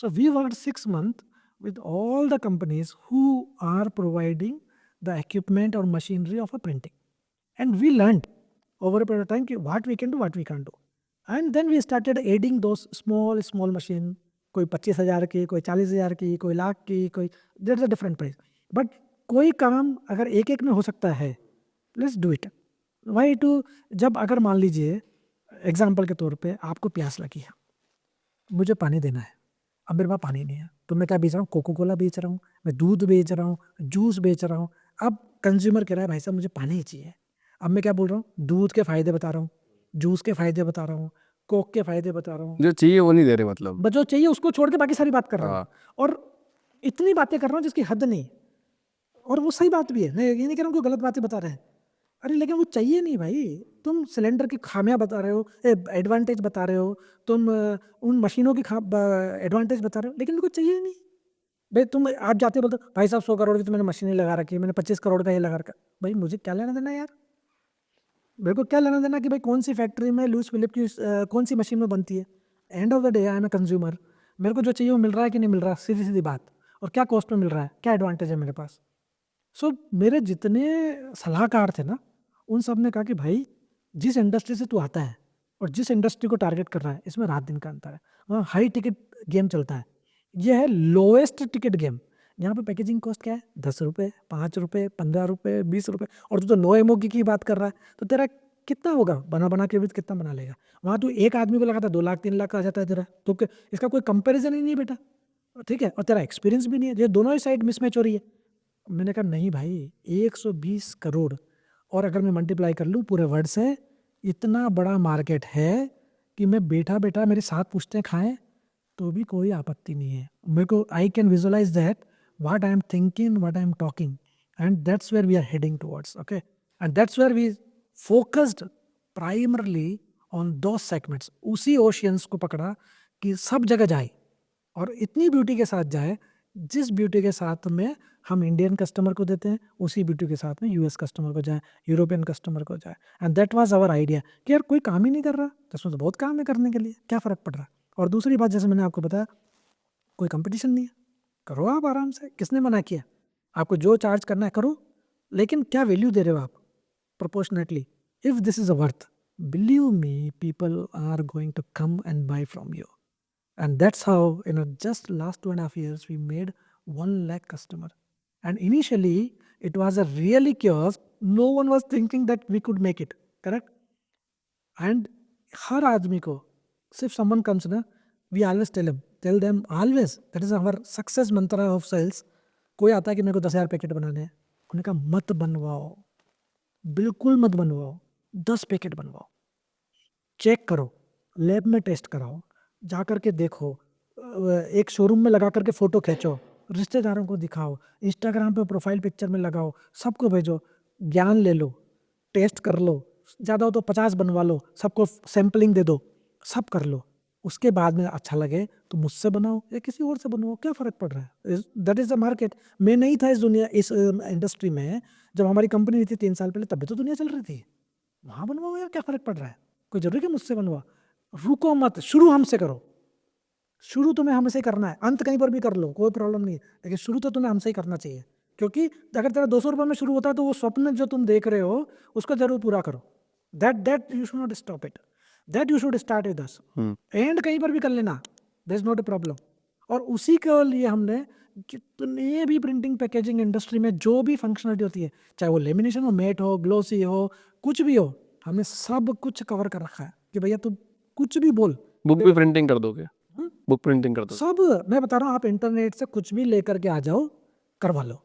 So we work 6 months with all the companies who are providing the equipment or machinery of a printing, and we learned over a period of time what we can do, what we can't do, and then we started adding those small machine, कोई 25,000 की, कोई 40,000 की, कोई लाख की, कोई there is a different price, but कोई काम अगर एक एक में हो सकता है, let's do it. Why to, जब अगर मान लीजिए एग्जाम्पल के तौर पे आपको प्यास लगी है, मुझे पानी देना है, अब मेरे पास पानी नहीं है, तो मैं क्या बेच रहा हूँ, कोको कोला बेच रहा हूँ, मैं दूध बेच रहा हूँ, जूस बेच रहा हूँ। अब कंज्यूमर कह रहा है भाई साहब मुझे पानी ही चाहिए, अब मैं क्या बोल रहा हूँ, दूध के फ़ायदे बता रहा हूँ, जूस के फ़ायदे बता रहा हूँ, कोक के फ़ायदे बता रहा हूँ, जो चाहिए वो नहीं दे रहे मतलब। बस जो चाहिए उसको छोड़ के बाकी सारी बात कर रहा हूँ, हाँ, और इतनी बातें कर रहा हूँ जिसकी हद नहीं, और वो सही बात भी है, मैं ये नहीं कह रहा हूँ कि गलत बातें बता रहे हैं, अरे लेकिन वो चाहिए नहीं भाई। तुम सिलेंडर की खामियां बता रहे हो, एडवांटेज बता रहे हो, तुम उन मशीनों की एडवांटेज बता रहे हो, लेकिन उनको चाहिए ही नहीं भाई। तुम आप जाते हो बोलते हो, भाई साहब 100 करोड़ की तो मैंने मशीनें लगा रखी है, मैंने 25 करोड़ का ये लगा रखा। भाई मुझे क्या लेना देना यार, मेरे को क्या लेना देना कि भाई कौन सी फैक्ट्री में लुईस फिलिप की कौन सी मशीन में बनती है। End of the day I am a consumer, मेरे को जो चाहिए वो मिल रहा है कि नहीं मिल रहा, सीधी सीधी बात, और क्या कॉस्ट में मिल रहा है, क्या एडवांटेज है मेरे पास। सो मेरे जितने सलाहकार थे ना, उन सब ने कहा कि भाई जिस इंडस्ट्री से तू आता है और जिस इंडस्ट्री को टारगेट कर रहा है, इसमें रात दिन का अंतर है। वहाँ हाई टिकट गेम चलता है, ये है लोएस्ट टिकट गेम। यहाँ पे पैकेजिंग कॉस्ट क्या है, 10 रुपये, 5 रुपये, 15 रुपये, 20 रुपये, और तू तो नो एमओकी की बात कर रहा है, तो तेरा कितना होगा बना बना के भी कितना बना लेगा। वहाँ तू एक आदमी को लगाता 2 लाख 3 लाख का आ जाता है तेरा, तो इसका कोई कंपेरिजन ही नहीं बेटा, ठीक है, और तेरा एक्सपीरियंस भी नहीं है, ये दोनों ही साइड मिसमैच हो रही है। मैंने कहा नहीं भाई, 120 करोड़, और अगर मैं मल्टीप्लाई कर लूँ पूरे वर्ल्ड से, इतना बड़ा मार्केट है कि मैं बैठा बैठा मेरे साथ पूछते खाएं तो भी कोई आपत्ति नहीं है। मेरे को I can visualise that what I am thinking, what I am talking, and that's where we are heading towards, okay, and that's where we focused primarily on दो सेगमेंट्स। उसी ओशियंस को पकड़ा कि सब जगह जाए, और इतनी ब्यूटी के साथ जाए जिस ब्यूटी के साथ में हम इंडियन कस्टमर को देते हैं, उसी ब्यूटी के साथ में यूएस कस्टमर को जाए, यूरोपियन कस्टमर को जाए। And that was our idea कि यार कोई काम ही नहीं कर रहा तो उसमें तो बहुत काम है करने के लिए, क्या फ़र्क पड़ रहा है। और दूसरी बात, जैसे मैंने आपको बताया, कोई कंपटीशन नहीं है, करो आप आराम से, किसने मना किया, आपको जो चार्ज करना है करो, लेकिन क्या वैल्यू दे रहे हो आप proportionately. If this is a worth, believe me, people are going to come and buy from you. And that's how in just last 2.5 years we made 1 lakh customer. And initially it was a really chaos, no one was thinking that we could make it, correct? And हर आदमी को, सिर्फ someone comes ना, we always tell them always, that is our success mantra of sales। कोई आता है कि मेरे को 10,000 पैकेट बनाने हैं, उन्होंने कहा मत बनवाओ, बिल्कुल मत बनवाओ, 10 पैकेट बनवाओ, चेक करो, लैब में टेस्ट कराओ, जा कर के देखो, एक शोरूम में लगा करके फ़ोटो खींचो, रिश्तेदारों को दिखाओ, इंस्टाग्राम पे प्रोफाइल पिक्चर में लगाओ, सबको भेजो, ज्ञान ले लो, टेस्ट कर लो, ज़्यादा हो तो 50 बनवा लो, सबको सैम्पलिंग दे दो, सब कर लो, उसके बाद में अच्छा लगे तो मुझसे बनाओ या किसी और से बनवाओ, क्या फ़र्क पड़ रहा है? That is the market. मैं नहीं था इस इंडस्ट्री में जब हमारी कंपनी नहीं थी 3 साल पहले, तब भी तो दुनिया चल रही थी। वहाँ बनवाओ यार, क्या फ़र्क पड़ रहा है? कोई ज़रूरी है कि मुझसे बनवा? रुको मत, शुरू हमसे करो। शुरू तुम्हें हमसे ही करना है, अंत कहीं पर भी कर लो, कोई प्रॉब्लम नहीं है, लेकिन शुरू तो तुम्हें हमसे ही करना चाहिए। क्योंकि अगर तेरा 200 रुपये में शुरू होता है तो वो स्वप्न जो तुम देख रहे हो उसको जरूर पूरा करो। That you should not stop it, that you should start with us. And कहीं पर भी कर लेना, there is not a problem. और उसी के लिए हमने जितने भी प्रिंटिंग पैकेजिंग इंडस्ट्री में जो भी फंक्शनलिटी होती है, चाहे वो लेमिनेशन हो, मैट हो, ग्लोसी हो, कुछ भी हो, हमने सब कुछ कवर कर रखा है कि भैया तुम कुछ भी बोल। बुक भी प्रिंटिंग कर दोगे? बुक प्रिंटिंग कर दोगे? सब मैं बता रहा हूँ, आप इंटरनेट से कुछ भी लेकर के आ जाओ, करवा लो।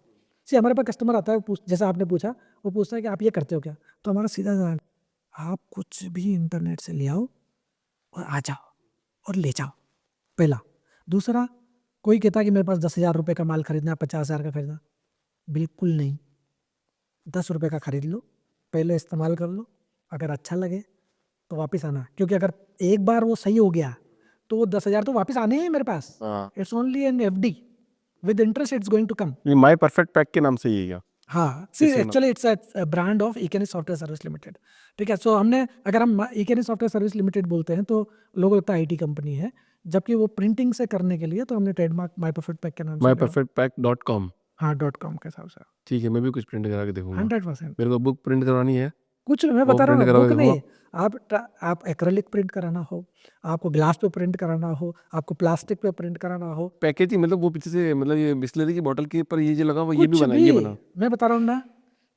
सी हमारे पास कस्टमर आता है, जैसा आपने पूछा, वो पूछता है कि आप ये करते हो क्या, तो हमारा सीधा जवाब, आप कुछ भी इंटरनेट से ले आओ और आ जाओ और ले जाओ, पहला। दूसरा, कोई कहता है कि मेरे पास 10,000 रुपये का माल खरीदना है, 50,000 का खरीदना, बिल्कुल नहीं। 10 रुपये का खरीद लो, पहले इस्तेमाल कर लो, अगर अच्छा लगे तो वापस आना। क्योंकि अगर एक बार वो सही हो गया तो वो 10,000 तो वापस आने हैं मेरे पास। हाँ, it's only an FD, with interest it's going to come. ये माई परफेक्ट पैक के नाम से ही है क्या? हाँ, सी इसी नाम। Actually it's a brand of Ikenis software service limited. ठीक है, सो हमने, अगर हम इकेनिस सॉफ्टवेयर सर्विस लिमिटेड बोलते हैं तो लोगों को लगता है आईटी कंपनी है, जबकि वो प्रिंटिंग से करने के लिए तो हमने ट्रेडमार्क माई परफेक्ट पैक के नाम से माई लिया। Perfect pack .com। हाँ, .com के हिसाब से। ठीक है, मैं भी कुछ प्रिंट करा के देखूंगा। 100%। मेरे को बुक प्रिंट करवानी है, कुछ मैं वो बता रहा प्रिंट हूँ, करा के बुक देखूंगा। नहीं, आप एक्रेलिक प्रिंट कराना हो, आपको ग्लास पे प्रिंट कराना हो, आपको प्लास्टिक पे प्रिंट कराना हो, पैकेजिंग मतलब वो पीछे से, मतलब ये बिस्लरी की बोतल के ऊपर ये जो लगा हुआ, ये भी कुछ बना, भी ये बना। मैं बता रहा हूँ ना,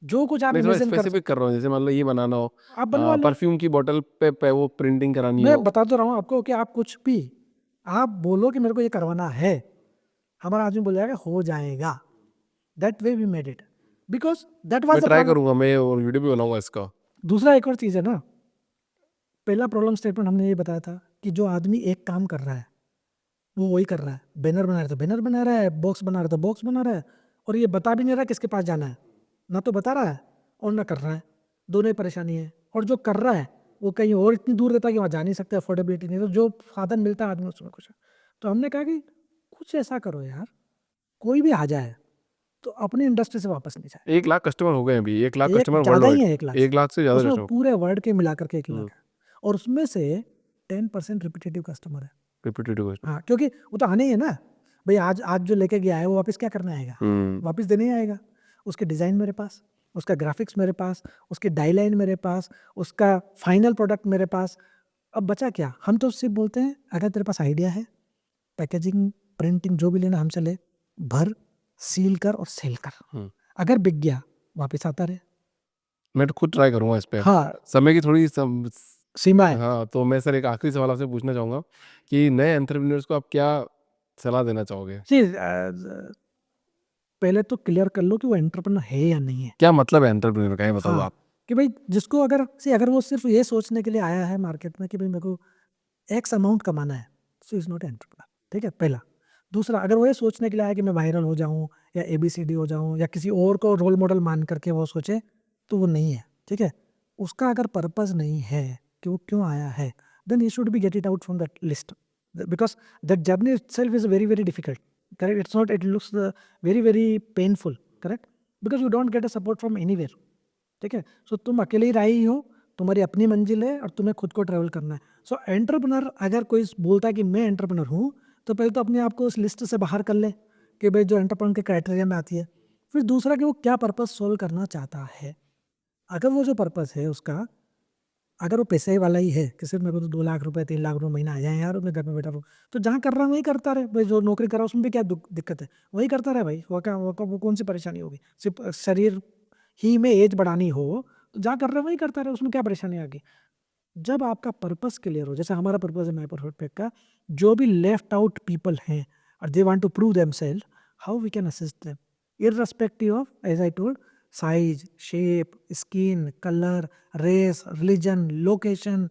जो कुछ आप मैं थोड़ा इमेजिन कर सकते, स्पेसिफिक कर रहा हूँ, जैसे मान लो ये बनाना हो, आप बनवा लो। परफ्यूम की बोतल पे वो प्रिंटिंग करानी मैं हो। बता तो रहा हूँ आपको कि आप कुछ भी, आप बोलो कि मेरे को ये करवाना है, हमारा आदमी बोल जाएगा हो जाएगा। That way we made it, because that मैं वाज द ट्राई प्रॉब्लम। करूंगा, मैं और वीडियो भी बनाऊंगा इसका। दूसरा एक और चीज़ है ना, पहला प्रॉब्लम स्टेटमेंट हमने ये बताया था कि जो आदमी एक काम कर रहा है वो वही कर रहा है, बैनर बना रहा है तो बैनर बना रहा है, बॉक्स बना रहा है तो बॉक्स बना रहा है, और ये बता भी नहीं रहा किसके पास जाना है, ना तो बता रहा है और ना कर रहा है, दोनों ही परेशानी है। और जो कर रहा है वो कहीं और इतनी दूर रहता है कि वहाँ जा नहीं सकते, अफोर्डेबिलिटी नहीं, तो जो साधन मिलता है आदमी उसमें खुश है। तो हमने कहा कि कुछ ऐसा करो यार, कोई भी आ जाए तो अपनी इंडस्ट्री से वापस नहीं जाए। 1 लाख कस्टमर हो गए अभी, 1 लाख एक कस्टमर वर्ल्ड ज़्यादा ही वाइड। है, 1 लाख से, 1 लाख से ज्यादा उसमें कस्टमर। पूरे वर्ल्ड के मिला करके 1 लाख है, और उसमें से 10% रिपीटेटिव कस्टमर है। Repetitive customer. हाँ, क्योंकि वो तो आने ही है ना भाई, आज आज जो लेके गया है वो वापस क्या करना आएगा, वापस देने ही आएगा। उसके डिज़ाइन मेरे पास, उसका ग्राफिक्स मेरे पास, उसकी डाई लाइन मेरे पास, उसका फाइनल प्रोडक्ट मेरे पास। अब बचा क्या, हम तो सिर्फ बोलते हैं अगर तेरे पास आइडिया है, पैकेजिंग, प्रिंटिंग जो भी लेना हमसे ले, भर, सील कर और सेल कर। अगर बिक गया वापस आता रहे। मैं तो खुद ट्राई करूंगा इस पे। हाँ, समय की थोड़ी सीमा है। हाँ, तो मैं सर एक आखिरी सवाल आपसे पूछना चाहूँगा कि नए एंटरप्रेन्योर्स को आप क्या सलाह देना चाहोगे? सी पहले तो क्लियर कर लो कि वो एंटरप्रेन्योर है या नहीं है। क्या मतलब है एंटरप्रेन्योर का, ये बताओ हाँ, आप। कि भाई जिसको अगर वो सिर्फ ये सोचने के लिए आया है मार्केट में कि भाई मेरे को एक्स अमाउंट कमाना है, सो इज नॉट एंटरप्रेन्योर। ठीक है, पहला। दूसरा, अगर वो ये सोचने के लिए आया कि मैं वायरल हो जाऊँ या ABCD हो जाऊँ या किसी और को रोल मॉडल मान करके वो सोचे, तो वो नहीं है। ठीक है, उसका अगर पर्पज़ नहीं है कि वो क्यों आया है, then he should be get it out from that list, because that journey itself is very very difficult. Correct, it's not, it looks very very painful. Correct, because you don't get a support from anywhere. ठीक है, सो तुम अकेले ही राही हो, तुम्हारी अपनी मंजिल है और तुम्हें खुद को ट्रैवल करना है। सो एंटरप्रेन्योर अगर कोई बोलता है कि मैं एंटरप्रेन्योर हूँ, तो पहले तो अपने आप को उस लिस्ट से बाहर कर ले कि भाई जो एंटरप्रेन्योर के क्राइटेरिया में आती है। फिर दूसरा कि वो क्या पर्पस सोल्व करना चाहता है। अगर वो जो पर्पस है उसका, अगर वो पैसे वाला ही है कि सिर्फ मेरे को तो 2 लाख रुपए 3 लाख रुपए महीना आ जाए यार, मैं घर में बैठा रहूँ, तो जहाँ कर रहा हूँ वही करता रहे भाई। जो नौकरी कर रहा है उसमें भी क्या दिक्कत है, वही करता रहे भाई। वो कौन सी परेशानी होगी, सिर्फ शरीर ही में एज बढ़ानी हो तो जहाँ कर रहे हैं वही करता रहे, उसमें क्या परेशानी आ गई। जब आपका पर्पस क्लियर हो, जैसे हमारा पर्पस है माई परफेक्ट पैक का, जो भी लेफ्ट आउट पीपल हैं और they want to prove themselves, how we can assist them irrespective of, as I told, size, shape, skin colour, race, religion, location,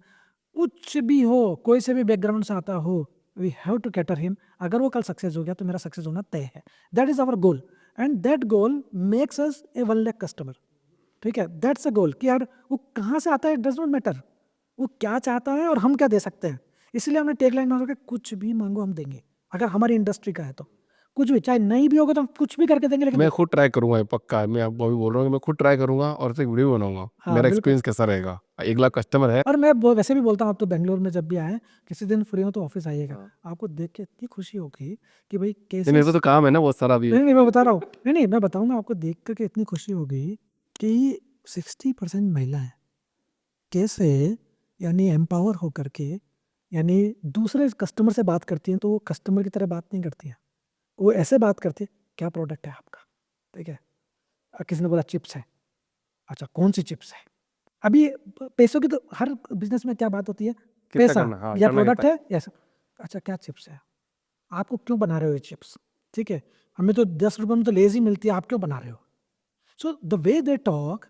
कुछ भी हो, कोई से भी बैकग्राउंड से आता हो, we have to cater him. अगर वो कल सक्सेस हो गया तो मेरा सक्सेस होना तय है। That is our goal, and that goal makes us a 1 lakh customer. ठीक है, दैट्स अ गोल कि यार वो कहाँ से आता है, इट डज नॉट मैटर, वो क्या चाहता है और हम क्या दे सकते हैं। इसलिए हमने टैगलाइन बना रखा है, कुछ भी मांगो हम देंगे, अगर हमारी इंडस्ट्री का है तो कुछ भी, चाहे नहीं भी होगा तो हम कुछ भी करके देंगे, लेकिन मैं खुद ट्राई करूंगा, ये पक्का। मैं आपको अभी बोल रहा हूँ कि मैं खुद ट्राई करूंगा और उसे वीडियो बनाऊंगा, हाँ मेरा बिल्कुल। एक्सपीरियंस कैसा रहेगा। 1 लाख कस्टमर है। और मैं वैसे भी बोलता हूँ, आप तो बेंगलोर में जब भी आए, किसी दिन फ्री हो तो ऑफिस आइएगा, आपको देख के इतनी खुशी होगी कि भाई नहीं, कैसे। मेरे को तो काम है ना बहुत सारा अभी। नहीं मैं बता रहा हूँ, नहीं मैं बताऊंगा आपको, देख करके इतनी खुशी होगी कि 60% महिलाएं कैसे यानी एम्पावर होकर के, यानी दूसरे कस्टमर से बात करती हैं तो वो कस्टमर की तरह बात नहीं करती हैं, वो ऐसे बात करती है, क्या प्रोडक्ट है आपका, ठीक है। किसी ने बोला चिप्स है, अच्छा कौन सी चिप्स है। अभी पैसों की तो हर बिजनेस में क्या बात होती है, कितना पैसा करना, हाँ या करना प्रोडक्ट कितना है या अच्छा क्या चिप्स है, आपको क्यों बना रहे हो ये चिप्स, ठीक है, हमें तो 10 रुपये में तो लेजी मिलती है, आप क्यों बना रहे हो। So the way they talk,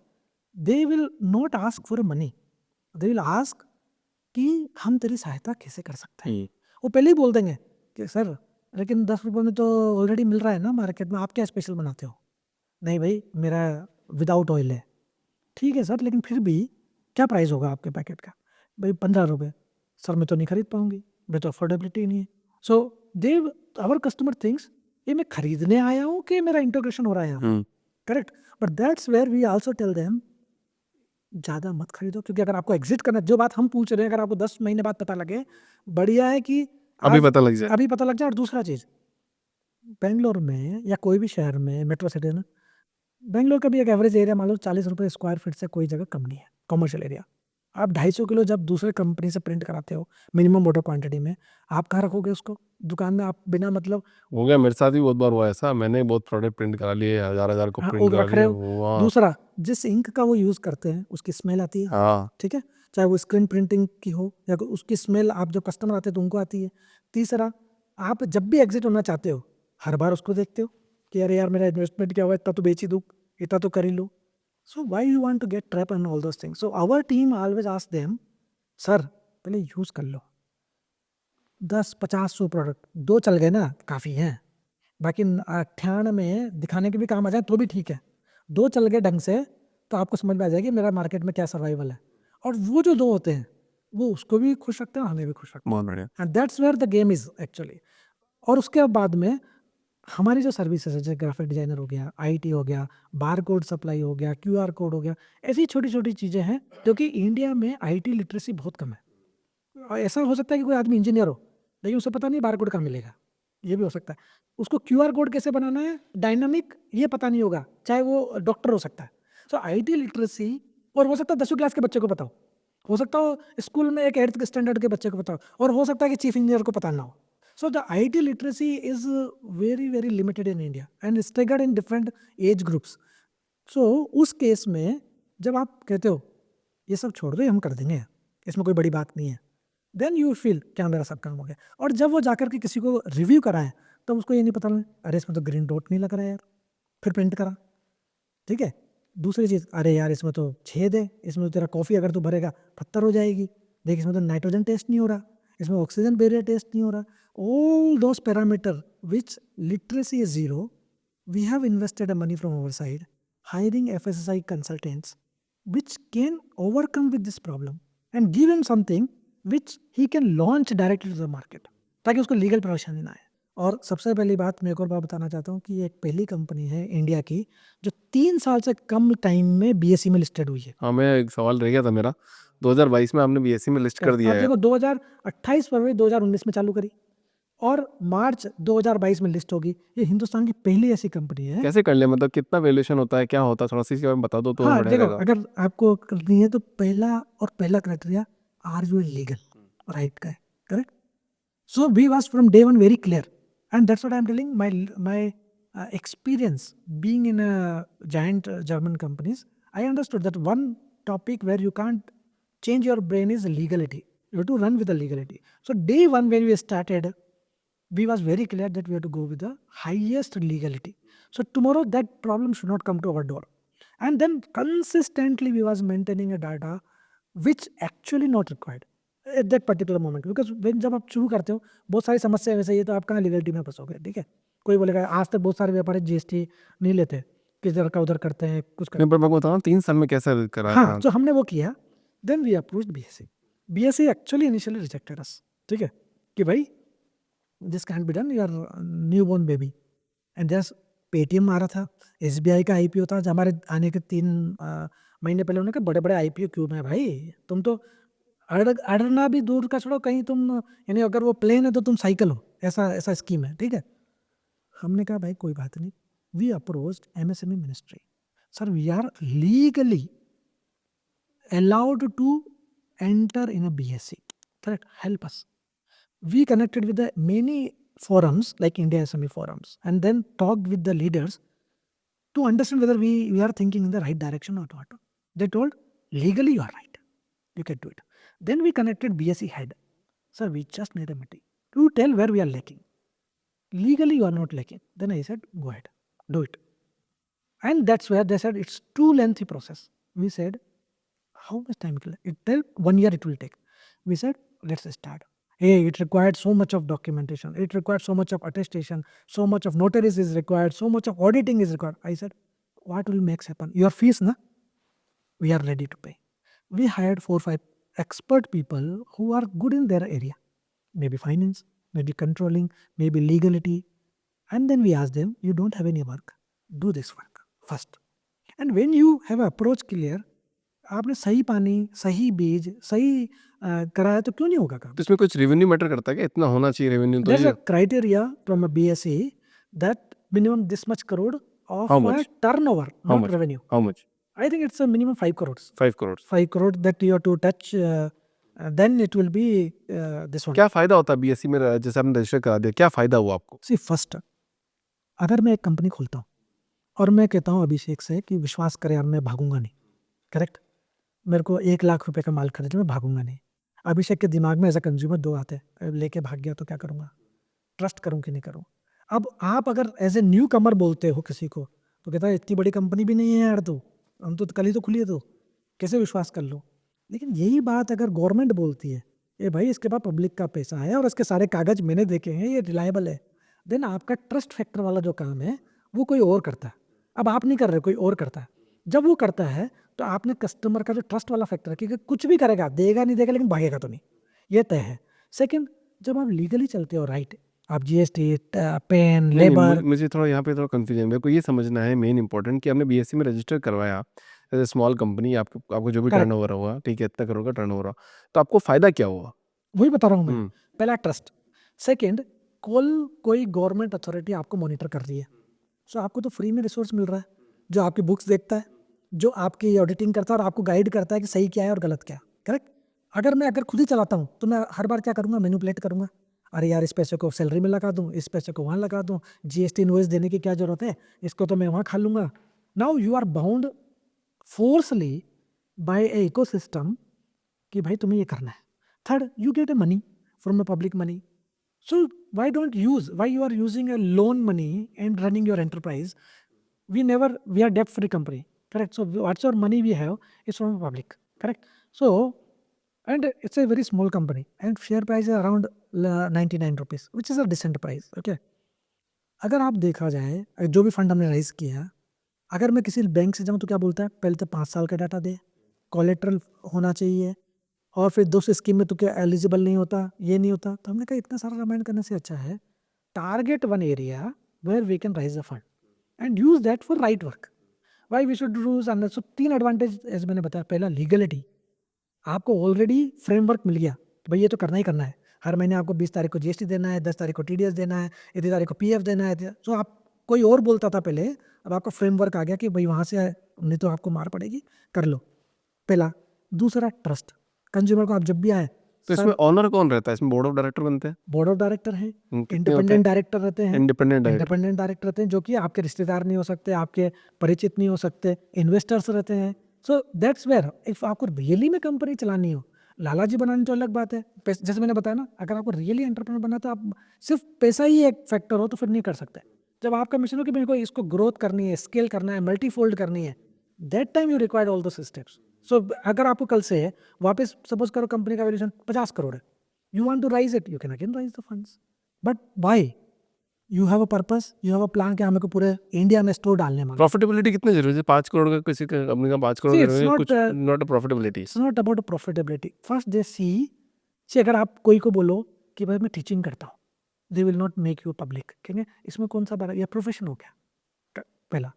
they will not ask for money, they will ask कि हम तेरी सहायता कैसे कर सकते हैं। वो पहले ही बोल देंगे कि सर लेकिन 10 रुपये में तो ऑलरेडी मिल रहा है ना मार्केट में, आप क्या स्पेशल बनाते हो। नहीं भाई मेरा विदाउट ऑयल है, ठीक है सर, लेकिन फिर भी क्या प्राइस होगा आपके पैकेट का, भाई 15 रुपये, सर मैं तो नहीं खरीद पाऊंगी, मैं तो अफोर्डेबिलिटी नहीं है। So they our customer things ये मैं खरीदने आया हूँ कि मेरा इंटीग्रेशन हो रहा है यहाँ, correct. But that's where we also tell them ज़्यादा मत खरीदो, क्योंकि अगर आपको एग्जिट करना, जो बात हम पूछ रहे हैं अगर आपको 10 महीने बाद पता लगे, बढ़िया है कि अभी आज पता लग जाए। अभी पता लग जाए। और दूसरा चीज़, बेंगलोर में या कोई भी शहर में मेट्रो सिटी में, बेंगलोर का भी एक एवरेज एरिया मान लो 40 रुपये स्क्वायर फीट से कोई जगह कम नहीं है, कमर्शियल एरिया। आप 250 किलो जब दूसरे कंपनी से प्रिंट कराते हो मिनिमम ऑर्डर क्वांटिटी में, आप कहाँ रखोगे उसको, दुकान में आप बिना मतलब। हो गया, मेरे साथ भी बहुत बार हुआ ऐसा, मैंने बहुत प्रोडक्ट प्रिंट करा लिए, 1000 को हाँ, वो प्रिंट करा रख रहे लिए हो। वो। दूसरा, जिस इंक का वो यूज़ करते हैं उसकी स्मेल आती है, हाँ, ठीक है, चाहे वो स्क्रीन प्रिंटिंग की हो या उसकी स्मेल आप जो कस्टमर आते हैं तो उनको आती है। तीसरा, आप जब भी एग्जिट होना चाहते हो हर बार उसको देखते हो कि अरे यार मेरा इन्वेस्टमेंट क्या हुआ, इतना तो बेच ही दूँ, इतना तो कर ही लूँ। So why you want to get trap and all those things. So our team always ask them, sir पहले यूज़ कर लो, 10 50 100 प्रोडक्ट, 2 चल गए ना काफ़ी हैं, बाकी 98 दिखाने के भी काम आ जाए तो भी ठीक है, 2 चल गए ढंग से तो आपको समझ में आ जाएगी मेरा मार्केट में क्या सर्वाइवल है। और वो जो 2 होते हैं वो उसको भी खुश रखते हैं, हमें भी खुश रखते बहुत बढ़िया। हैं, and that's where the game is actually. और उसके बाद में हमारी जो सर्विसेज है, जैसे ग्राफिक डिजाइनर हो गया, आईटी हो गया, बार कोड सप्लाई हो गया, क्यूआर कोड हो गया, ऐसी छोटी छोटी चीज़ें हैं जो कि इंडिया में आईटी लिटरेसी बहुत कम है। और ऐसा हो सकता है कि कोई आदमी इंजीनियर हो लेकिन उसे पता नहीं बार कोड कहाँ मिलेगा, ये भी हो सकता है। उसको क्यूआर कोड कैसे बनाना है डायनामिक ये पता नहीं होगा, चाहे वो डॉक्टर हो सकता है। सो आईटी लिटरेसी, और हो सकता है 10वीं क्लास के बच्चे को पता हो सकता हो स्कूल में एक 8th स्टैंडर्ड के बच्चे को पता हो, और हो सकता है कि चीफ इंजीनियर को पता ना हो। So the IT literacy is very very limited in India and staggered in different age groups. So उस केस में जब आप कहते हो ये सब छोड़ दो, ये हम कर देंगे, इसमें कोई बड़ी बात नहीं है, देन यू फील क्या मेरा सब काम हो गया। और जब वो जाकर के किसी को रिव्यू कराएं तब उसको ये नहीं पता लगे, अरे इसमें तो ग्रीन डॉट नहीं लग रहा है यार, फिर प्रिंट करा, ठीक है। दूसरी चीज़, अरे यार इसमें तो छेद है, इसमें तो तेरा कॉफ़ी अगर तू भरेगा पत्थर हो जाएगी, देख इसमें तो नाइट्रोजन टेस्ट नहीं हो रहा, इसमें ऑक्सीजन बैरियर टेस्ट नहीं हो रहा। All those parameter which literacy is zero, we have invested a money from our side hiring FSSI consultants which can overcome with this problem and give him something which he can launch directly to the market, ताकि उसको legal परेशानी ना आए। और सबसे पहली बात मैं एक और बात बताना चाहता हूँ कि ये एक पहली कंपनी है इंडिया की जो 3 साल से कम टाइम में बीएसई में लिस्टेड हुई है। हाँ, मैं एक सवाल रह गया था मेरा, 2022 में आपने बीएससी में लिस्ट कर दिया आप है। देखो 2028 फरवरी 2019 में चालू करी और मार्च 2022 में लिस्ट होगी। ये हिंदुस्तान की पहली ऐसी कंपनी है। कैसे कर लिया, मतलब कितना वैल्यूएशन होता है, क्या होता है, थोड़ा सी इसके बारे में बता दो तो हाँ बढ़िया देखो, रहेगा। अगर आपको करनी है तो पहला criteria, are you legal, right का है, correct. So we was from day one very clear and that's what I am telling my experience being in giant German companies. I understood that one topic where you can't change your brain is legality. You have to run with the legality. So day one when we started, we was very clear that we have to go with the highest legality. So tomorrow that problem should not come to our door. And then consistently we was maintaining a data which actually not required at that particular moment. Because when जब आप शुरू करते हो बहुत सारी समस्या वैसे ही, तो आप कहाँ लीगलिटी में फंसोगे, ठीक है। कोई बोलेगा आज तक बहुत सारे व्यापारी जीएसटी नहीं लेते, किस इधर का उधर करते हैं कुछ करते नहीं, पर मैं बताऊँ 3 साल में कैसे करा। हाँ, तो हमने वो किया, then we approached BSE. BSE actually initially rejected us, ठीक है, कि भाई this can be done, your new born baby. And just Paytm आ रहा था, एसबीआई का आईपीओ था, जब हमारे आने के 3 महीने पहले उन्होंने कहा बड़े बड़े आईपीओ क्यों में भाई, तुम तो अड़ना भी दूर का छोड़ो, कहीं तुम यानी अगर वो प्लेन है तो तुम साइकिल हो, ऐसा ऐसा स्कीम है, ठीक है। हमने कहा भाई कोई बात नहीं, we approached MSME ministry, sir we are legally allowed to enter in a BSc, correct, help us. We connected with the many forums like India SME forums and then talked with the leaders to understand whether we are thinking in the right direction or not. They told legally you are right, you can do it. Then we connected BSc head, sir we just need a meeting to tell where we are lacking, legally you are not lacking. Then I said go ahead, do it. And that's where they said it's too lengthy process. We said how much time it will 1 year it will take. We said let's start. Hey, it required so much of documentation, it required so much of attestation, so much of notaries is required, so much of auditing is required. I said what will make happen, your fees na, we are ready to pay. We hired 4-5 expert people who are good in their area, maybe finance, maybe controlling, maybe legality, and then we asked them you don't have any work, do this work first. And when you have an approach clear, आपने सही पानी, सही बीज, सही कराया तो क्यों नहीं होगा काम? तो इसमें कुछ रेवेन्यू मैटर करता है क्या, इतना होना चाहिए रेवेन्यू? तो There's ये a criteria from a BSc that minimum this much crore of How much? turnover, How not much? revenue. How much? I think it's a minimum 5 crores. 5 crores. 5 crores that you have to touch, then it will be this one. क्या फायदा होता है BSc में, जैसे आपने register करा दिया, क्या फायदा हुआ आपको? See, first, अगर मैं एक कंपनी खोलता हूँ और मैं कहता हूँ अभिषेक से कि विश्वास करे यार मैं भागूंगा नहीं, करेक्ट, मेरे को 1 लाख रुपए का माल खरीदना, मैं भागूंगा नहीं। अभिषेक के दिमाग में एज अ कंज्यूमर 2 आते हैं, लेके भाग गया तो क्या करूँगा, ट्रस्ट करूँ कि नहीं करूँ। अब आप अगर एज ए न्यू कमर बोलते हो किसी को तो कहता है इतनी बड़ी कंपनी भी नहीं है यार, तो हम तो कल ही तो खुली है, तो कैसे विश्वास कर लो। लेकिन यही बात अगर गवर्नमेंट बोलती है ये भाई इसके पास पब्लिक का पैसा है और इसके सारे कागज मैंने देखे हैं, ये रिलायबल है, देन आपका ट्रस्ट फैक्टर वाला जो काम है वो कोई और करता है। अब आप नहीं कर रहे, कोई और करता है। जब वो करता है तो आपने कस्टमर का जो ट्रस्ट वाला फैक्टर है कि कुछ भी करेगा, देगा नहीं देगा लेकिन भागेगा तो नहीं, ये तय है। सेकंड, जब आप लीगली चलते हो, राइट, आप जीएसटी, पेन, लेबर। मुझे थोड़ा यहाँ पे थोड़ा कंफ्यूजन, मेरे को ये समझना है मेन इंपॉर्टेंट कि आपने बीएससी में रजिस्टर करवाया एज ए स्मॉल कंपनी, आपको जो भी Correct. टर्नओवर हुआ, ठीक है, इतना करोड़ का टर्नओवर हुआ, तो आपको फायदा क्या हुआ? वही बता रहा हूँ मैं। पहला ट्रस्ट, सेकंड कोई गवर्नमेंट अथॉरिटी आपको मॉनिटर कर रही है, सो आपको तो फ्री में रिसोर्स मिल रहा है, जो आपकी बुक्स देखता है, जो आपकी ऑडिटिंग करता है और आपको गाइड करता है कि सही क्या है और गलत क्या है, करेक्ट। अगर खुद ही चलाता हूँ तो मैं हर बार क्या करूँगा, मैनिपुलेट करूँगा, अरे यार इस पैसे को सैलरी में लगा दूँ, इस पैसे को वहाँ लगा दूँ, जीएसटी इनवॉइस देने की क्या जरूरत है, इसको तो मैं वहाँ खा लूँगा। Now you are bound forcefully by a ecosystem कि भाई तुम्हें ये करना है। Third, you get a money from a public money. So why you are using a loan money and running your enterprise? We are debt free company, correct? So whatsoever money we have is from the public, correct? So, and it's a very small company and share price is around 99 rupees, which is a decent price, okay? अगर आप देखा जाए जो भी fund हमने rise किया, अगर मैं किसी बैंक से जाऊँ तो क्या बोलता है, पहले तो 5 साल का डाटा दे, कोलेट्रल होना चाहिए, और फिर दूसरी स्कीम में तो क्या एलिजिबल नहीं होता, ये नहीं होता। तो हमने कहा इतना सारा रामायण करने से अच्छा है target one area where we can raise the fund and use that for right work. Why we should use under. So 3 advantage as मैंने बताया। पहला, लीगलिटी, आपको ऑलरेडी फ्रेमवर्क मिल गया, तो भाई ये तो करना ही करना है, हर महीने आपको 20 तारीख को जीएसटी देना है, 10 तारीख को टीडीएस देना है, इतनी तारीख को पीएफ देना है। तो आप कोई और बोलता था पहले, अब आपका फ्रेमवर्क आ गया कि भाई वहाँ से नहीं तो आपको मार पड़ेगी, कर लो, पहला। दूसरा, ट्रस्ट, कंज्यूमर को आप जब भी आए। तो इसमें ऑनर कौन रहता है? इसमें बोर्ड ऑफ डायरेक्टर बनते हैं? बोर्ड ऑफ डायरेक्टर हैं, कितने होते हैं? इंडिपेंडेंट डायरेक्टर रहते हैं, इंडिपेंडेंट इंडिपेंडेंट डायरेक्टर रहते हैं जो कि आपके रिश्तेदार नहीं हो सकते, आपके परिचित नहीं हो सकते, इन्वेस्टर्स रहते हैं। सो दैट्स वेयर इफ आपको रियली में कंपनी चलानी हो, लाला जी बनानी तो अलग बात है। जैसे मैंने बताया ना, अगर आपको रियली एंटरप्रेन्योर बनना, तो आप सिर्फ पैसा ही एक फैक्टर हो तो फिर नहीं कर सकते। जब आपका मिशन हो कि मेरे को इसको ग्रोथ करनी है, स्केल करना है, मल्टीफोल्ड करनी है, that time you required all those steps. So अगर आपको कल से वापस सपोज करो कंपनी का वैल्यूएशन 50 करोड़ है, you want to raise it, you can again raise the funds, but why? You have a purpose, you have a plan कि हमें को पूरे इंडिया में स्टोर डालने में। प्रॉफिटेबिलिटी कितनी जरूरी है? 5 करोड़ का किसी का कंपनी का 5 करोड़ See, का it's revenue, not, कुछ not a profitability. It's not about profitability. First they see, अगर आप कोई को बोलो कि भाई मैं टीचिंग करता हूँ, they will not make you public, कहेंगे इसमें कौन सा बड़ा, यह प्रोफेशन हो गया पहला।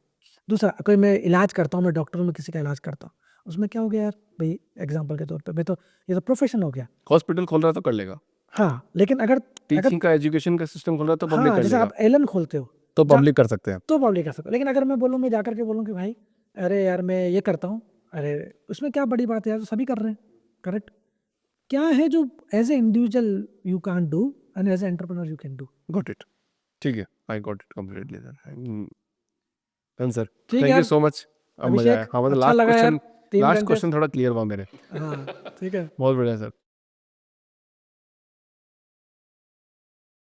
दूसरा, कोई मैं इलाज करता हूँ, मैं डॉक्टर हूँ, मैं किसी का इलाज करता हूँ, उसमें क्या हो गया यार भाई, एग्जाम्पल के तौर पे मैं तो, ये तो प्रोफेशन हो गया। हॉस्पिटल खोल रहा है तो कर लेगा, हाँ, लेकिन अगर टीचिंग का एजुकेशन का सिस्टम खोल रहा है तो पब्लिक हाँ, कर जैसे लेगा, आप एलन खोलते हो तो पब्लिक कर सकते हैं। तो पब्लिक कर सकते हो। लेकिन अगर मैं बोलूँ, मैं जाकर के बोलूँ कि भाई अरे यार मैं ये करता हूँ, अरे उसमें क्या बड़ी बात है यार, तो सभी कर रहे हैं, करेक्ट। क्या है जो as a individual you can do and as a entrepreneur you can do. Got it, ठीक है, I got it completely sir. Done sir, ठीक है थैंक यू यार सो मच, अब मजा आया। अभिषेक, हाँ मतलब अच्छा लगा यार, 3 लास्ट घंटे क्वेश्चन थोड़ा क्लियर हुआ मेरे। हाँ ठीक है। बहुत बढ़िया सर।